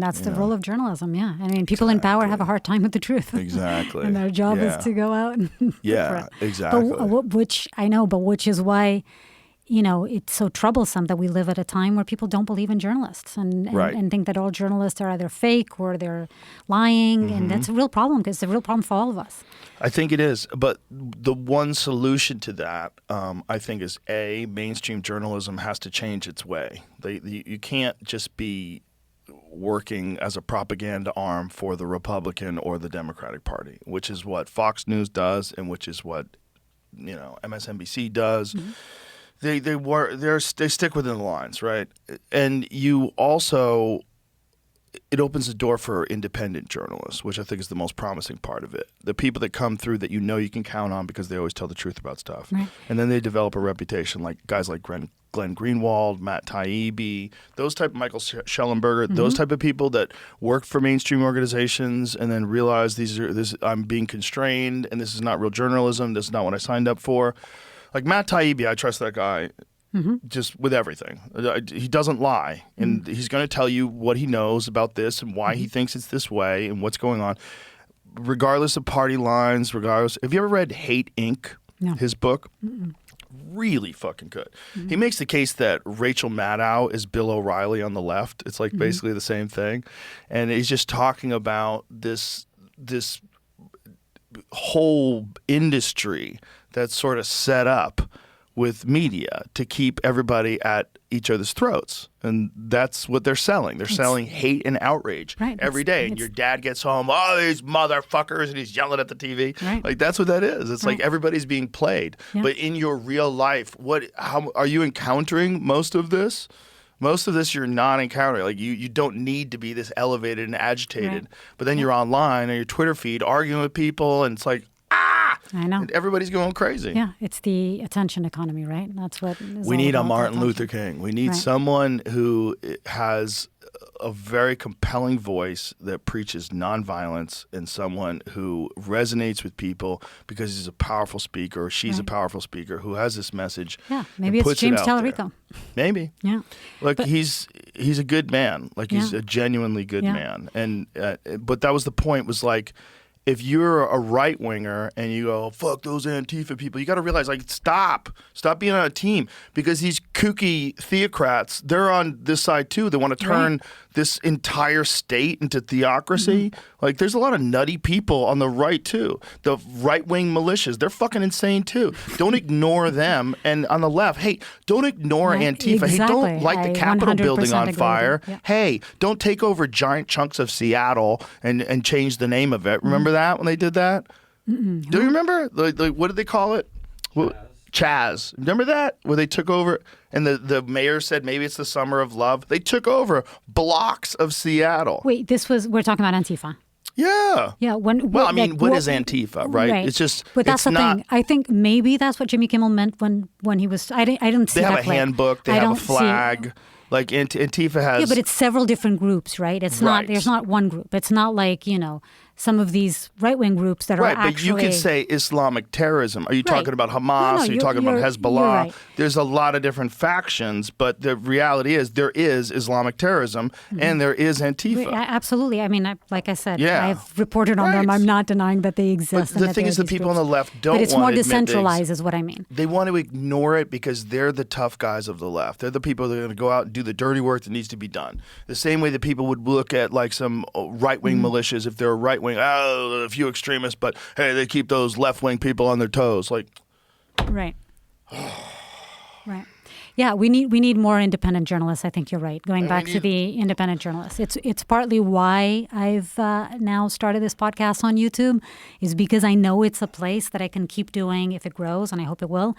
S4: that's the role of journalism. Yeah, I mean, people in power have a hard time with the truth.
S5: Exactly.
S4: And their job is to go out and
S5: exactly.
S4: Which I know, but which is why it's so troublesome that we live at a time where people don't believe in journalists and think that all journalists are either fake or they're lying, and that's a real problem because it's a real problem for all of us.
S5: I think it is, but the one solution to that, I think, is mainstream journalism has to change its way. You can't just be working as a propaganda arm for the Republican or the Democratic Party, which is what Fox News does, and which is what MSNBC does. Mm-hmm. They stick within the lines, right? And you also, it opens the door for independent journalists, which I think is the most promising part of it. The people that come through that you can count on because they always tell the truth about stuff. Right. And then they develop a reputation, like guys like Glenn Greenwald, Matt Taibbi, those type of Michael Schellenberger, those type of people that work for mainstream organizations and then realize I'm being constrained and this is not real journalism. This is not what I signed up for. Like Matt Taibbi, I trust that guy just with everything. He doesn't lie, and he's going to tell you what he knows about this and why he thinks it's this way and what's going on, regardless of party lines. Have you ever read Hate Inc.? No. His book? Really fucking good. He makes the case that Rachel Maddow is Bill O'Reilly on the left. It's like basically the same thing, and he's just talking about this whole industry that's sort of set up with media to keep everybody at each other's throats. And that's what they're selling. They're selling hate and outrage every day. And your dad gets home, oh, these motherfuckers, and he's yelling at the TV.
S4: Right.
S5: Like, that's what that is. It's like everybody's being played.
S4: Yeah.
S5: But in your real life, how are you encountering most of this? Most of this you're not encountering. Like, you don't need to be this elevated and agitated.
S4: Right.
S5: But then you're online on your Twitter feed arguing with people, and it's like,
S4: I know.
S5: and everybody's going crazy.
S4: Yeah, it's the attention economy, right? That's what is
S5: We
S4: all
S5: need a
S4: about,
S5: Martin
S4: attention.
S5: Luther King. We need
S4: Right.
S5: someone who has a very compelling voice that preaches nonviolence, and someone who resonates with people because he's a powerful speaker or she's a powerful speaker who has this message.
S4: Yeah,
S5: and
S4: maybe it's
S5: puts it
S4: James
S5: out there.
S4: Tallarico.
S5: Maybe.
S4: Yeah.
S5: Look, he's a good man. Like, he's a genuinely good man. And but that was the point, was like, if you're a right winger and you go, fuck those Antifa people, you got to realize, like, stop being on a team, because these kooky theocrats, they're on this side too. They want to turn this entire state into theocracy. Like, there's a lot of nutty people on the right too. The right wing militias, they're fucking insane too. Don't ignore them. And on the left, hey, don't ignore Antifa. Hey,
S4: Exactly.
S5: don't light the
S4: I
S5: Capitol
S4: 100%
S5: building on
S4: agree with
S5: fire.
S4: you. Yeah.
S5: Hey, don't take over giant chunks of Seattle and change the name of it. Remember that when they did that? Do you remember? Like, what did they call it? Chaz. Remember that? Where they took over and the mayor said maybe it's the summer of love. They took over blocks of Seattle.
S4: Wait, we're talking about Antifa.
S5: Yeah.
S4: Yeah.
S5: What is Antifa, right? It's just,
S4: but that's
S5: it's
S4: the
S5: not,
S4: thing. I think maybe that's what Jimmy Kimmel meant when he was. I didn't see
S5: they have
S4: that
S5: a
S4: clip.
S5: handbook. They
S4: I
S5: have a
S4: don't see it.
S5: flag. Like, Antifa has.
S4: Yeah, but it's several different groups, right? It's not.
S5: Right.
S4: There's not one group. It's not like some of these right wing groups that are
S5: right,
S4: actually.
S5: but you can say Islamic terrorism. Are you talking about Hamas?
S4: No,
S5: Are you talking about Hezbollah?
S4: you're right.
S5: There's a lot of different factions, but the reality is there is Islamic terrorism and there is Antifa.
S4: Absolutely. I mean, like I said,
S5: Yeah.
S4: I've reported on them.
S5: Right.
S4: I'm not denying that they exist.
S5: But
S4: and
S5: the
S4: that
S5: thing
S4: there
S5: is,
S4: are
S5: the
S4: these
S5: people on
S4: groups.
S5: the left don't
S4: But it's
S5: want
S4: more
S5: to admit
S4: decentralized, is what I mean.
S5: They want to ignore it because they're the tough guys of the left. They're the people that are going to go out and do the dirty work that needs to be done. The same way that people would look at like some right-wing militias if they're right-wing, a few extremists, but hey, they keep those left-wing people on their toes. Like,
S4: Right. Right. Yeah, we need more independent journalists. I think you're right. Going back to the independent journalists, it's partly why I've now started this podcast on YouTube, is because I know it's a place that I can keep doing if it grows, and I hope it will.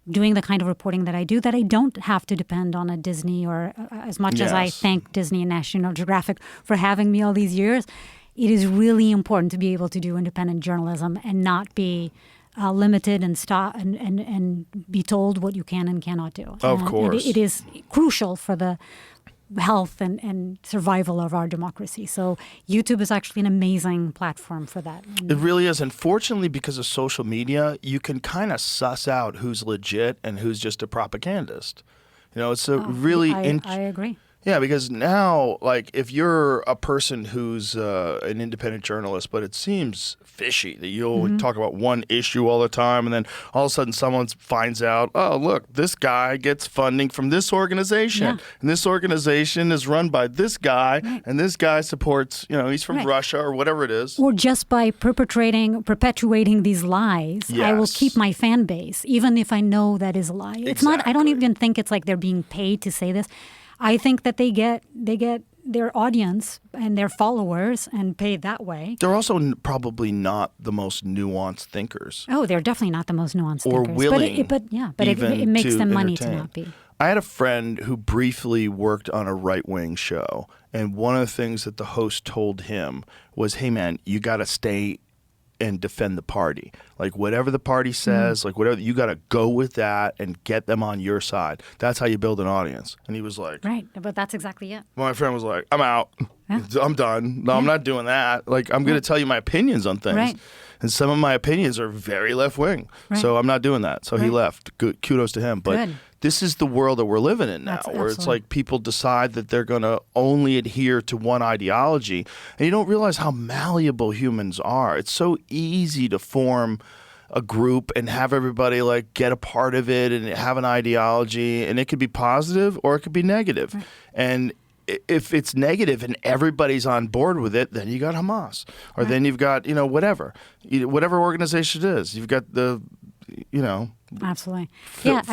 S4: Doing the kind of reporting that I do, that I don't have to depend on a Disney or as much as I
S5: Yes.
S4: thank Disney and National Geographic for having me all these years. It is really important to be able to do independent journalism and not be limited and stop and be told what you can and cannot do.
S5: Of
S4: And
S5: course.
S4: it is crucial for the health and survival of our democracy. So YouTube is actually an amazing platform for that.
S5: it really is. Unfortunately, because of social media, you can kind of suss out who's legit and who's just a propagandist. It's a really
S4: I agree.
S5: Yeah, because now, like, if you're a person who's an independent journalist, but it seems fishy that you'll talk about one issue all the time, and then all of a sudden someone finds out, oh, look, this guy gets funding from this organization, and this organization is run by this guy, and this guy supports, he's from Russia or whatever it is.
S4: Or just by perpetuating these lies, I will
S5: Yes.
S4: keep my fan base, even if I know that is a lie. It's not. I don't
S5: Exactly.
S4: even think it's like they're being paid to say this. I think that they get their audience and their followers and paid that way.
S5: They're also probably not the most nuanced thinkers.
S4: Oh, they're definitely not the most nuanced
S5: Or
S4: thinkers.
S5: willing
S4: but it
S5: even
S4: makes
S5: to
S4: them money to
S5: entertain.
S4: not be.
S5: I had a friend who briefly worked on a right-wing show, and one of the things that the host told him was, hey, man, you got to stay and defend the party. Like, whatever the party says, like, whatever, you got to go with that and get them on your side. That's how you build an audience. And he was like,
S4: Right, but that's exactly it.
S5: my friend was like, I'm out.
S4: Yeah.
S5: I'm done. No, I'm not doing that. Like, I'm going to tell you my opinions on things.
S4: Right.
S5: And some of my opinions are very left-wing.
S4: Right.
S5: So I'm not doing that. So he
S4: Right.
S5: left. Good, kudos to him. But
S4: Good.
S5: this is the world that we're living in now,
S4: That's
S5: where it's
S4: absolutely.
S5: like people decide that they're going to only adhere to one ideology. And you don't realize how malleable humans are. It's so easy to form a group and have everybody like get a part of it and have an ideology, and it could be positive or it could be negative.
S4: Right.
S5: And if it's negative and everybody's on board with it, then you got Hamas, or then you've got whatever organization it is. You've got the
S4: Absolutely.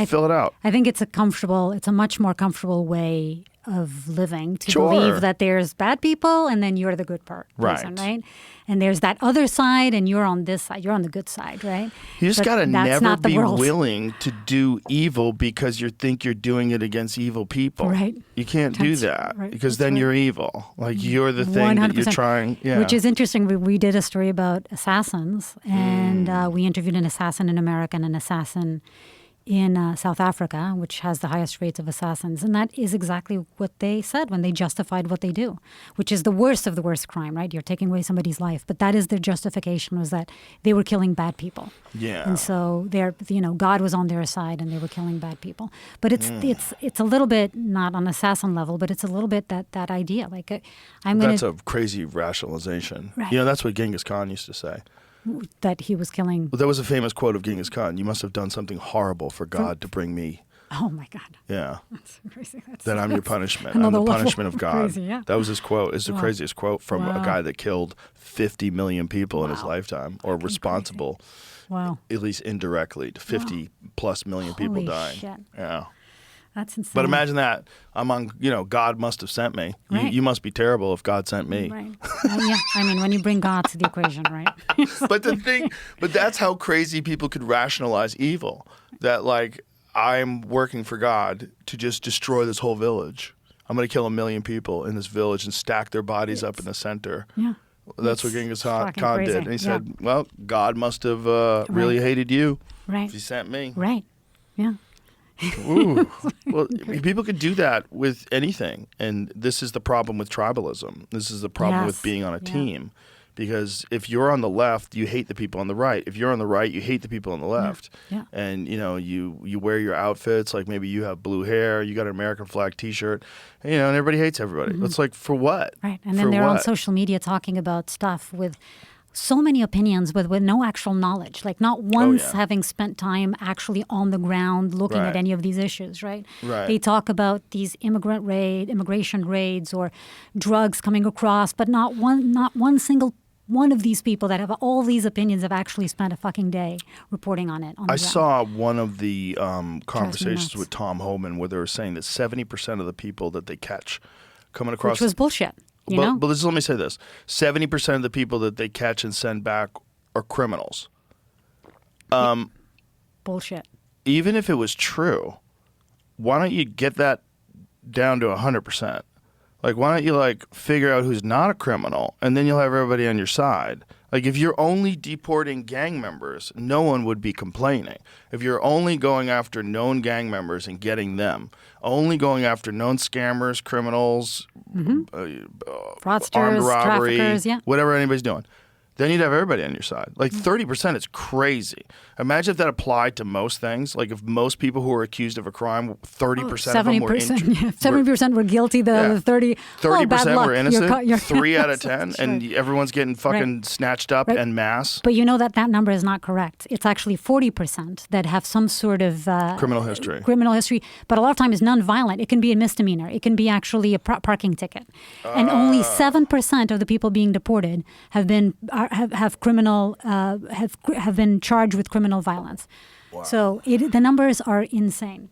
S5: fill it out.
S4: I think it's a much more comfortable way of living to
S5: Sure.
S4: believe that there's bad people and then you're the good person, right? And there's that other side and you're on this side. You're on the good side, right?
S5: You just
S4: But
S5: got to
S4: that's
S5: never
S4: not the
S5: be
S4: world.
S5: willing to do evil because you think you're doing it against evil people.
S4: Right.
S5: You can't do
S4: That's
S5: that
S4: right.
S5: because
S4: That's
S5: then
S4: right.
S5: you're evil. Like you're the thing that you're
S4: 100%.
S5: trying. Yeah.
S4: Which is interesting. We did a story about assassins, and we interviewed an assassin in America and an assassin in South Africa, which has the highest rates of assassins. And that is exactly what they said when they justified what they do, which is the worst of the worst crime, right? You're taking away somebody's life. But that is their justification, was that they were killing bad people.
S5: Yeah.
S4: And so God was on their side and they were killing bad people. But it's a little bit, not on assassin level, but it's a little bit that idea. Like I'm going
S5: That's
S4: to...
S5: a crazy rationalization.
S4: Right.
S5: That's what Genghis Khan used to say.
S4: that he was killing...
S5: Well, there was a famous quote of Genghis Khan: "You must have done something horrible for God to bring me."
S4: Oh, my God.
S5: Yeah.
S4: That's crazy.
S5: That I'm your
S4: that's
S5: punishment. I'm
S4: another
S5: the
S4: level
S5: punishment of God.
S4: crazy, yeah.
S5: That was his quote. It's the
S4: Wow.
S5: craziest quote from a
S4: Wow.
S5: guy that killed 50 million people in his
S4: Wow.
S5: lifetime, or responsible,
S4: Wow.
S5: at least indirectly, to 50 plus million people
S4: Holy
S5: dying.
S4: shit.
S5: Yeah.
S4: That's insane.
S5: But imagine that. I'm on, God must have sent me.
S4: Right.
S5: You must be terrible if God sent me.
S4: Right. Yeah. I mean, when you bring God to the equation, right?
S5: But that's how crazy people could rationalize evil. That like, I'm working for God to just destroy this whole village. I'm going to kill 1 million people in this village and stack their bodies up in the center.
S4: Yeah.
S5: That's what
S4: It's
S5: Genghis
S4: fucking
S5: Khan
S4: crazy.
S5: did. And he
S4: Yeah.
S5: said, well, God must have really hated you
S4: Right.
S5: if he sent me.
S4: Right. Yeah.
S5: Ooh. Well, people could do that with anything. And this is the problem with tribalism. This is the problem with
S4: Yes.
S5: being on a
S4: Yeah.
S5: team. Because if you're on the left, you hate the people on the right. If you're on the right, you hate the people on the left.
S4: Yeah.
S5: And, you wear your outfits, like maybe you have blue hair, you got an American flag T-shirt, and everybody hates everybody. It's like, for what?
S4: Right. And
S5: For
S4: then they're on
S5: what?
S4: social media talking about stuff with so many opinions with no actual knowledge, like not once
S5: yeah.
S4: having spent time actually on the ground looking
S5: Right.
S4: at any of these issues, right?
S5: Right.
S4: They talk about these immigration raids or drugs coming across, but not one single one of these people that have all these opinions have actually spent a fucking day reporting on it. On the
S5: I
S4: ground.
S5: saw one of the conversations
S4: nuts.
S5: with Tom Homan where they were saying that 70% of the people that they catch coming across...
S4: Which was bullshit, you know?
S5: But let me say this. 70% of the people that they catch and send back are criminals.
S4: Bullshit.
S5: Even if it was true, why don't you get that down to 100%? Like, why don't you, figure out who's not a criminal, and then you'll have everybody on your side. Like, if you're only deporting gang members, no one would be complaining. If you're only going after known gang members and getting them, only going after known scammers, criminals,
S4: Fraudsters,
S5: armed robbery,
S4: traffickers, yeah.
S5: whatever anybody's doing, then you'd have everybody on your side. Like, 30% is crazy. Imagine if that applied to most things. Like, if most people who were accused of a crime, 30% of them were
S4: 70% were guilty. The
S5: Yeah.
S4: other 30,
S5: 30%
S4: bad luck.
S5: were innocent,
S4: You're
S5: 3 out of
S4: That's
S5: 10,
S4: right.
S5: and everyone's getting fucking snatched up
S4: Right.
S5: en masse.
S4: But you know that number is not correct. It's actually 40% that have some sort of
S5: Criminal history.
S4: Criminal history, but a lot of time is non-violent. It can be a misdemeanor. It can be actually a parking ticket, and only 7% of the people being deported have been have criminal have been charged with criminal violence. Wow. So the numbers are insane.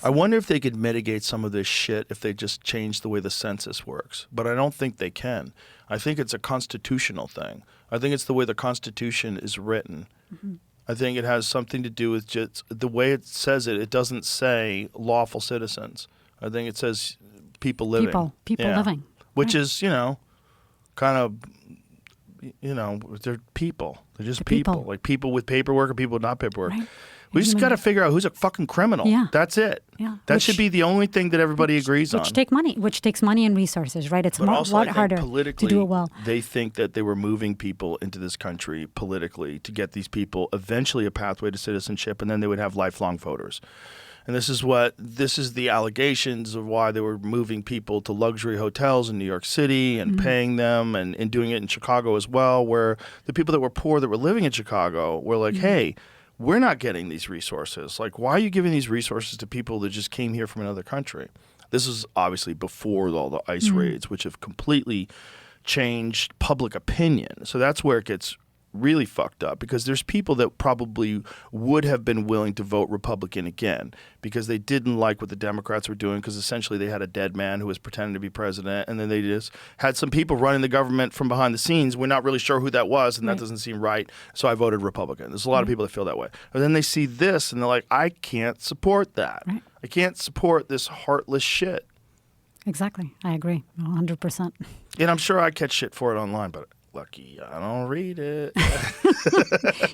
S5: I wonder if they could mitigate some of this shit if they just changed the way the census works. But I don't think they can. I think it's a constitutional thing. I think it's the way the Constitution is written. Mm-hmm. I think it has something to do with just the way it says it. It doesn't say lawful citizens. I think it says people living.
S4: People living.
S5: Which
S4: Right.
S5: is, kind of, they're people. They're just
S4: people.
S5: people. Like people with paperwork or people with not paperwork.
S4: Right.
S5: We just got to figure out who's a fucking criminal.
S4: Yeah.
S5: That's it.
S4: Yeah.
S5: That should be the only thing that everybody agrees on.
S4: Which takes money and resources, right? It's
S5: But
S4: a
S5: also, I
S4: lot
S5: think
S4: harder
S5: politically,
S4: to do it well.
S5: they think that they were moving people into this country politically to get these people eventually a pathway to citizenship, and then they would have lifelong voters. And this is the allegations of why they were moving people to luxury hotels in New York City and paying them and doing it in Chicago as well, where the people that were poor that were living in Chicago were like, hey, we're not getting these resources. Like, why are you giving these resources to people that just came here from another country? This is obviously before all the ICE raids, which have completely changed public opinion. So that's where it gets really fucked up because there's people that probably would have been willing to vote Republican again because they didn't like what the Democrats were doing because essentially they had a dead man who was pretending to be president, and then they just had some people running the government from behind the scenes. We're not really sure who that was, and that doesn't seem right, so I voted Republican. There's a lot of people that feel that way. But then they see this, and they're like, I can't support that.
S4: Right.
S5: I can't support this heartless shit.
S4: Exactly. I agree 100%.
S5: And I'm sure I catch shit for it online, but lucky I don't read it.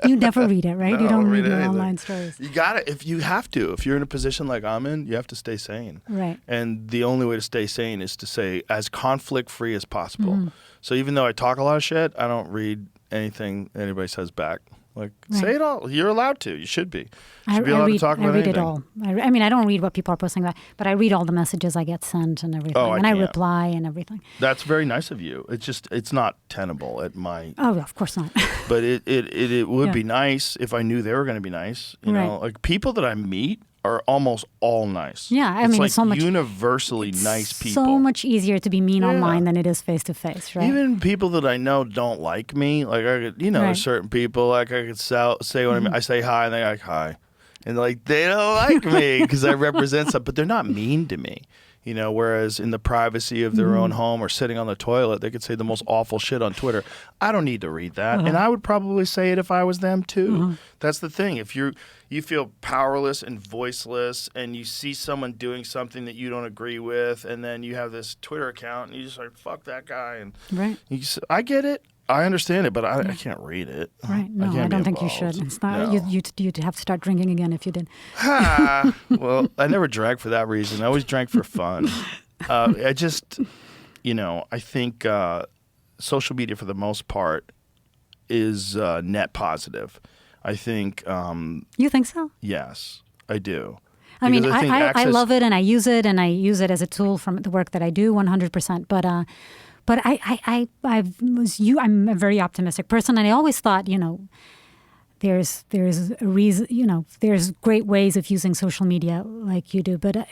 S4: You never read it, right?
S5: No,
S4: you don't read your
S5: anything.
S4: online stories.
S5: You got to, if you have to. If you're in a position like I'm in, you have to stay sane.
S4: Right.
S5: And the only way to stay sane is to say as conflict-free as possible. So even though I talk a lot of shit, I don't read anything anybody says back. Like, say it all. You're allowed to. You should be. You should be allowed to talk about anything.
S4: I read it all. I mean, I don't read what people are posting about, but I read all the messages I get sent and everything.
S5: Oh,
S4: and I reply and everything.
S5: That's very nice of you. It's just, it's not tenable at my...
S4: Oh, of course not.
S5: But it would be nice if I knew they were going to be nice. You know, like people that I meet are almost all nice.
S4: Yeah, I mean,
S5: like
S4: it's so much
S5: universally nice people.
S4: So much easier to be mean online than it is face to face, right?
S5: Even people that I know don't like me. Like I could, there's certain people like I could say what I say hi, and they're like hi, and like they don't like me because I represent something, but they're not mean to me. Whereas in the privacy of their own home or sitting on the toilet, they could say the most awful shit on Twitter. I don't need to read that. And I would probably say it if I was them too. That's the thing. If you feel powerless and voiceless and you see someone doing something that you don't agree with, and then you have this Twitter account and you just like, fuck that guy. And I get it. I understand it, but I can't read it.
S4: Right. No, I don't think you should. It's not.
S5: No.
S4: You'd have to start drinking again if you did.
S5: Well, I never drank for that reason. I always drank for fun. I just, I think social media for the most part is net positive. I think.
S4: You think so?
S5: Yes, I do.
S4: I mean,
S5: Because
S4: I love it and I use it as a tool from the work that I do 100%. But I'm a very optimistic person, and I always thought, there's a reason, there's great ways of using social media like you do, but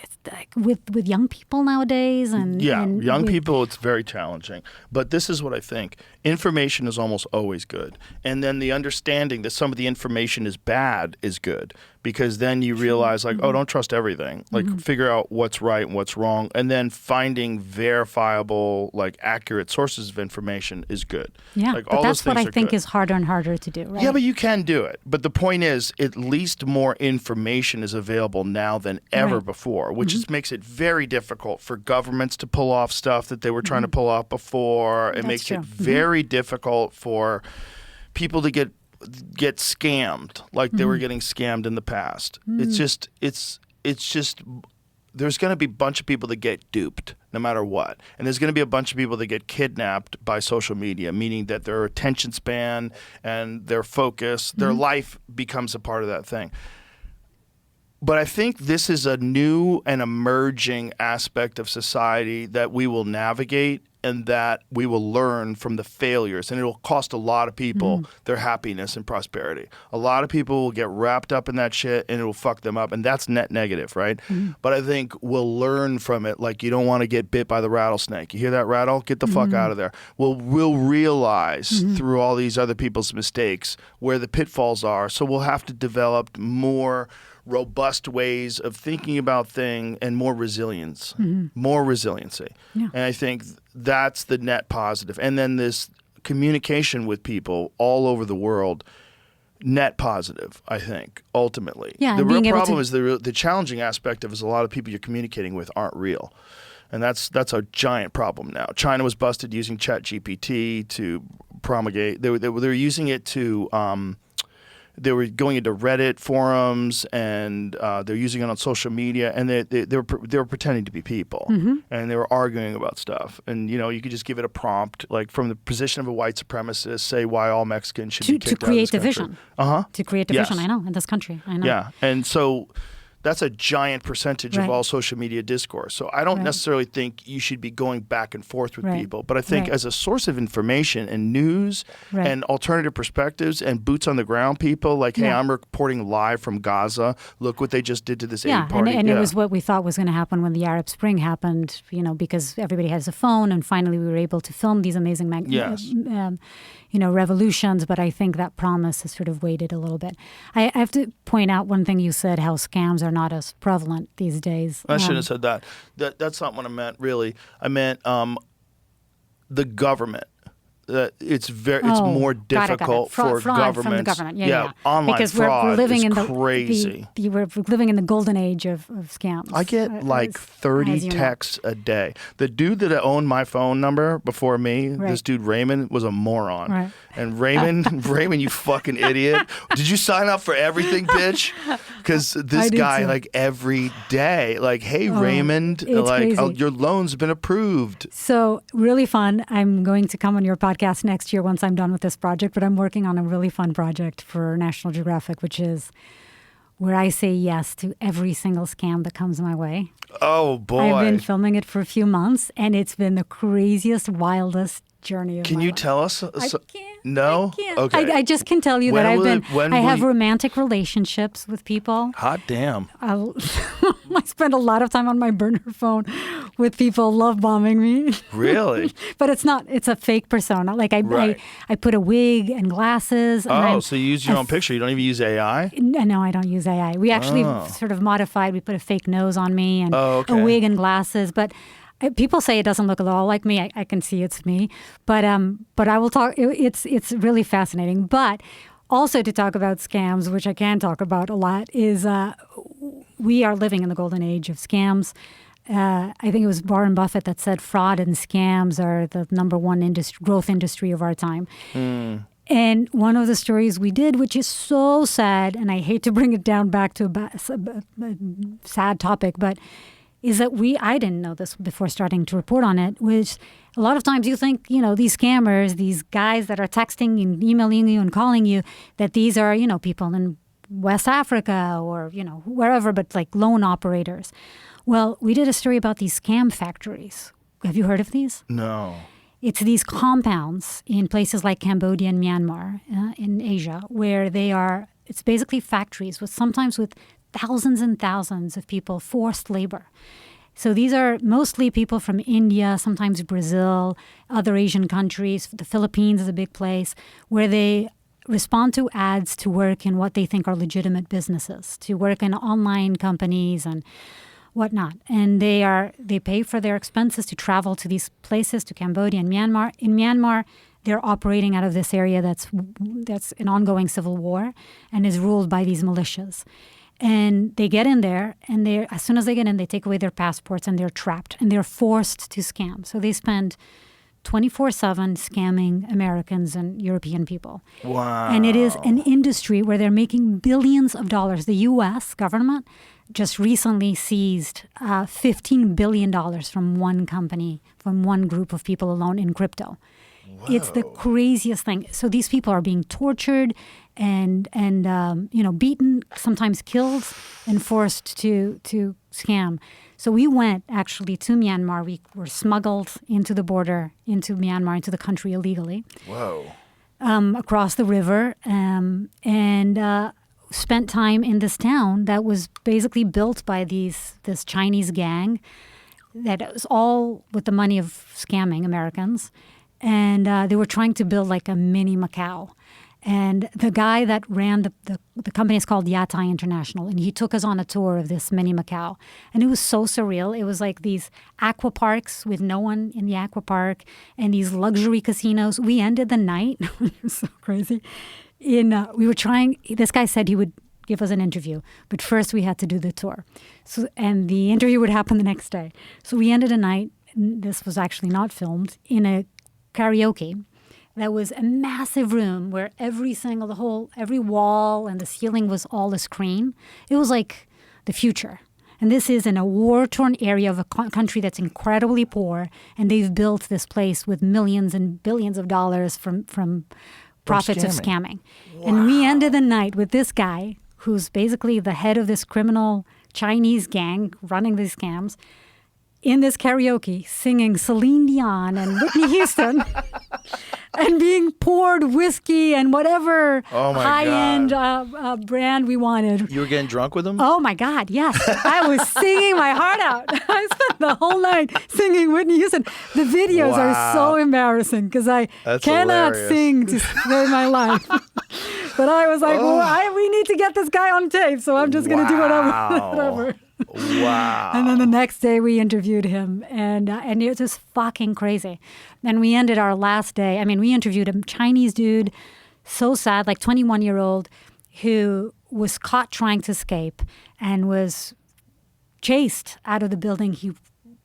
S4: with young people nowadays and
S5: young people, it's very challenging. But this is what I think: information is almost always good, and then the understanding that some of the information is bad is good. Because then you realize, like, don't trust everything. Like, figure out what's right and what's wrong. And then finding verifiable, like, accurate sources of information is good.
S4: Yeah,
S5: like,
S4: but
S5: all
S4: that's
S5: those
S4: what
S5: things
S4: I
S5: are
S4: think
S5: good.
S4: is harder and harder to do, right?
S5: Yeah, but you can do it. But the point is, at least more information is available now than ever before, which makes it very difficult for governments to pull off stuff that they were trying to pull off before. It makes it very difficult for people to get scammed like they were getting scammed in the past. It's just there's going to be a bunch of people that get duped no matter what. And there's going to be a bunch of people that get kidnapped by social media, meaning that their attention span and their focus, their life becomes a part of that thing. But I think this is a new and emerging aspect of society that we will navigate and that we will learn from the failures. And it will cost a lot of people their happiness and prosperity. A lot of people will get wrapped up in that shit and it will fuck them up. And that's net negative, right? But I think we'll learn from it. Like, you don't want to get bit by the rattlesnake. You hear that rattle? Get the fuck out of there. We'll realize through all these other people's mistakes where the pitfalls are. So we'll have to develop more robust ways of thinking about things and more resilience, more resiliency. Yeah. And I think that's the net positive. And then this communication with people all over the world, net positive, I think, ultimately.
S4: Yeah,
S5: the real problem is the challenging aspect of is a lot of people you're communicating with aren't real. And that's a giant problem now. China was busted using ChatGPT to promulgate. They were using it to they were going into Reddit forums and they're using it on social media, and they were pretending to be people, and they were arguing about stuff. And you could just give it a prompt, like from the position of a white supremacist, say why all Mexicans should be kicked out of this country.
S4: To create division. I know, in this country. I know.
S5: Yeah, and so That's a giant percentage of
S4: Right.
S5: all social media discourse. So I don't
S4: Right.
S5: necessarily think you should be going back and forth with
S4: Right.
S5: people. But I think
S4: Right.
S5: as a source of information and news
S4: Right.
S5: and alternative perspectives and boots on the ground people, like, hey,
S4: Yeah.
S5: I'm reporting live from Gaza. Look what they just did to this
S4: Yeah,
S5: aid party.
S4: and it was what we thought was going to happen when the Arab Spring happened, because everybody has a phone, and finally we were able to film these amazing
S5: Yes.
S4: revolutions, but I think that promise has sort of waited a little bit. I have to point out one thing you said, how scams are not as prevalent these days.
S5: I shouldn't have said that. That's not what I meant, really. I meant the government. It's more
S4: Got it.
S5: difficult
S4: Fraud
S5: for
S4: from
S5: governments.
S4: the government. Yeah.
S5: Online
S4: because
S5: fraud
S4: we're living
S5: is
S4: in
S5: crazy.
S4: we're living in the golden age of scams.
S5: I get like 30
S4: as you know.
S5: texts a day. The dude that owned my phone number before me,
S4: Right.
S5: this dude Raymond, was a moron.
S4: Right.
S5: And Raymond, you fucking idiot. Did you sign up for everything, bitch? Because
S4: I
S5: this
S4: did
S5: guy,
S4: too.
S5: like every day, like, hey, Raymond,
S4: it's
S5: like,
S4: crazy.
S5: your loan's been approved.
S4: So really fun. I'm going to come on your podcast next year once I'm done with this project, but I'm working on a really fun project for National Geographic, which is where I say yes to every single scam that comes my way.
S5: Oh, boy.
S4: I've been filming it for a few months, and it's been the craziest, wildest journey of
S5: Can
S4: my
S5: you
S4: life.
S5: tell us?
S4: I can't.
S5: No?
S4: I can't.
S5: Okay.
S4: I just can tell you
S5: When
S4: that
S5: will
S4: I
S5: it-
S4: have romantic relationships with people.
S5: Hot damn.
S4: I spend a lot of time on my burner phone with people love bombing me.
S5: Really?
S4: But it's not. It's a fake persona. Like
S5: Right.
S4: I put a wig and glasses. And
S5: Oh,
S4: I'm
S5: so you use your own picture. You don't even use AI?
S4: No, I don't use AI. We actually
S5: Oh.
S4: sort of modified. We put a fake nose on me and
S5: Oh, okay.
S4: a wig and glasses. But people say it doesn't look at all like me. I can see it's me. But I will talk. It's really fascinating. But also to talk about scams, which I can talk about a lot, is we are living in the golden age of scams. I think it was Warren Buffett that said fraud and scams are the number one growth industry of our time. And one of the stories we did, which is so sad, and I hate to bring it down back to a sad topic, but is that I didn't know this before starting to report on it, which a lot of times you think, these scammers, these guys that are texting and emailing you and calling you, that these are, people in West Africa or, wherever, but like loan operators. Well, we did a story about these scam factories. Have you heard of these?
S5: No.
S4: It's these compounds in places like Cambodia and Myanmar in Asia where it's basically factories sometimes with thousands and thousands of people, forced labor. So these are mostly people from India, sometimes Brazil, other Asian countries. The Philippines is a big place where they respond to ads to work in what they think are legitimate businesses, to work in online companies and whatnot. And they pay for their expenses to travel to these places, to Cambodia and Myanmar. In Myanmar, they're operating out of this area that's an ongoing civil war and is ruled by these militias. And they get in there, and as soon as they get in, they take away their passports, and they're trapped, and they're forced to scam. So they spend 24/7 scamming Americans and European people.
S5: Wow.
S4: And it is an industry where they're making billions of dollars. The U.S. government just recently seized $15 billion from one company, from one group of people alone in crypto. It's the craziest thing. So these people are being tortured and beaten, sometimes killed, and forced to scam. So we went actually to Myanmar. We were smuggled into the border, into Myanmar, into the country illegally.
S5: Whoa.
S4: Across the river, and spent time in this town that was basically built by this Chinese gang that was all with the money of scamming Americans. And they were trying to build like a mini Macau. And the guy that ran the company is called Yatai International, and he took us on a tour of this mini Macau. And it was so surreal. It was like these aqua parks with no one in the aqua park and these luxury casinos. We ended the night, it was so crazy. This guy said he would give us an interview, but first we had to do the tour. And the interview would happen the next day. So we ended a night, this was actually not filmed, in a karaoke. That was a massive room where every wall and the ceiling was all a screen. It was like the future. And this is in a war-torn area of a country that's incredibly poor, and they've built this place with millions and billions of dollars from profits of scamming. Wow. And we ended the night with this guy who's basically the head of this criminal Chinese gang running these scams in this karaoke singing Celine Dion and Whitney Houston and being poured whiskey and whatever high-end brand we wanted.
S5: You were getting drunk with them?
S4: Oh, my God, yes. I was singing my heart out. I spent the whole night singing Whitney Houston. The videos are so embarrassing because I cannot sing to save my life. But I was like, we need to get this guy on tape, so I'm just going to do whatever.
S5: Wow.
S4: And then the next day we interviewed him, and it was just fucking crazy. And we ended our last day. I mean, we interviewed a Chinese dude, so sad, like 21-year-old, who was caught trying to escape and was chased out of the building. He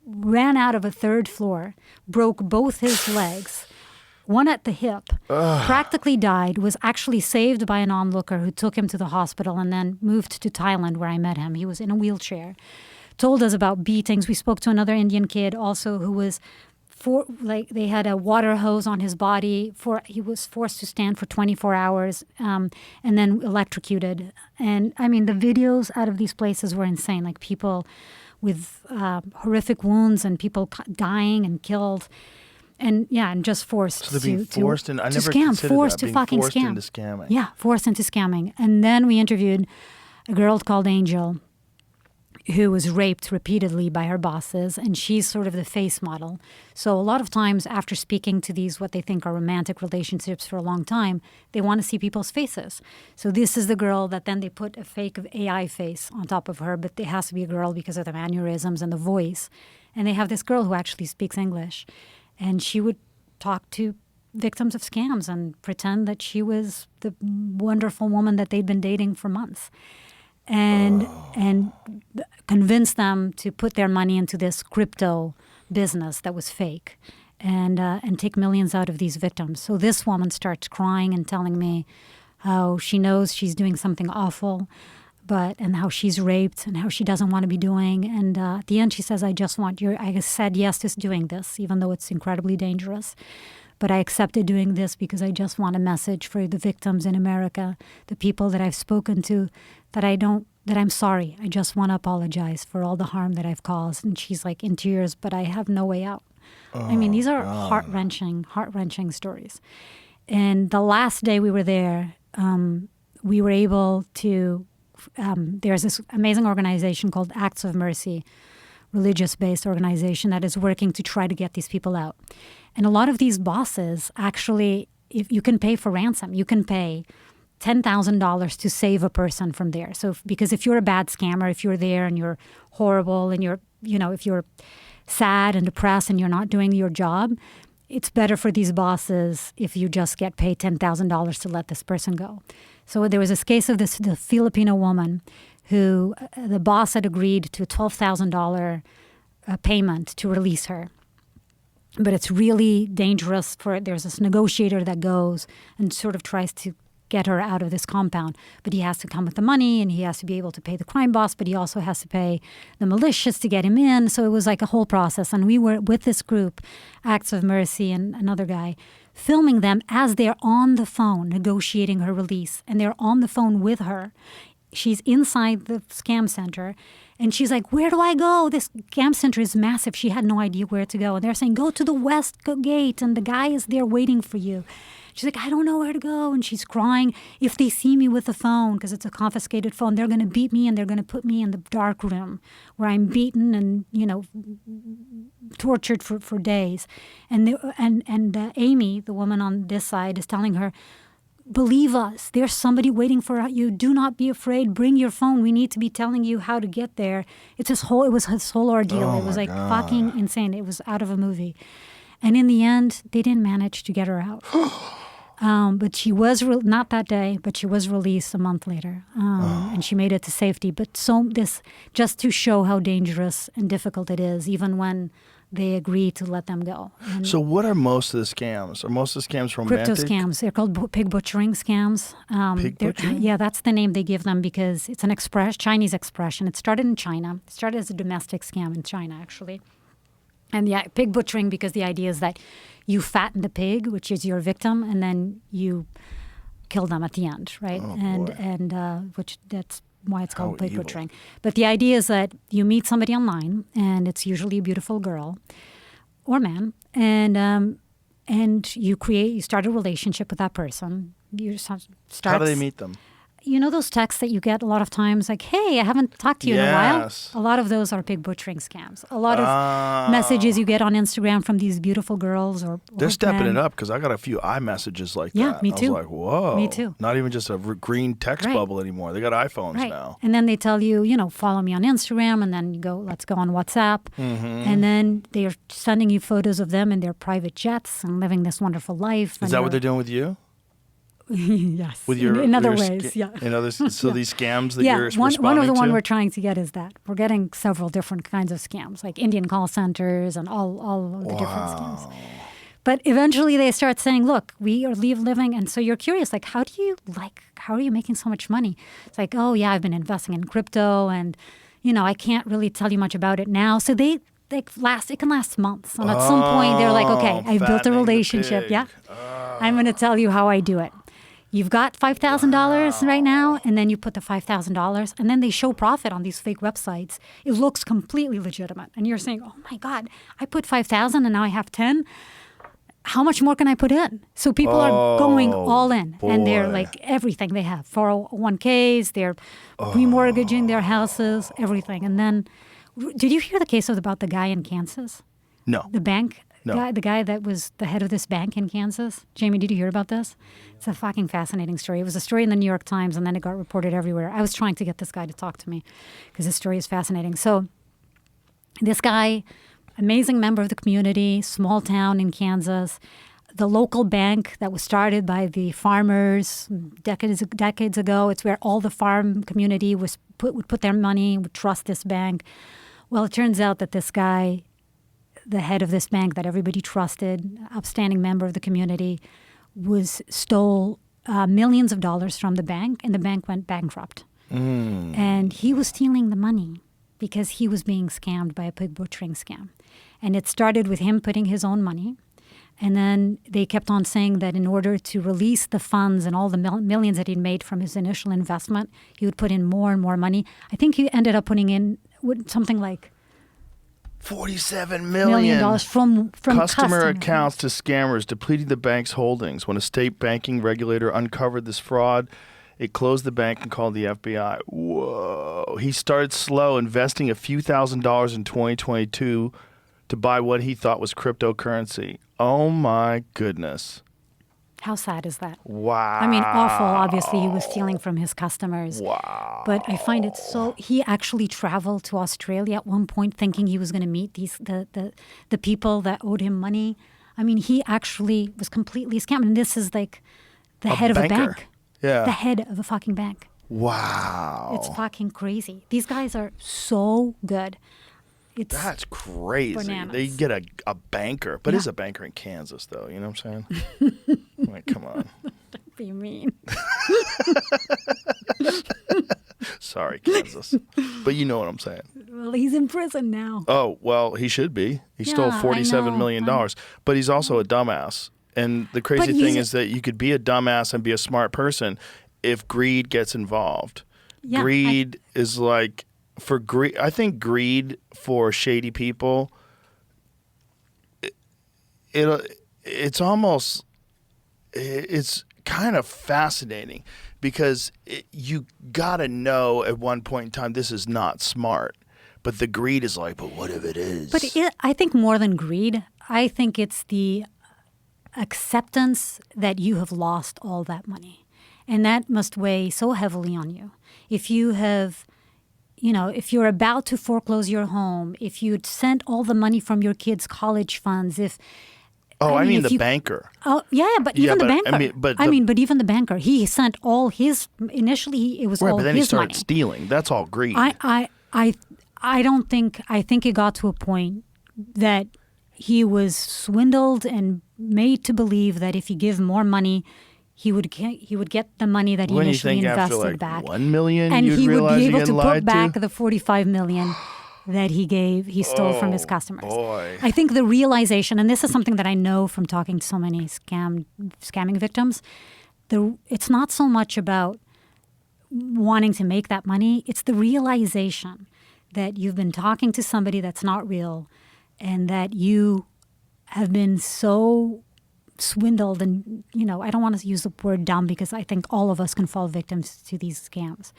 S4: ran out of a third floor, broke both his legs, one at the hip, practically died, was actually saved by an onlooker who took him to the hospital and then moved to Thailand where I met him. He was in a wheelchair. Told us about beatings. We spoke to another Indian kid also who was, they had a water hose on his body. He was forced to stand for 24 hours and then electrocuted. And I mean, the videos out of these places were insane. Like people with horrific wounds and people dying and killed. And just forced
S5: so they're being forced into scamming.
S4: Yeah, forced into scamming. And then we interviewed a girl called Angel who was raped repeatedly by her bosses, and she's sort of the face model. So a lot of times after speaking to these, what they think are romantic relationships for a long time, they want to see people's faces. So this is the girl that then they put a fake of AI face on top of her, but it has to be a girl because of the mannerisms and the voice. And they have this girl who actually speaks English. And she would talk to victims of scams and pretend that she was the wonderful woman that they'd been dating for months, and convince them to put their money into this crypto business that was fake, and take millions out of these victims. So this woman starts crying and telling me how she knows she's doing something awful, and how she's raped and how she doesn't want to be doing. And at the end, she says, I said yes to doing this, even though it's incredibly dangerous. But I accepted doing this because I just want a message for the victims in America, the people that I've spoken to, that I'm sorry. I just want to apologize for all the harm that I've caused. And she's like in tears, but I have no way out. I mean, these are heart-wrenching stories. And the last day we were there, we were able to there's this amazing organization called Acts of Mercy, religious-based organization that is working to try to get these people out. And a lot of these bosses actually, if you can pay for ransom, you can pay $10,000 to save a person from there. So because if you're a bad scammer, if you're there and you're horrible and if you're sad and depressed and you're not doing your job, it's better for these bosses if you just get paid $10,000 to let this person go. So there was this case of the Filipino woman who the boss had agreed to a $12,000 payment to release her. But it's really dangerous there's this negotiator that goes and sort of tries to get her out of this compound. But he has to come with the money and he has to be able to pay the crime boss, but he also has to pay the militias to get him in. So it was like a whole process. And we were with this group, Acts of Mercy and another guy, filming them as they're on the phone negotiating her release. And they're on the phone with her. She's inside the scam center. And she's like, where do I go? This scam center is massive. She had no idea where to go. And they're saying, go to the west gate. And the guy is there waiting for you. She's like, I don't know where to go. And she's crying. If they see me with the phone, because it's a confiscated phone, they're going to beat me and they're going to put me in the dark room where I'm beaten and, tortured for days. And Amy, the woman on this side, is telling her, believe us. There's somebody waiting for you. Do not be afraid. Bring your phone. We need to be telling you how to get there. It was his whole ordeal. It was like fucking insane. It was out of a movie. And in the end, they didn't manage to get her out. But she was, not that day, but she was released a month later. And she made it to safety. But this just to show how dangerous and difficult it is, even when they agree to let them go. And
S5: so what are most of the scams? Are most of the scams romantic?
S4: Crypto scams. They're called pig butchering scams.
S5: Pig butchering?
S4: Yeah, that's the name they give them because it's an Chinese expression. It started in China. It started as a domestic scam in China, actually. And yeah, pig butchering because the idea is that you fatten the pig, which is your victim, and then you kill them at the end, right?
S5: Oh,
S4: and which that's why it's called
S5: How
S4: pig
S5: evil.
S4: butchering. But the idea is that you meet somebody online, and it's usually a beautiful girl or man, and you start a relationship with that person. You start.
S5: How do they meet them?
S4: You know those texts that you get a lot of times, like, "Hey, I haven't talked to you in a while."
S5: Yes.
S4: A lot of those are pig butchering scams. A lot of messages you get on Instagram from these beautiful girls or
S5: They're stepping
S4: men.
S5: it up because I got a few iMessages like
S4: Yeah,
S5: that.
S4: me
S5: I
S4: too.
S5: was like, whoa.
S4: Me too.
S5: Not even just a green text
S4: Right.
S5: bubble anymore. They got iPhones
S4: Right.
S5: now.
S4: And then they tell you, follow me on Instagram, and then you go, let's go on WhatsApp.
S5: Mm-hmm.
S4: And then they're sending you photos of them in their private jets and living this wonderful life.
S5: Is that what they're doing with you?
S4: Yes.
S5: With your
S4: in other
S5: your
S4: ways, yeah.
S5: In other, so these scams that
S4: Yeah,
S5: you're
S4: one
S5: responding
S4: of the
S5: to?
S4: one we're trying to get is that. We're getting several different kinds of scams, like Indian call centers and all of the different scams. But eventually they start saying, look, we are living, and so you're curious, like, how are you making so much money? It's like, oh yeah, I've been investing in crypto, and I can't really tell you much about it now. So it can last months. And at some point they're like, okay, I've built a
S5: fattening the
S4: relationship.
S5: pig.
S4: Yeah. I'm going to tell you how I do it. You've got $5,000 right now, and then you put the $5,000, and then they show profit on these fake websites. It looks completely legitimate. And you're saying, oh my God, I put 5,000 and now I have 10. How much more can I put in? So people are going all in, and they're
S5: boy.
S4: like everything they have, 401ks, they're remortgaging their houses, everything. And then, did you hear the case about the guy in Kansas?
S5: No.
S4: The bank
S5: No.
S4: guy, the guy that was the head of this bank in Kansas. Jamie, did you hear about this? It's a fucking fascinating story. It was a story in the New York Times, and then it got reported everywhere. I was trying to get this guy to talk to me because his story is fascinating. So this guy, amazing member of the community, small town in Kansas, the local bank that was started by the farmers decades ago. It's where all the farm community would put their money, would trust this bank. Well, it turns out that this guy, the head of this bank that everybody trusted, upstanding member of the community, stole millions of dollars from the bank, and the bank went bankrupt. And he was stealing the money because he was being scammed by a pig butchering scam. And it started with him putting his own money. And then they kept on saying that in order to release the funds and all the millions that he'd made from his initial investment, he would put in more and more money. I think he ended up putting in something like
S5: $47
S4: $1 million from
S5: customer accounts to scammers, depleting the bank's holdings. When a state banking regulator uncovered this fraud, it closed the bank and called the FBI. Whoa. He started slow, investing a few $1,000s in 2022 to buy what he thought was cryptocurrency. Oh, my goodness.
S4: How sad is that?
S5: Wow.
S4: I mean, awful. Obviously, he was stealing from his customers.
S5: Wow.
S4: But I find it so. He actually traveled to Australia at one point, thinking he was going to meet the people that owed him money. I mean, he actually was completely scammed. And this is like the head of a
S5: banker.
S4: bank.
S5: Yeah.
S4: The head of a fucking bank.
S5: Wow.
S4: It's fucking crazy. These guys are so good. It's
S5: That's crazy.
S4: bananas.
S5: They get a banker, but
S4: Yeah.
S5: is a banker in Kansas, though. You know what I'm saying? Like, come on.
S4: be mean.
S5: Sorry, Kansas. But you know what I'm saying.
S4: Well, he's in prison now.
S5: Oh, well, he should be. He stole
S4: Yeah, I
S5: $47
S4: know.
S5: million. But he's also a dumbass. And the crazy
S4: But
S5: thing
S4: he's-
S5: is that you could be a dumbass and be a smart person if greed gets involved.
S4: Yeah,
S5: Greed is like, for greed, I think greed for shady people, it's almost, it's kind of fascinating because you got to know at one point in time this is not smart. But the greed is like, but what if it is?
S4: But I think more than greed, I think it's the acceptance that you have lost all that money. And that must weigh so heavily on you. If you have, if you're about to foreclose your home, if you'd sent all the money from your kids' college funds,
S5: I mean
S4: if
S5: the
S4: you-
S5: banker.
S4: Oh, yeah, but even the
S5: but,
S4: banker.
S5: I mean, but
S4: but even the banker, he sent all his, initially it was
S5: right,
S4: all
S5: but then he
S4: his
S5: started
S4: money.
S5: stealing. That's all greed.
S4: I don't think, I think it got to a point that he was swindled and made to believe that if you give more money, he would get the money that he
S5: when you
S4: initially
S5: think
S4: invested
S5: after like
S4: back.
S5: 1 million,
S4: And
S5: you'd
S4: he would
S5: realize
S4: be
S5: you
S4: able
S5: get
S4: to
S5: lied
S4: put back
S5: to?
S4: the $45 million that he stole from his customers.
S5: boy.
S4: I think the realization, and this is something that I know from talking to so many scamming victims, it's not so much about wanting to make that money. It's the realization that you've been talking to somebody that's not real, and that you have been so swindled. And, I don't want to use the word dumb, because I think all of us can fall victims to these scams.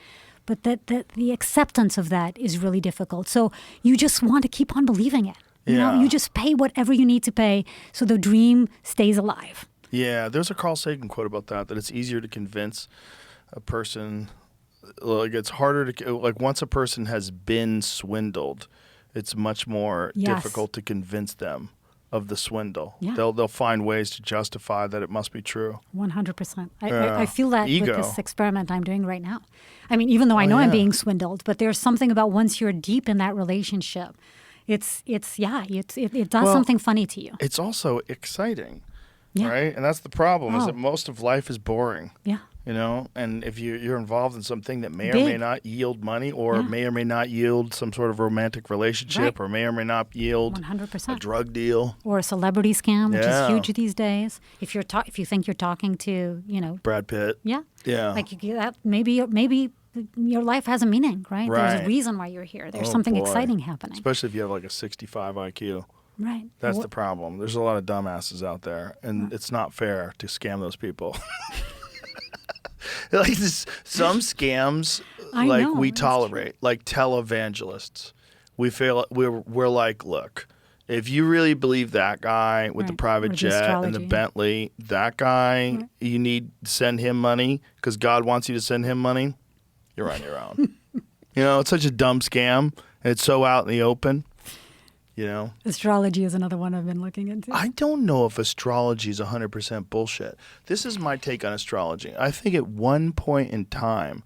S4: But that the acceptance of that is really difficult. So you just want to keep on believing it. You just pay whatever you need to pay so the dream stays alive.
S5: Yeah, there's a Carl Sagan quote about that it's easier to convince a person, like it's harder to, like once a person has been swindled, it's much more difficult to convince them of the swindle. Yeah. They'll find ways to justify that it must be true.
S4: 100%. I feel that
S5: Ego.
S4: with this experiment I'm doing right now. I mean, even though I know I'm being swindled, but there's something about once you're deep in that relationship, it does something funny to you.
S5: It's also exciting, right? And that's the problem, is that most of life is boring.
S4: Yeah.
S5: And if you're involved in something that may or may not yield money, or may or may not yield some sort of romantic relationship, or may or may not yield
S4: 100%.
S5: a drug deal,
S4: or a celebrity scam, which is huge these days. If you think you're talking to,
S5: Brad Pitt,
S4: like maybe your life has a meaning, right? There's a reason why you're here. There's something exciting happening.
S5: Especially if you have like a 65 IQ.
S4: Right.
S5: That's the problem. There's a lot of dumbasses out there, and it's not fair to scam those people. Like some scams, we tolerate, like televangelists. We're like, look, if you really believe that guy with the private jet and the Bentley, that guy, you need to send him money because God wants you to send him money. You're on your own. It's such a dumb scam, and it's so out in the open.
S4: Astrology is another one I've been looking into.
S5: I don't know if astrology is 100% bullshit. This is my take on astrology. I think at one point in time,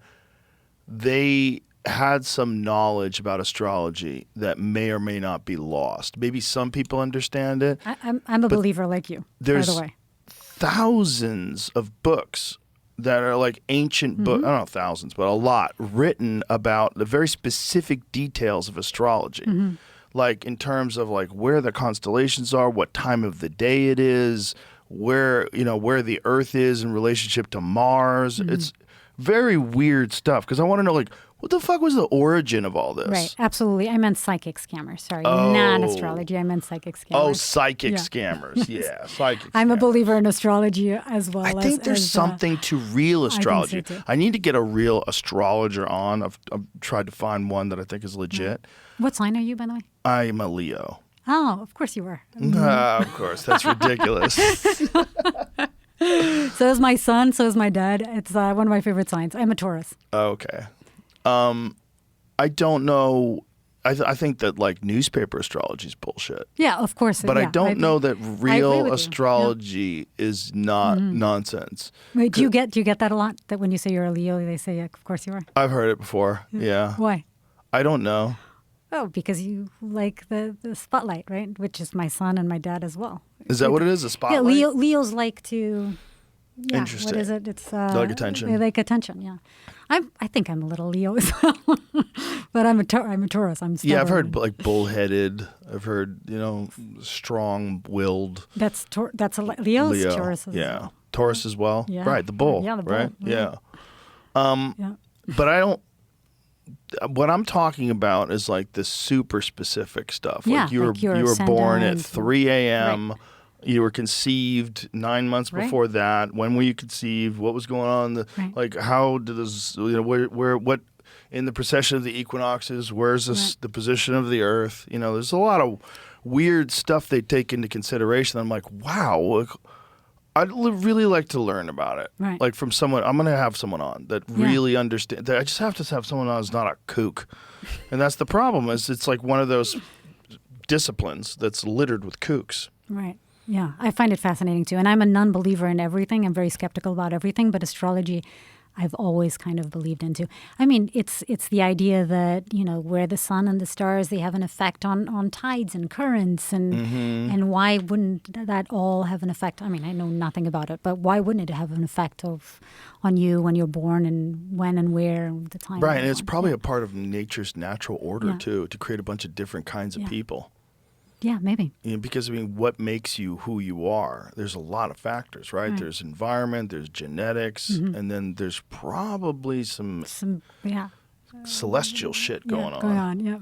S5: they had some knowledge about astrology that may or may not be lost. Maybe some people understand it.
S4: I'm a believer like you, by the way.
S5: Thousands of books that are like ancient books, I don't know thousands, but a lot, written about the very specific details of astrology. Like in terms of like where the constellations are, what time of the day it is, where the Earth is in relationship to Mars. It's very weird stuff, because I want to know, like, what the fuck was the origin of all this?
S4: Right, absolutely. I meant psychic scammers. Sorry, not astrology. I meant psychic scammers.
S5: Oh, psychic scammers. Yeah, psychic
S4: I'm
S5: scammers.
S4: a believer in astrology as well.
S5: I think there's something to real astrology.
S4: I think so too.
S5: I need to get a real astrologer on. I've tried to find one that I think is legit.
S4: What sign are you, by the way?
S5: I'm a Leo.
S4: Oh, of course you were.
S5: Of course. That's ridiculous.
S4: So is my son. So is my dad. It's one of my favorite signs. I'm a Taurus.
S5: Okay. I don't know. I think that like newspaper astrology is bullshit.
S4: Yeah, of course.
S5: But I don't know that real astrology is not
S4: Mm-hmm.
S5: nonsense.
S4: Wait, do you get that a lot? That when you say you're a Leo, they say, of course you are.
S5: I've heard it before. Yeah.
S4: Why?
S5: I don't know.
S4: Oh, because you like the spotlight, right? Which is my son and my dad as well.
S5: Is that what it is? A spotlight?
S4: Yeah, Leos like to. Yeah,
S5: Interesting.
S4: What is it? It's
S5: They like attention.
S4: They like attention. Yeah, I think I'm a little Leo as well, but I'm a Taurus. I'm stubborn.
S5: Yeah, I've heard like bullheaded. I've heard strong-willed.
S4: That's Leo's
S5: Leo.
S4: Taurus.
S5: Yeah, Taurus as well.
S4: Yeah.
S5: Right, the bull.
S4: Yeah, the bull.
S5: Right.
S4: Yeah.
S5: Yeah. But I don't. What I'm talking about is like the super specific stuff.
S4: Yeah,
S5: like you were
S4: your
S5: born at
S4: ascendant.
S5: 3 a.m.
S4: Right.
S5: You were conceived 9 months
S4: Right.
S5: before that. When were you conceived? What was going on?
S4: Right.
S5: Like how did this? Where what in the precession of the equinoxes? Where's this the position of the Earth? There's a lot of weird stuff they take into consideration. I'm like, wow. I'd really like to learn about it.
S4: Right.
S5: Like from someone, I'm going to have someone on that really understands. I just have to have someone on who's not a kook. And that's the problem, is it's like one of those disciplines that's littered with kooks.
S4: Right. Yeah, I find it fascinating too. And I'm a non-believer in everything. I'm very skeptical about everything, but astrology I've always kind of believed into. I mean, it's the idea that, where the sun and the stars, they have an effect on tides and currents, and why wouldn't that all have an effect? I mean, I know nothing about it, but why wouldn't it have an effect on you when you're born, and when and where, the time?
S5: Right, and it's probably a part of nature's natural order
S4: Yeah.
S5: too, to create a bunch of different kinds of people.
S4: Yeah, maybe.
S5: Because, what makes you who you are? There's a lot of factors, right?
S4: Right.
S5: There's environment, there's genetics, and then there's probably some
S4: Yeah.
S5: celestial shit going
S4: yeah,
S5: on.
S4: Going on, yeah.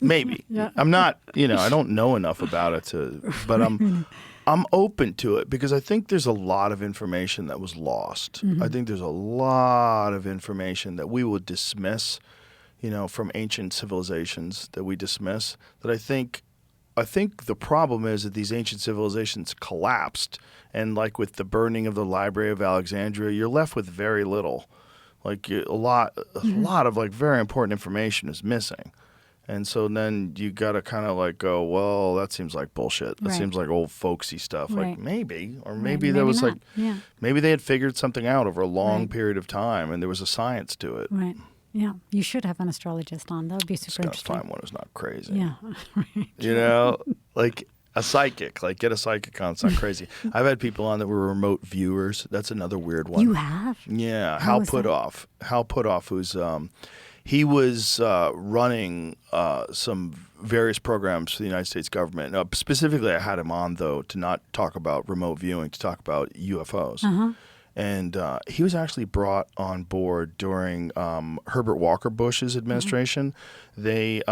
S5: Maybe.
S4: Yeah.
S5: I'm not, I don't know enough about it but I'm open to it because I think there's a lot of information that was lost. I think there's a lot of information that we would dismiss, from ancient civilizations that we dismiss, that I think the problem is that these ancient civilizations collapsed, and like with the burning of the Library of Alexandria, you're left with very little. Like a lot of like very important information is missing. And so then you got to kind of like go, well, that seems like bullshit. That
S4: Right.
S5: seems like old folksy stuff.
S4: Right.
S5: Like maybe, or
S4: Right,
S5: maybe there
S4: maybe
S5: was
S4: not.
S5: like,
S4: Yeah.
S5: maybe they had figured something out over a long
S4: Right.
S5: period of time and there was a science to it.
S4: Right. Yeah. You should have an astrologist on. That would be
S5: Just
S4: super
S5: got to
S4: interesting.
S5: find one who's not crazy.
S4: Yeah.
S5: Like a psychic. Like get a psychic on. It's not crazy. I've had people on that were remote viewers. That's another weird one.
S4: You have?
S5: Yeah,
S4: How
S5: Hal
S4: was that?
S5: Puthoff. Hal Puthoff, who's he was running some various programs for the United States government. Specifically, I had him on though to not talk about remote viewing, to talk about UFOs. And he was actually brought on board during Herbert Walker Bush's administration. They,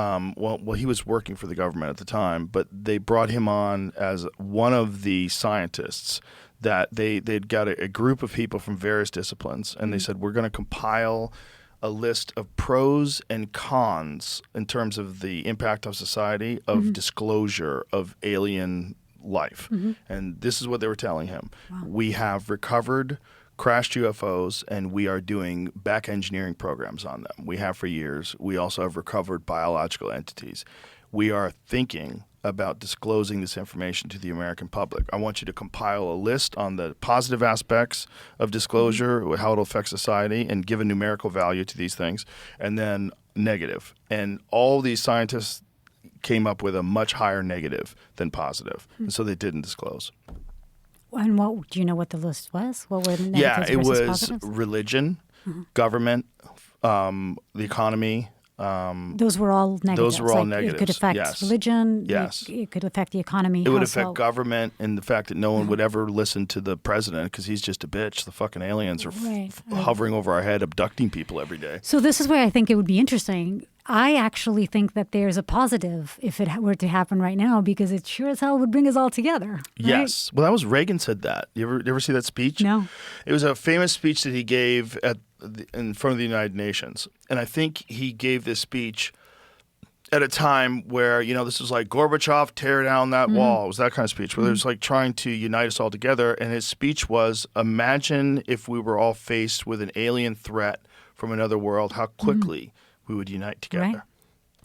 S5: he was working for the government at the time, but they brought him on as one of the scientists that they'd got a group of people from various disciplines, and they said, we're going to compile a list of pros and cons in terms of the impact of society of disclosure of alien life. And this is what they were telling him. We have recovered crashed UFOs, and we are doing back engineering programs on them. We have for years. We also have recovered biological entities. We are thinking about disclosing this information to the American public. I want you to compile a list on the positive aspects of disclosure, how it affects society, and give a numerical value to these things, and then negative. And all these scientists came up with a much higher negative than positive, and so they didn't disclose.
S4: And what do you know what the list was? What were the negatives
S5: Yeah, it
S4: versus
S5: was
S4: positives?
S5: religion, government, the economy.
S4: Those were all negatives.
S5: Those were all
S4: It could
S5: negatives,
S4: affect
S5: yes.
S4: religion.
S5: Yes.
S4: It could affect the economy.
S5: It would
S4: How
S5: affect
S4: so?
S5: government and the fact that no one would ever listen to the president because he's just a bitch. The fucking aliens are
S4: Right.
S5: hovering over our head, abducting people every day.
S4: So this is where I think it would be interesting. I actually think that there's a positive if it were to happen right now, because it sure as hell would bring us all together. Right?
S5: Yes. Well, that was Reagan said that. You ever see that speech?
S4: No.
S5: It was a famous speech that he gave in front of the United Nations. And I think he gave this speech at a time where, this was like Gorbachev, tear down that wall. It was that kind of speech where it was like trying to unite us all together. And his speech was, imagine if we were all faced with an alien threat from another world, how quickly we would unite together.
S4: Right.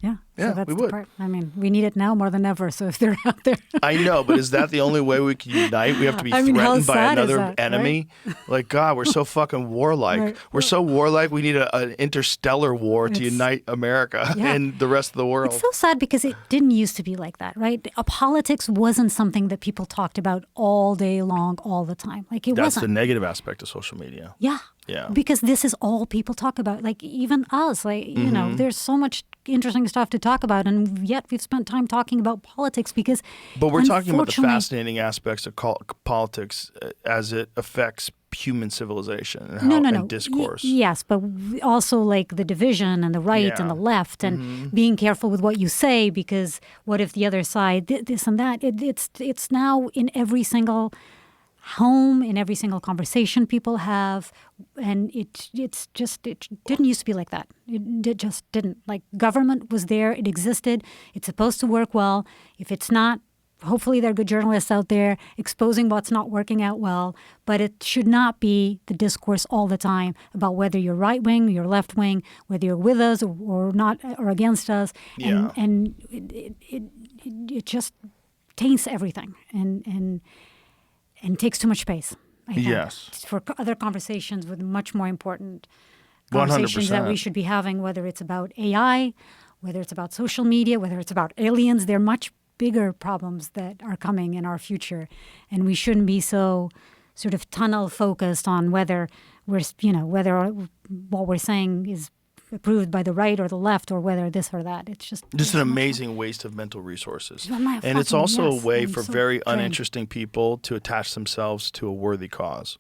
S4: Yeah.
S5: Yeah,
S4: So that's
S5: we
S4: the
S5: would.
S4: part. I mean, we need it now more than ever. So if they're out there.
S5: I know, but is that the only way we can unite? We have to be
S4: I mean, how
S5: threatened by
S4: sad is
S5: another
S4: that,
S5: enemy? Like, God, we're so fucking warlike.
S4: Right.
S5: We're so warlike, we need an interstellar war to
S4: It's-
S5: unite America
S4: Yeah.
S5: and the rest of the world.
S4: It's so sad because it didn't used to be like that, right? Politics wasn't something that people talked about all day long, all the time. Like it
S5: That's
S4: wasn't.
S5: the negative aspect of social media.
S4: Yeah.
S5: Yeah.
S4: Because this is all people talk about. Like even us, like, you know, there's so much interesting stuff to talk about. And yet we've spent time talking about politics because.
S5: But we're talking about the
S4: unfortunately-
S5: fascinating aspects of politics as it affects human civilization and, how,
S4: No.
S5: and discourse.
S4: Yes, but also like the division and the right
S5: Yeah.
S4: and the left and being careful with what you say, because what if the other side this and that? It's now in every single home, in every single conversation people have, and it didn't used to be like that. It just didn't. Like government was there, it existed, it's supposed to work well. If it's not, hopefully there are good journalists out there exposing what's not working out well, but it should not be the discourse all the time about whether you're right wing, you're left wing, whether you're with us or not, or against us.
S5: Yeah.
S4: And it just taints everything and takes too much space, I think,
S5: Yes.
S4: for other conversations with much more important conversations that we
S5: 100%.
S4: should be having, whether it's about AI, whether it's about social media, whether it's about aliens. They're much bigger problems that are coming in our future, and we shouldn't be so sort of tunnel focused on whether we're, whether what we're saying is approved by the right or the left or whether this or that. It's just
S5: an amazing waste of mental resources.
S4: My
S5: And it's
S4: fucking-
S5: also
S4: yes,
S5: a way
S4: I'm
S5: for
S4: so
S5: very
S4: drained.
S5: uninteresting people to attach themselves to a worthy cause.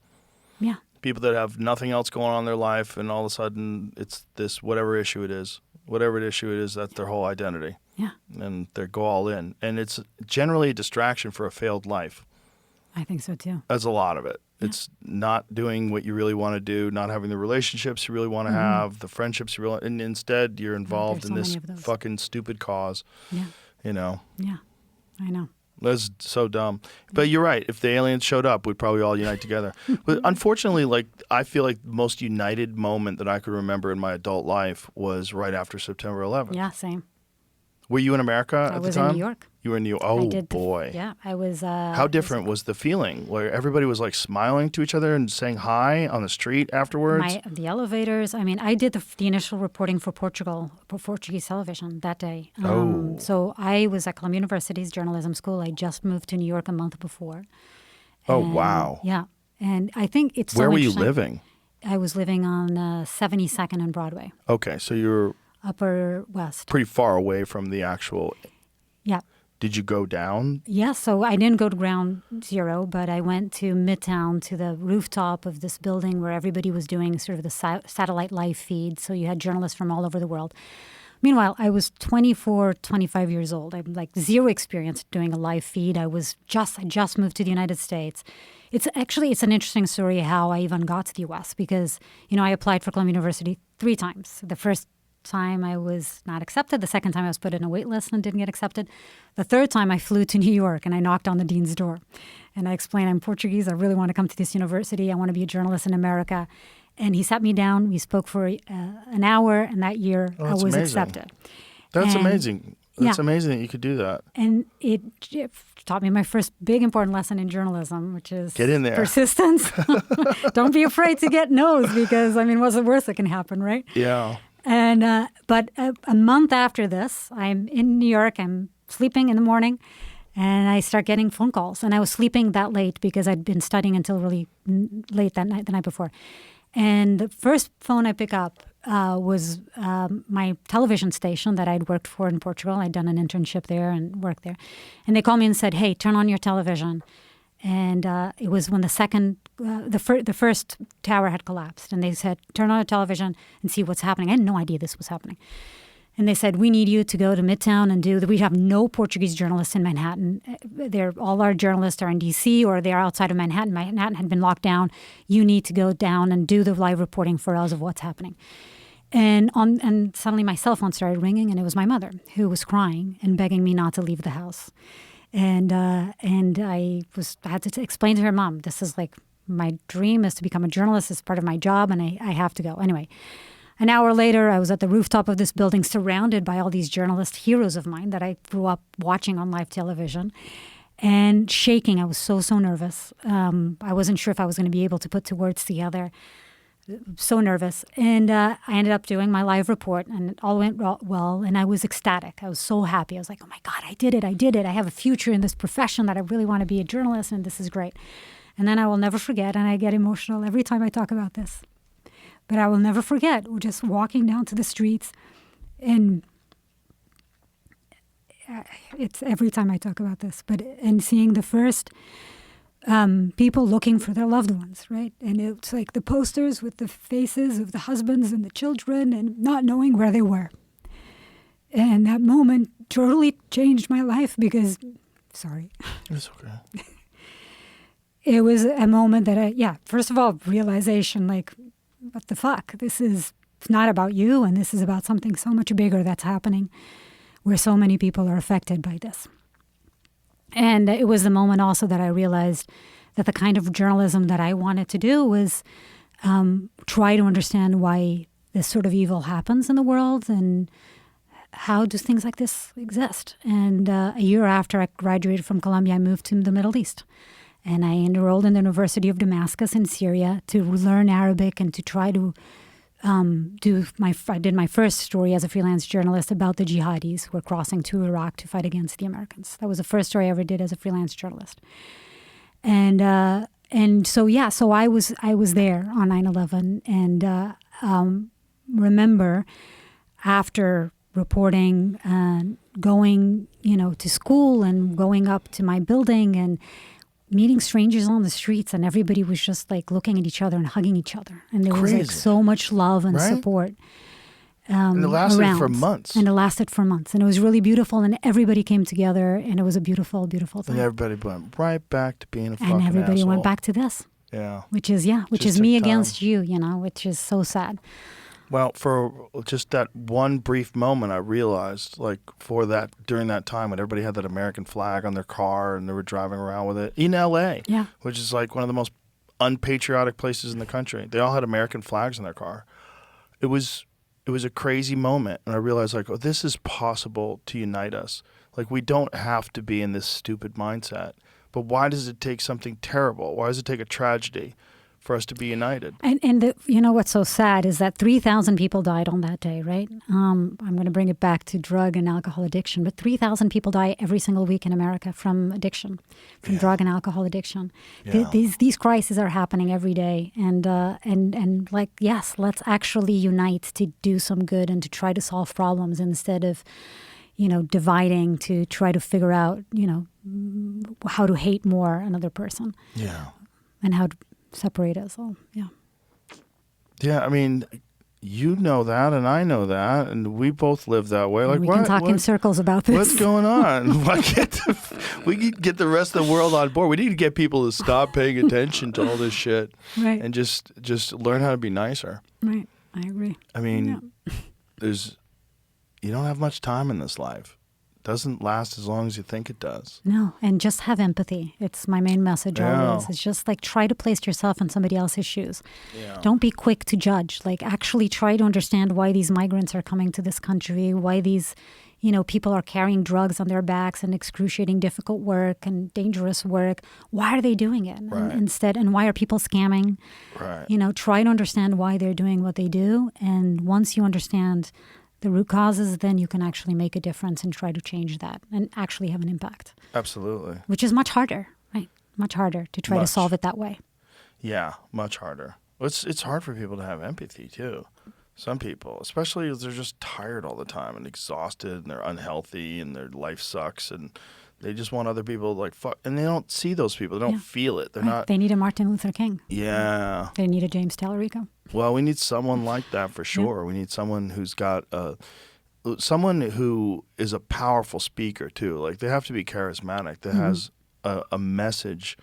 S4: Yeah.
S5: People that have nothing else going on in their life, and all of a sudden it's this whatever issue it is, that's their whole identity.
S4: Yeah.
S5: And they go all in. And it's generally a distraction for a failed life.
S4: I think so too.
S5: That's a lot of it. It's not doing what you really want to do, not having the relationships you really want to have, the friendships you really, and instead you're involved
S4: there's
S5: in
S4: so
S5: this
S4: many of those.
S5: fucking stupid cause.
S4: Yeah.
S5: You know,
S4: Yeah. I know.
S5: that's so dumb. But you're right. If the aliens showed up, we'd probably all unite together. But unfortunately, like I feel like the most united moment that I could remember in my adult life was right after September 11th.
S4: Yeah, same.
S5: Were you in America
S4: I
S5: at the
S4: was
S5: time?
S4: in New York.
S5: You were in New York.
S4: I
S5: Oh,
S4: did
S5: boy.
S4: Yeah, I was.
S5: How different was the feeling? Where everybody was like smiling to each other and saying hi on the street afterwards?
S4: The elevators. I mean, I did the initial reporting for Portuguese television that day. So I was at Columbia University's journalism school. I just moved to New York a month before.
S5: Oh,
S4: And,
S5: wow.
S4: Yeah, and I think it's so
S5: Where were you
S4: interesting.
S5: living?
S4: I was living on 72nd and Broadway,
S5: Okay, so you were
S4: Upper West.
S5: pretty far away from the actual.
S4: Yeah.
S5: Did you go down?
S4: Yeah, so I didn't go to ground zero, but I went to Midtown to the rooftop of this building where everybody was doing sort of the satellite live feed. So you had journalists from all over the world. Meanwhile, I was 24, 25 years old. I had like zero experience doing a live feed. I just moved to the United States. It's an interesting story how I even got to the U.S. because, I applied for Columbia University 3 times. The first time I was not accepted. The second time I was put in a wait list and didn't get accepted. The third time I flew to New York and I knocked on the dean's door. And I explained, I'm Portuguese. I really want to come to this university. I want to be a journalist in America. And he sat me down. We spoke for an hour. And that year I
S5: that's
S4: was
S5: amazing.
S4: accepted.
S5: That's
S4: And-
S5: amazing. That's
S4: yeah.
S5: amazing that you could do that.
S4: And it taught me my first big important lesson in journalism, which is
S5: Get in there.
S4: persistence. Don't be afraid to get no's because, what's the worst that can happen, right?
S5: Yeah.
S4: And but a month after this, I'm in New York. I'm sleeping in the morning, and I start getting phone calls. And I was sleeping that late because I'd been studying until really late the night before. And the first phone I pick up was my television station that I'd worked for in Portugal. I'd done an internship there and worked there. And they called me and said, "Hey, turn on your television." And it was when the first tower had collapsed. And they said, "Turn on your television and see what's happening." I had no idea this was happening. And they said, "We need you to go to Midtown and we have no Portuguese journalists in Manhattan. All our journalists are in D.C. or they're outside of Manhattan. Manhattan had been locked down. You need to go down and do the live reporting for us of what's happening." And suddenly my cell phone started ringing, and it was my mother who was crying and begging me not to leave the house. And I had to explain to her, "Mom, this is like my dream is to become a journalist. It's part of my job, and I have to go." Anyway, an hour later, I was at the rooftop of this building surrounded by all these journalist heroes of mine that I grew up watching on live television and shaking. I was so nervous. I wasn't sure if I was going to be able to put 2 words together. So nervous. And I ended up doing my live report, and it all went well, and I was ecstatic. I was so happy. I was like, "Oh my God, I did it. I have a future in this profession that I really want to be a journalist, and this is great." And then I will never forget, and I get emotional every time I talk about this, but I will never forget just walking down to the streets, and it's every time I talk about this, and seeing the first people looking for their loved ones, right? And it's like the posters with the faces of the husbands and the children and not knowing where they were. And that moment totally changed my life because, sorry.
S5: It's okay.
S4: It was a moment that first of all, realization, like, what the fuck? This is not about you, and this is about something so much bigger that's happening where so many people are affected by this. And it was the moment also that I realized that the kind of journalism that I wanted to do was try to understand why this sort of evil happens in the world and how do things like this exist. And a year after I graduated from Columbia, I moved to the Middle East. And I enrolled in the University of Damascus in Syria to learn Arabic and to try to I did my first story as a freelance journalist about the jihadis who were crossing to Iraq to fight against the Americans. That was the first story I ever did as a freelance journalist. And so I was there on 9/11, and remember after reporting and going, to school and going up to my building and meeting strangers on the streets, and everybody was just like looking at each other and hugging each other. And there was like
S5: Crazy.
S4: so much love and
S5: Right?
S4: support.
S5: And it lasted
S4: around.
S5: for months.
S4: And it lasted for months. And it was really beautiful. And everybody came together. And it was a beautiful, beautiful thing.
S5: And everybody went right back to being a fucking
S4: And everybody
S5: asshole.
S4: went back to this,
S5: Yeah.
S4: which is
S5: Just
S4: me
S5: took time.
S4: against you, which is so sad.
S5: Well, for just that one brief moment, I realized, like, during that time when everybody had that American flag on their car and they were driving around with it in L.A.,
S4: Yeah.
S5: which is like one of the most unpatriotic places in the country. They all had American flags in their car. It was a crazy moment, and I realized, like, oh, this is possible to unite us. Like, we don't have to be in this stupid mindset. But why does it take something terrible? Why does it take a tragedy for us to be united?
S4: And what's so sad is that 3,000 people died on that day, right? I'm going to bring it back to drug and alcohol addiction, but 3,000 people die every single week in America from addiction, from drug and alcohol addiction.
S5: Yeah.
S4: These crises are happening every day, and like, yes, let's actually unite to do some good and to try to solve problems instead of dividing to try to figure out how to hate more another person
S5: Yeah.
S4: and how to separate us all. Yeah.
S5: Yeah, I mean, you know that, and I know that, and we both live that way. Like,
S4: We can talk in circles about this.
S5: What's going on? We need to get the rest of the world on board. We need to get people to stop paying attention to all this shit,
S4: Right.
S5: and just learn how to be nicer.
S4: Right. I agree.
S5: I mean, you don't have much time in this life. It doesn't last as long as you think it does.
S4: No, and just have empathy. It's my main message
S5: Yeah.
S4: always. It's just like try to place yourself in somebody else's shoes.
S5: Yeah.
S4: Don't be quick to judge. Like actually try to understand why these migrants are coming to this country, why these, people are carrying drugs on their backs and excruciating difficult work and dangerous work. Why are they doing it?
S5: Right.
S4: And why are people scamming?
S5: Right.
S4: Try to understand why they're doing what they do. And once you understand the root causes, then you can actually make a difference and try to change that and actually have an impact,
S5: Absolutely.
S4: which is much harder, right? Much harder to try to
S5: Much.
S4: solve it that way.
S5: Yeah, much harder. It's hard for people to have empathy too. Some people, especially if they're just tired all the time and exhausted and they're unhealthy and their life sucks and they just want other people to like fuck, and they don't see those people. They don't feel it. They're
S4: Right?
S5: not.
S4: They need a Martin Luther King.
S5: Yeah.
S4: They need a James Tallarico.
S5: Well, we need someone like that for sure. We need someone who's got someone who is a powerful speaker too. Like they have to be charismatic. That has a message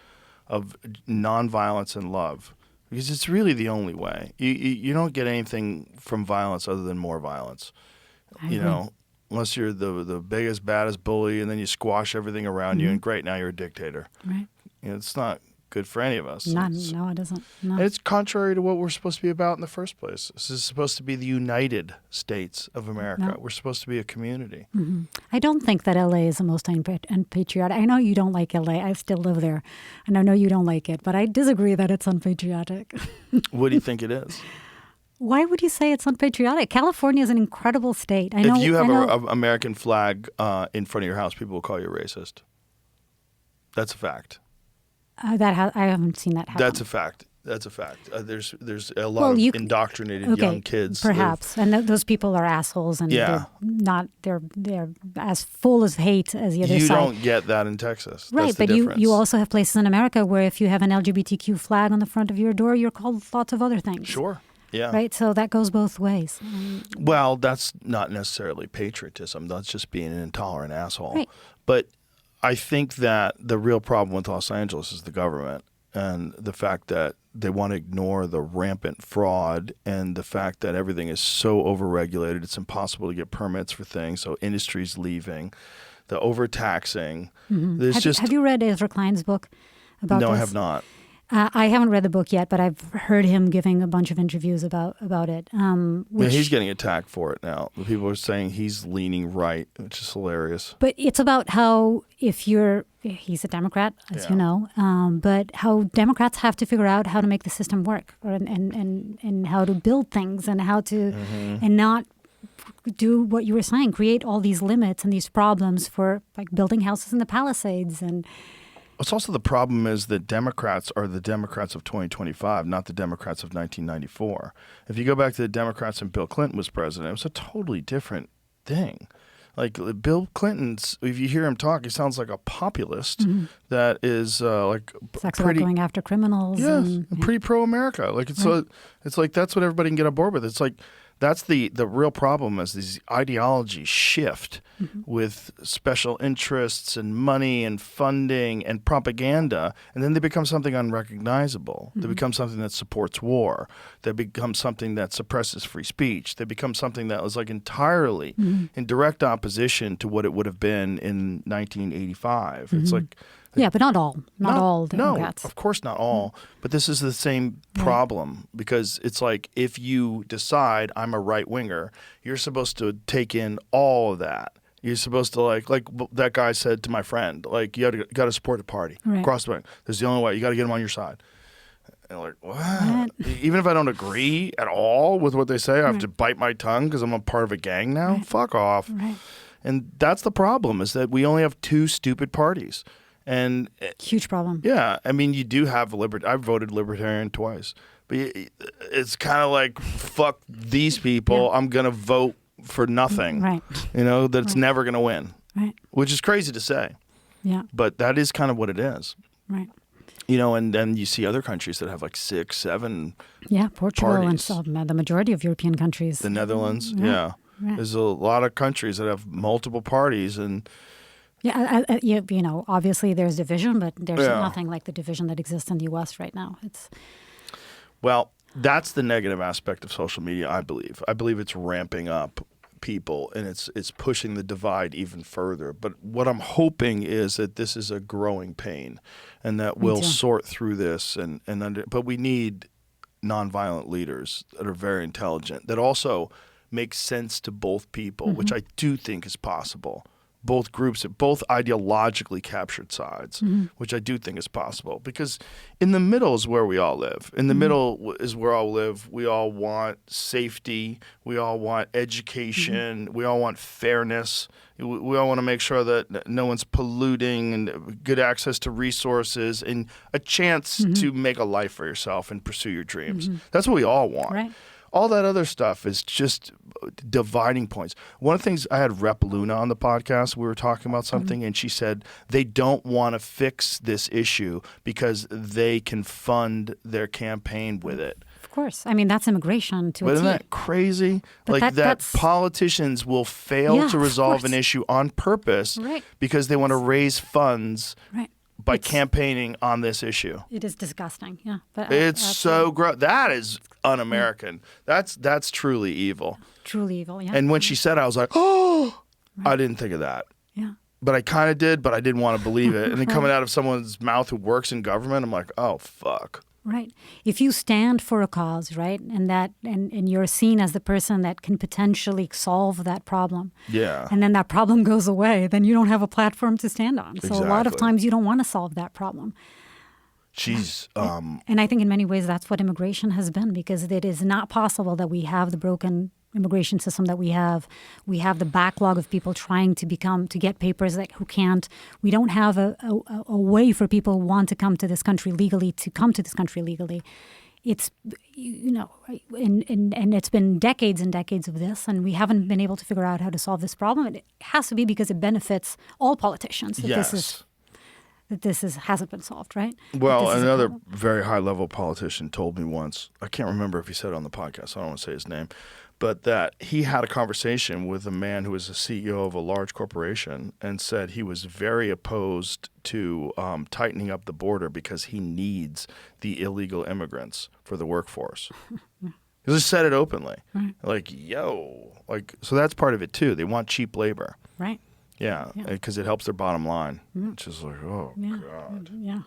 S5: of nonviolence and love, because it's really the only way. You don't get anything from violence other than more violence.
S4: I
S5: You
S4: agree.
S5: know, unless you're the biggest, baddest bully, and then you squash everything around you, and great, now you're a dictator.
S4: Right?
S5: It's not good for any of us.
S4: No,
S5: It's-
S4: it doesn't. No.
S5: and it's contrary to what we're supposed to be about in the first place. This is supposed to be the United States of America.
S4: No.
S5: We're supposed to be a community.
S4: I don't think that LA is the most unpatriotic. I know you don't like LA. I still live there. And I know you don't like it. But I disagree that it's unpatriotic.
S5: What do you think it is?
S4: Why would you say it's unpatriotic? California is an incredible state. I know.
S5: If you have
S4: I know,
S5: an American flag in front of your house, people will call you racist. That's a fact.
S4: I haven't seen that happen.
S5: That's a fact. That's a fact. There's a lot of indoctrinated young kids.
S4: Perhaps, and those people are assholes, and
S5: Yeah.
S4: they're as full of hate as the other
S5: You
S4: side.
S5: don't get that in Texas.
S4: Right,
S5: That's the
S4: but
S5: difference.
S4: you also have places in America where if you have an LGBTQ flag on the front of your door, you're called lots of other things.
S5: Sure. Yeah.
S4: Right, so that goes both ways.
S5: Well, that's not necessarily patriotism. That's just being an intolerant asshole.
S4: Right.
S5: But I think that the real problem with Los Angeles is the government and the fact that they want to ignore the rampant fraud and the fact that everything is so overregulated. It's impossible to get permits for things. So industry's leaving, the overtaxing. There's
S4: Have you read Ezra Klein's book about
S5: no,
S4: this?
S5: I have not.
S4: I haven't read the book yet, but I've heard him giving a bunch of interviews about it.
S5: Yeah,
S4: Which,
S5: he's getting attacked for it now. The people are saying he's leaning right, which is hilarious.
S4: But it's about how he's a Democrat, as
S5: Yeah.
S4: you know, but how Democrats have to figure out how to make the system work and how to build things and how to and not do what you were saying, create all these limits and these problems for like building houses in the Palisades and
S5: It's also the problem is that Democrats are the Democrats of 2025, not the Democrats of 1994. If you go back to the Democrats when Bill Clinton was president, it was a totally different thing. Like Bill Clinton's, if you hear him talk, he sounds like a populist that is like
S4: Talks about going after criminals.
S5: yes,
S4: and
S5: pretty pro-America. Like it's like that's what everybody can get on board with. It's like that's the real problem is these ideologies shift with special interests and money and funding and propaganda, and then they become something unrecognizable. They become something that supports war. They become something that suppresses free speech. They become something that was like entirely in direct opposition to what it would have been in 1985. It's like
S4: yeah, but not all. Not all Democrats.
S5: No, of course not all. But this is the same problem because it's like if you decide I'm a right winger, you're supposed to take in all of that. You're supposed to like that guy said to my friend, like you got to support the party.
S4: Right.
S5: Cross the way. There's the only way. You got to get them on your side. And like what? Even if I don't agree at all with what they say, I have to bite my tongue because I'm a part of a gang now. Fuck off.
S4: Right.
S5: And that's the problem is that we only have two stupid parties. And
S4: huge problem.
S5: Yeah, I mean, you do have I've voted Libertarian twice, but it's kind of like fuck these people. I'm gonna vote for nothing.
S4: Right.
S5: You know that's never gonna win.
S4: Right.
S5: Which is crazy to say.
S4: Yeah.
S5: But that is kind of what it is.
S4: Right.
S5: You know, and then you see other countries that have like 6, 7.
S4: Yeah, Portugal
S5: parties.
S4: and the majority of European countries.
S5: The Netherlands.
S4: Right.
S5: Yeah.
S4: Right.
S5: There's a lot of countries that have multiple parties and.
S4: Yeah, you know, obviously there's division, but there's nothing like the division that exists in the U.S. right now.
S5: Well, that's the negative aspect of social media, I believe. I believe it's ramping up people and it's pushing the divide even further. But what I'm hoping is that this is a growing pain and that we'll sort through this but we need nonviolent leaders that are very intelligent, that also make sense to both people, which I do think is possible. Both groups, both ideologically captured sides, which I do think is possible. Because in the middle is where we all live. In the middle is where all live. We all want safety. We all want education. We all want fairness. We all want to make sure that no one's polluting and good access to resources and a chance to make a life for yourself and pursue your dreams. That's what we all want.
S4: Right.
S5: All that other stuff is just dividing points. One of the things I had Rep Luna on the podcast, we were talking about something, and she said they don't want to fix this issue because they can fund their campaign with it.
S4: Of course. I mean, that's immigration to a
S5: But isn't
S4: T.
S5: that crazy?
S4: But
S5: like
S4: that's
S5: politicians will fail to resolve an issue on purpose because they want to raise funds by campaigning on this issue.
S4: It is disgusting, yeah. But
S5: it's so gross. That is un-American. That's truly evil.
S4: Truly evil, yeah.
S5: And when she said it, I was like, oh, I didn't think of that.
S4: Yeah.
S5: But I kind of did, but I didn't want to believe it. And then coming out of someone's mouth who works in government, I'm like, oh, fuck.
S4: Right. If you stand for a cause, right, and you're seen as the person that can potentially solve that problem, and then that problem goes away, then you don't have a platform to stand on. So a lot of times you don't want to solve that problem.
S5: Jeez.
S4: And I think in many ways that's what immigration has been, because it is not possible that we have the broken immigration system that we have. We have the backlog of people trying to get papers who can't. We don't have a way for people who want to come to this country legally to come to this country legally. It's, you know, and it's been decades and decades of this, and we haven't been able to figure out how to solve this problem. And it has to be because it benefits all politicians. That this hasn't been solved, right?
S5: Well, another very high-level politician told me once, I can't remember if he said it on the podcast, so I don't want to say his name, but that he had a conversation with a man who was a CEO of a large corporation and said he was very opposed to tightening up the border because he needs the illegal immigrants for the workforce. He just said it openly.
S4: Right.
S5: Like, so that's part of it too. They want cheap labor.
S4: Right.
S5: Yeah, because it helps their bottom line. Which is like, oh, God.
S4: Yeah.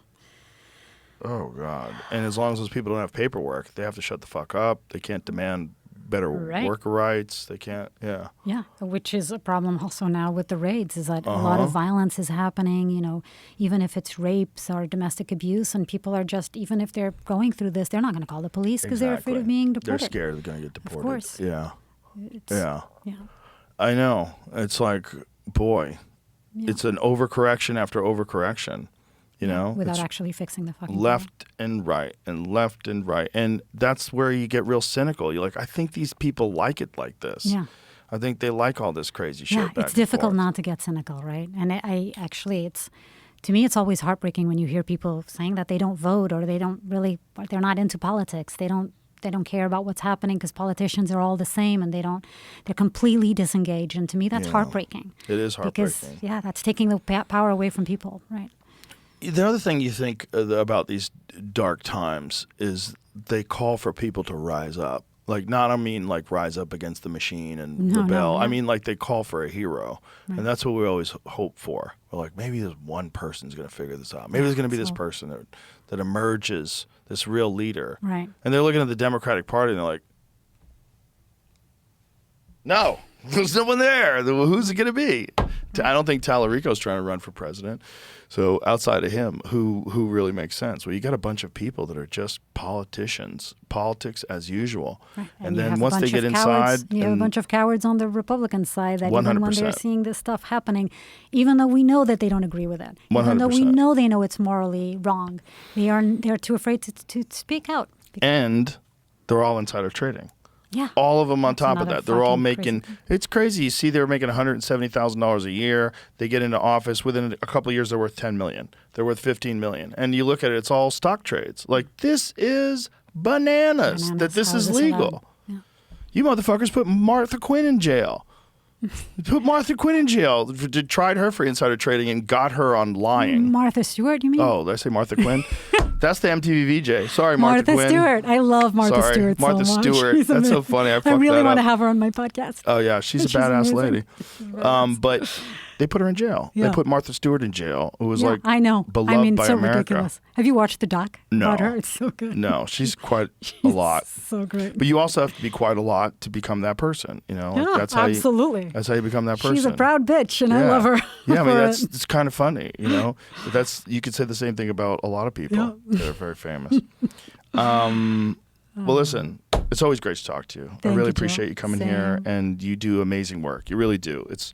S5: Oh, God. And as long as those people don't have paperwork, they have to shut the fuck up. They can't demand better worker rights. They can't,
S4: Yeah, which is a problem also now with the raids, is that a lot of violence is happening, you know, even if it's rapes or domestic abuse, and people are just, even if they're going through this, they're not going to call the police because they're afraid of being deported.
S5: They're scared they're going to get deported.
S4: Of course.
S5: Yeah.
S4: Yeah.
S5: I know. It's like, boy, it's an overcorrection after overcorrection. You know,
S4: without
S5: it's
S4: actually fixing the fucking
S5: left and right and left and right, and that's where you get real cynical. You're like, I think these people like it like this.
S4: Yeah.
S5: I think they like all this crazy shit.
S4: Yeah,
S5: back
S4: it's
S5: and
S4: difficult
S5: forth.
S4: not to get cynical, right? And I actually, to me, it's always heartbreaking when you hear people saying that they don't vote or they're not into politics. They don't care about what's happening because politicians are all the same and they're completely disengaged. And to me, that's heartbreaking.
S5: It is
S4: Because,
S5: heartbreaking.
S4: that's taking the power away from people, right?
S5: The other thing you think about these dark times is they call for people to rise up. Like, not, I mean, like, rise up against the machine and rebel. I mean, like, they call for a hero. Right. And that's what we always hope for. We're like, maybe this one person's going to figure this out. Maybe there's going to be this person that emerges, this real leader.
S4: Right.
S5: And they're looking at the Democratic Party and they're like, no, there's no one there. Who's it going to be? I don't think Tallarico's trying to run for president. So outside of him, who really makes sense? Well, you got a bunch of people that are just politicians, politics as usual.
S4: Right.
S5: And
S4: you
S5: then
S4: have
S5: once
S4: a
S5: they
S4: bunch
S5: get
S4: of cowards,
S5: inside,
S4: you have a
S5: and
S4: bunch of cowards on the Republican side that even when they're
S5: 100%.
S4: seeing this stuff happening, even though we know that they don't agree with it, even though we
S5: 100%.
S4: know they know it's morally wrong, they're too afraid to speak out.
S5: and they're all insider trading.
S4: Yeah.
S5: All of them on
S4: That's
S5: top of
S4: another
S5: that. They're all
S4: fucking
S5: making,
S4: crazy.
S5: it's crazy. You see, they're making $170,000 a year. They get into office. Within a couple of years, they're worth $10 million. They're worth $15 million. And you look at it, it's all stock trades. Like, this is bananas that this
S4: How
S5: is
S4: this
S5: legal.
S4: allowed? Yeah.
S5: You motherfuckers put Martha Quinn in jail. Put Martha Quinn in jail. Tried her for insider trading and got her on lying.
S4: Martha Stewart, you mean?
S5: Oh, did I say Martha Quinn? That's the MTV VJ. Sorry, Martha Quinn.
S4: Stewart. I love Martha
S5: Sorry,
S4: Stewart
S5: Martha
S4: so much.
S5: Stewart.
S4: She's
S5: That's so
S4: amazing.
S5: funny. I
S4: I
S5: fucked
S4: really
S5: that
S4: want to
S5: up.
S4: have her on my podcast.
S5: Oh, yeah. She's a
S4: She's
S5: badass
S4: amazing.
S5: lady. But they put her in jail.
S4: Yeah.
S5: They put Martha Stewart in jail, who was
S4: Yeah,
S5: like
S4: I know.
S5: beloved
S4: I mean,
S5: by
S4: so
S5: America.
S4: ridiculous. Have you watched the doc
S5: No.
S4: about her? It's so good.
S5: No, she's quite a lot.
S4: So great.
S5: But you also have to be quite a lot to become that person. You know,
S4: Yeah,
S5: that's how
S4: absolutely.
S5: that's how you become that person.
S4: She's a proud bitch, and I love her.
S5: Yeah, I mean
S4: for
S5: that's
S4: it.
S5: it's kind of funny. You know, you could say the same thing about a lot of people
S4: Yeah.
S5: that are very famous. Well, listen, it's always great to talk to you. I
S4: Thank
S5: really
S4: you, Joe.
S5: appreciate you coming here,
S4: Same.
S5: and you do amazing work. You really do. It's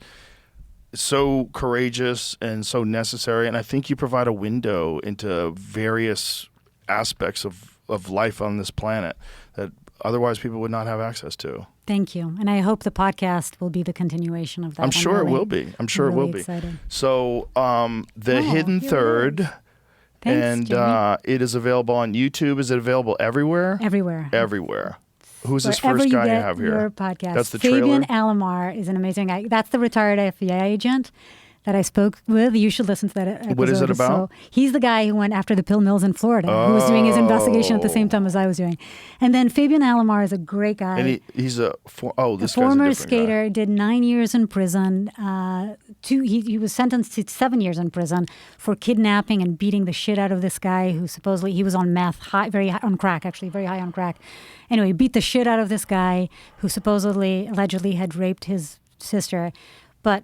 S5: so courageous and so necessary, and I think you provide a window into various aspects of life on this planet that otherwise people would not have access to.
S4: Thank you. And I hope the podcast will be the continuation of that.
S5: I'm sure
S4: really-
S5: it will be. I'm sure
S4: I'm
S5: it will
S4: really
S5: be.
S4: excited.
S5: So, The Hidden
S4: here it
S5: Third,
S4: is. Thanks,
S5: and
S4: Jamie.
S5: it is available on YouTube. Is it available everywhere?
S4: Everywhere.
S5: Everywhere. Who's this
S4: Wherever
S5: first
S4: you
S5: guy you
S4: get
S5: have here?
S4: your podcast.
S5: That's the
S4: Fabian
S5: trailer?
S4: Alomar is an amazing guy. That's the retired FBI agent that I spoke with. You should listen to that episode.
S5: What is it about?
S4: So he's the guy who went after the pill mills in Florida, who was doing his investigation at the same time as I was doing. And then Fabian Alomar is a great guy.
S5: And he's a this
S4: a
S5: guy's a
S4: former
S5: different guy.
S4: skater, did 9 years in prison. He was sentenced to 7 years in prison for kidnapping and beating the shit out of this guy who supposedly he was on meth, very high on crack, actually very high on crack. Anyway, beat the shit out of this guy who allegedly had raped his sister. But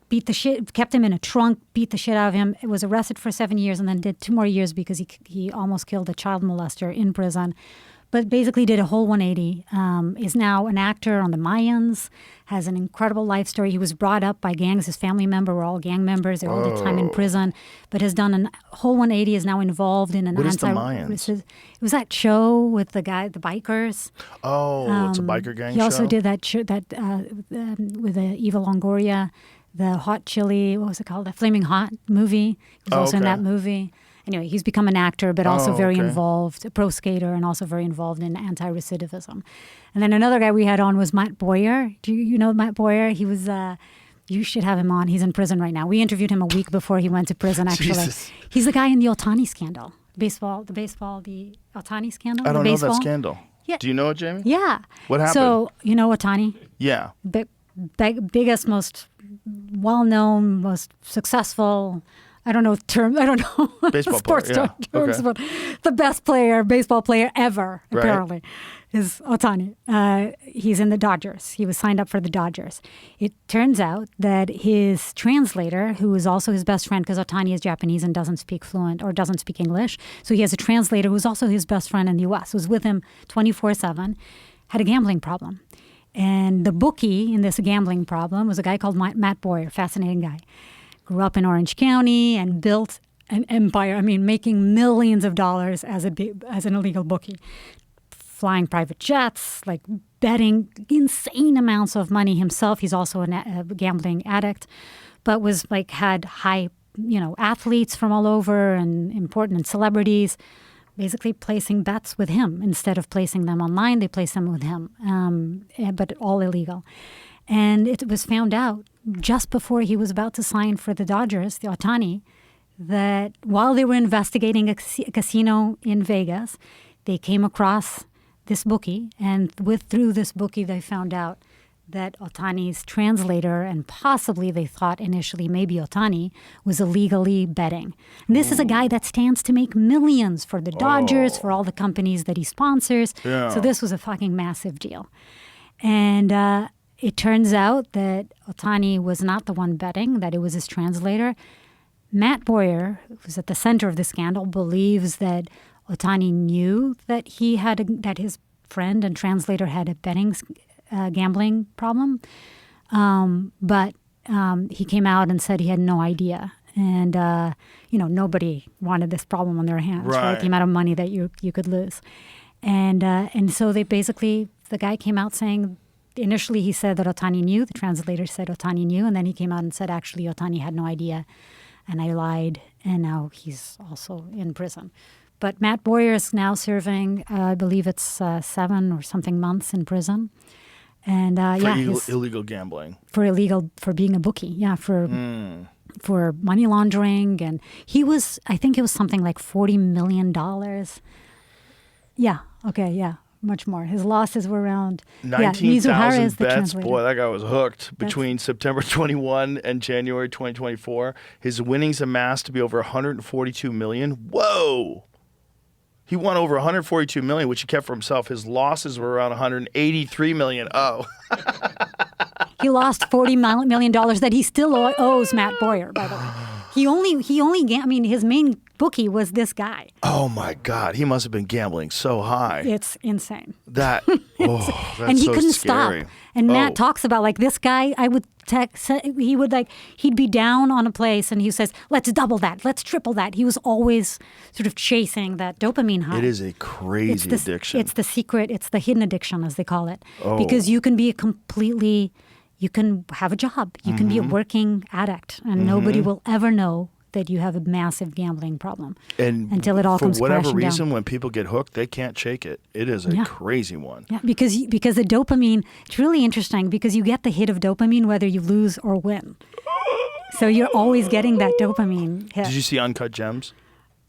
S4: kept him in a trunk, beat the shit out of him. Was arrested for 7 years and then did 2 more years because he almost killed a child molester in prison. But basically did a whole 180. Is now an actor on the Mayans, has an incredible life story. He was brought up by gangs. His family member were all gang members. They all did time in prison, but has done a whole 180, is now involved in an
S5: What is the Mayans?
S4: It was that show with the bikers.
S5: Oh, it's a biker gang
S4: He also
S5: show?
S4: did that with Eva Longoria, the Hot Chili, what was it called? The Flaming Hot movie. He was also in
S5: okay.
S4: that movie. Anyway, he's become an actor, but also very
S5: okay.
S4: involved, a pro skater, and also very involved in anti-recidivism. And then another guy we had on was Matt Boyer. Do you know Matt Boyer? He was... you should have him on. He's in prison right now. We interviewed him a week before he went to prison, actually.
S5: Jesus.
S4: He's the guy in the Otani scandal. The Otani scandal?
S5: I don't
S4: the
S5: know
S4: baseball.
S5: that scandal.
S4: Yeah.
S5: Do you know it, Jamie?
S4: Yeah.
S5: What happened?
S4: So, you know Otani?
S5: Yeah.
S4: Biggest, most well-known, most successful, I don't know
S5: Baseball
S4: sports
S5: player, yeah.
S4: terms,
S5: Okay.
S4: but the best baseball player ever,
S5: Right.
S4: apparently, is Otani. He's in the Dodgers. He was signed up for the Dodgers. It turns out that his translator, who is also his best friend, because Otani is Japanese and doesn't speak English, so he has a translator who's also his best friend in the U.S., was with him 24/7, had a gambling problem. And the bookie in this gambling problem was a guy called Matt Boyer, fascinating guy. Grew up in Orange County and built an empire. I mean, making millions of dollars as an illegal bookie, flying private jets, like betting insane amounts of money himself. He's also a gambling addict, but was like had high, athletes from all over and important celebrities, basically placing bets with him instead of placing them online. They placed them with him, but all illegal. And it was found out just before he was about to sign for the Dodgers, the Ohtani, that while they were investigating a casino in Vegas, they came across this bookie, and through this bookie, they found out that Ohtani's translator, and possibly they thought initially maybe Ohtani, was illegally betting. And this is a guy that stands to make millions for the Dodgers, for all the companies that he sponsors.
S5: Yeah.
S4: So this was a fucking massive deal. And it turns out that Ohtani was not the one betting, that it was his translator. Matt Boyer, who's at the center of the scandal, believes that Ohtani knew that that his friend and translator had a gambling problem, but he came out and said he had no idea, and nobody wanted this problem on their hands, right? The amount of money that you could lose, and so the guy came out saying. Initially, he said that Ohtani knew. The translator said Ohtani knew, and then he came out and said actually Ohtani had no idea, and I lied, and now he's also in prison. But Matt Boyer is now serving, I believe it's 7 or something months in prison. And
S5: illegal gambling.
S4: For being a bookie, for money laundering. And I think it was something like $40 million. Much more. His losses were around
S5: 19,000 bets. Boy, that guy was hooked. Between September 21 and January 2024, his winnings amassed to be over 142 million. Whoa! He won over 142 million, which he kept for himself. His losses were around 183 million. Oh.
S4: He lost $40 million that he still owes Matt Boyer, by the way. His main bookie was this guy.
S5: Oh my God, he must have been gambling so high.
S4: It's insane.
S5: That's
S4: and he
S5: so
S4: couldn't
S5: scary.
S4: stop. And Matt talks about like this guy. He'd be down on a place, and he says, "Let's double that, let's triple that." He was always sort of chasing that dopamine high.
S5: It is a crazy addiction.
S4: It's the secret. It's the hidden addiction, as they call it, because you can be you can have a job. You can be a working addict, and nobody will ever know that you have a massive gambling problem until it all comes crashing down.
S5: For whatever reason, when people get hooked, they can't shake it. It is a crazy one.
S4: Yeah, because the dopamine, it's really interesting because you get the hit of dopamine whether you lose or win. So you're always getting that dopamine hit.
S5: Did you see Uncut Gems?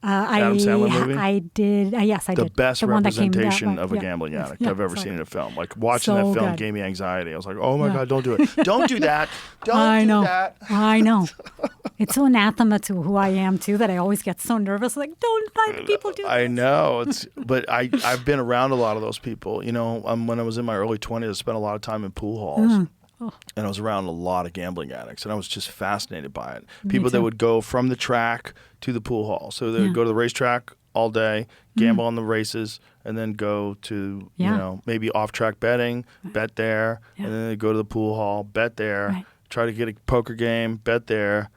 S5: Adam Sandler movie?
S4: I did. Yes, I did.
S5: The best representation of a
S4: yeah.
S5: gambling addict
S4: Yeah,
S5: I've ever
S4: sorry.
S5: seen in a film. Like watching that film gave me anxiety. I was like, oh my God, don't do it. Don't do that.
S4: I know.
S5: That.
S4: I know. It's so anathema to who I am too that I always get so nervous. Like, don't let people do this.
S5: I know. But I've been around a lot of those people. When I was in my early 20s, I spent a lot of time in pool halls. And I was around a lot of gambling addicts, and I was just fascinated by it. People that would go from the track to the pool hall. So they would go to the racetrack all day, gamble on the races, and then go to, maybe off-track betting, bet there, and then they go to the pool hall, bet there, try to get a poker game, bet there,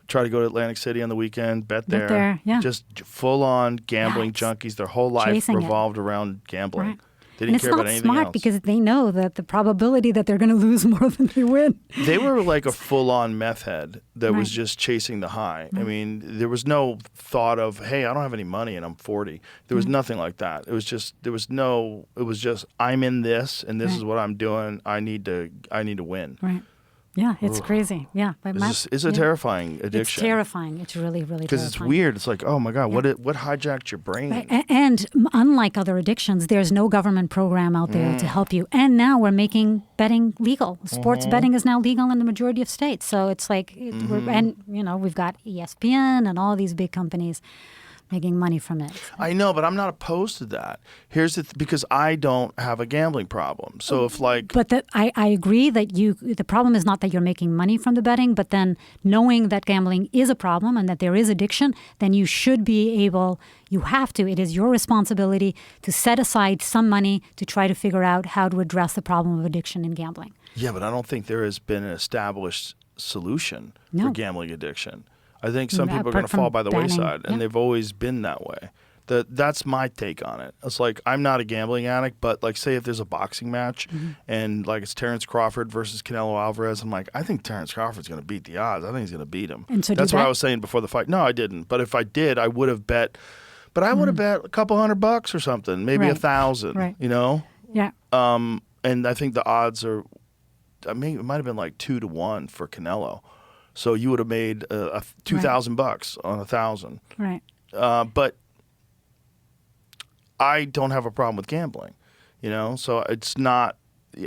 S5: try to go to Atlantic City on the weekend, bet there. Just full-on gambling junkies. Their whole life revolved around gambling.
S4: Right.
S5: They didn't care about anything else.
S4: And it's not smart because they know that the probability that they're going to lose more than they win.
S5: They were like a full-on meth head that was just chasing the high. I mean, there was no thought of, hey, I don't have any money and I'm 40. There was nothing like that. It was just, I'm in this and this is what I'm doing. I need to win.
S4: Right. Yeah, it's crazy. Yeah.
S5: It's a terrifying addiction.
S4: It's terrifying. It's really, really terrifying.
S5: Because it's weird. It's like, oh my God, what hijacked your brain?
S4: Right. And unlike other addictions, there's no government program out there to help you. And now we're making betting legal. Sports betting is now legal in the majority of states. So it's like, we've got ESPN and all these big companies making money from it.
S5: I know, but I'm not opposed to that. Here's because I don't have a gambling problem. So if
S4: But I agree that the problem is not that you're making money from the betting, but then knowing that gambling is a problem and that there is addiction, then you should be able, it is your responsibility to set aside some money to try to figure out how to address the problem of addiction in gambling.
S5: Yeah, but I don't think there has been an established solution for gambling addiction. I think some people are going
S4: apart
S5: to fall
S4: from
S5: by the
S4: banning,
S5: wayside, and
S4: yeah.
S5: they've always been that way. That's my take on it. It's like, I'm not a gambling addict, but like, say if there's a boxing match and like it's Terrence Crawford versus Canelo Alvarez, I'm like, I think Terrence Crawford's going to beat the odds. I think he's going to beat him.
S4: And so
S5: that's what I was saying before the fight. No, I didn't. But if I did, I would have bet. But I would have bet a couple $100 or something, maybe
S4: Right.
S5: 1,000.
S4: Right.
S5: You know.
S4: Yeah.
S5: And I think the odds are, I mean, it might have been like 2-1 for Canelo. So you would have made $2,000 on 1,000.
S4: Right.
S5: But I don't have a problem with gambling, you know? So it's not,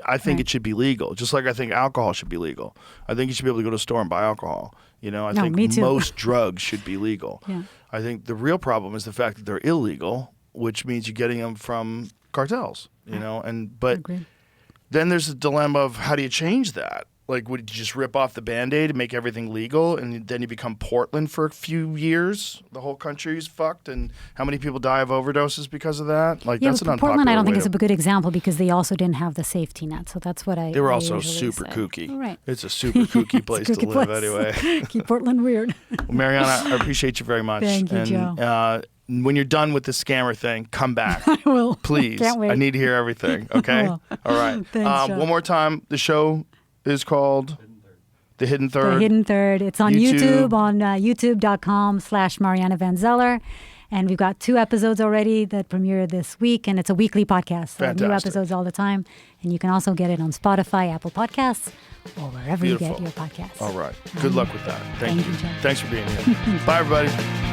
S5: I think it should be legal, just like I think alcohol should be legal. I think you should be able to go to a store and buy alcohol. You know, I think
S4: me too.
S5: most drugs should be legal.
S4: Yeah.
S5: I think the real problem is the fact that they're illegal, which means you're getting them from cartels, you know? But
S4: Agreed.
S5: then there's the dilemma of how do you change that? Like, would you just rip off the Band-Aid and make everything legal, and then you become Portland for a few years? The whole country's fucked, and how many people die of overdoses because of that? Like,
S4: Yeah,
S5: that's an
S4: but
S5: unpopular
S4: Portland, I don't think
S5: way
S4: is a good example because they also didn't have the safety net. So that's what I.
S5: They were
S4: I
S5: also
S4: usually
S5: super
S4: say.
S5: kooky.
S4: Oh, right.
S5: It's a super kooky place to
S4: kooky
S5: live,
S4: place.
S5: anyway.
S4: Keep Portland weird.
S5: Well, Mariana, I appreciate you very much.
S4: Thank you,
S5: and,
S4: Joe.
S5: When you're done with the scammer thing, come back.
S4: I will.
S5: Please.
S4: Can't wait.
S5: I need to hear everything, okay?
S4: will.
S5: All right.
S4: Thanks, Joe.
S5: One more time. The show is called The Hidden Third.
S4: The Hidden Third. It's on YouTube on youtube.com/Mariana van Zeller. And we've got 2 episodes already that premiere this week. And it's a weekly podcast. So new
S5: Fantastic.
S4: episodes all the time. And you can also get it on Spotify, Apple Podcasts, or wherever you
S5: Beautiful.
S4: get your podcasts.
S5: All right. Good luck with that. Thank
S4: Thank
S5: you.
S4: you, Joe.
S5: Thanks for being here. Bye, everybody.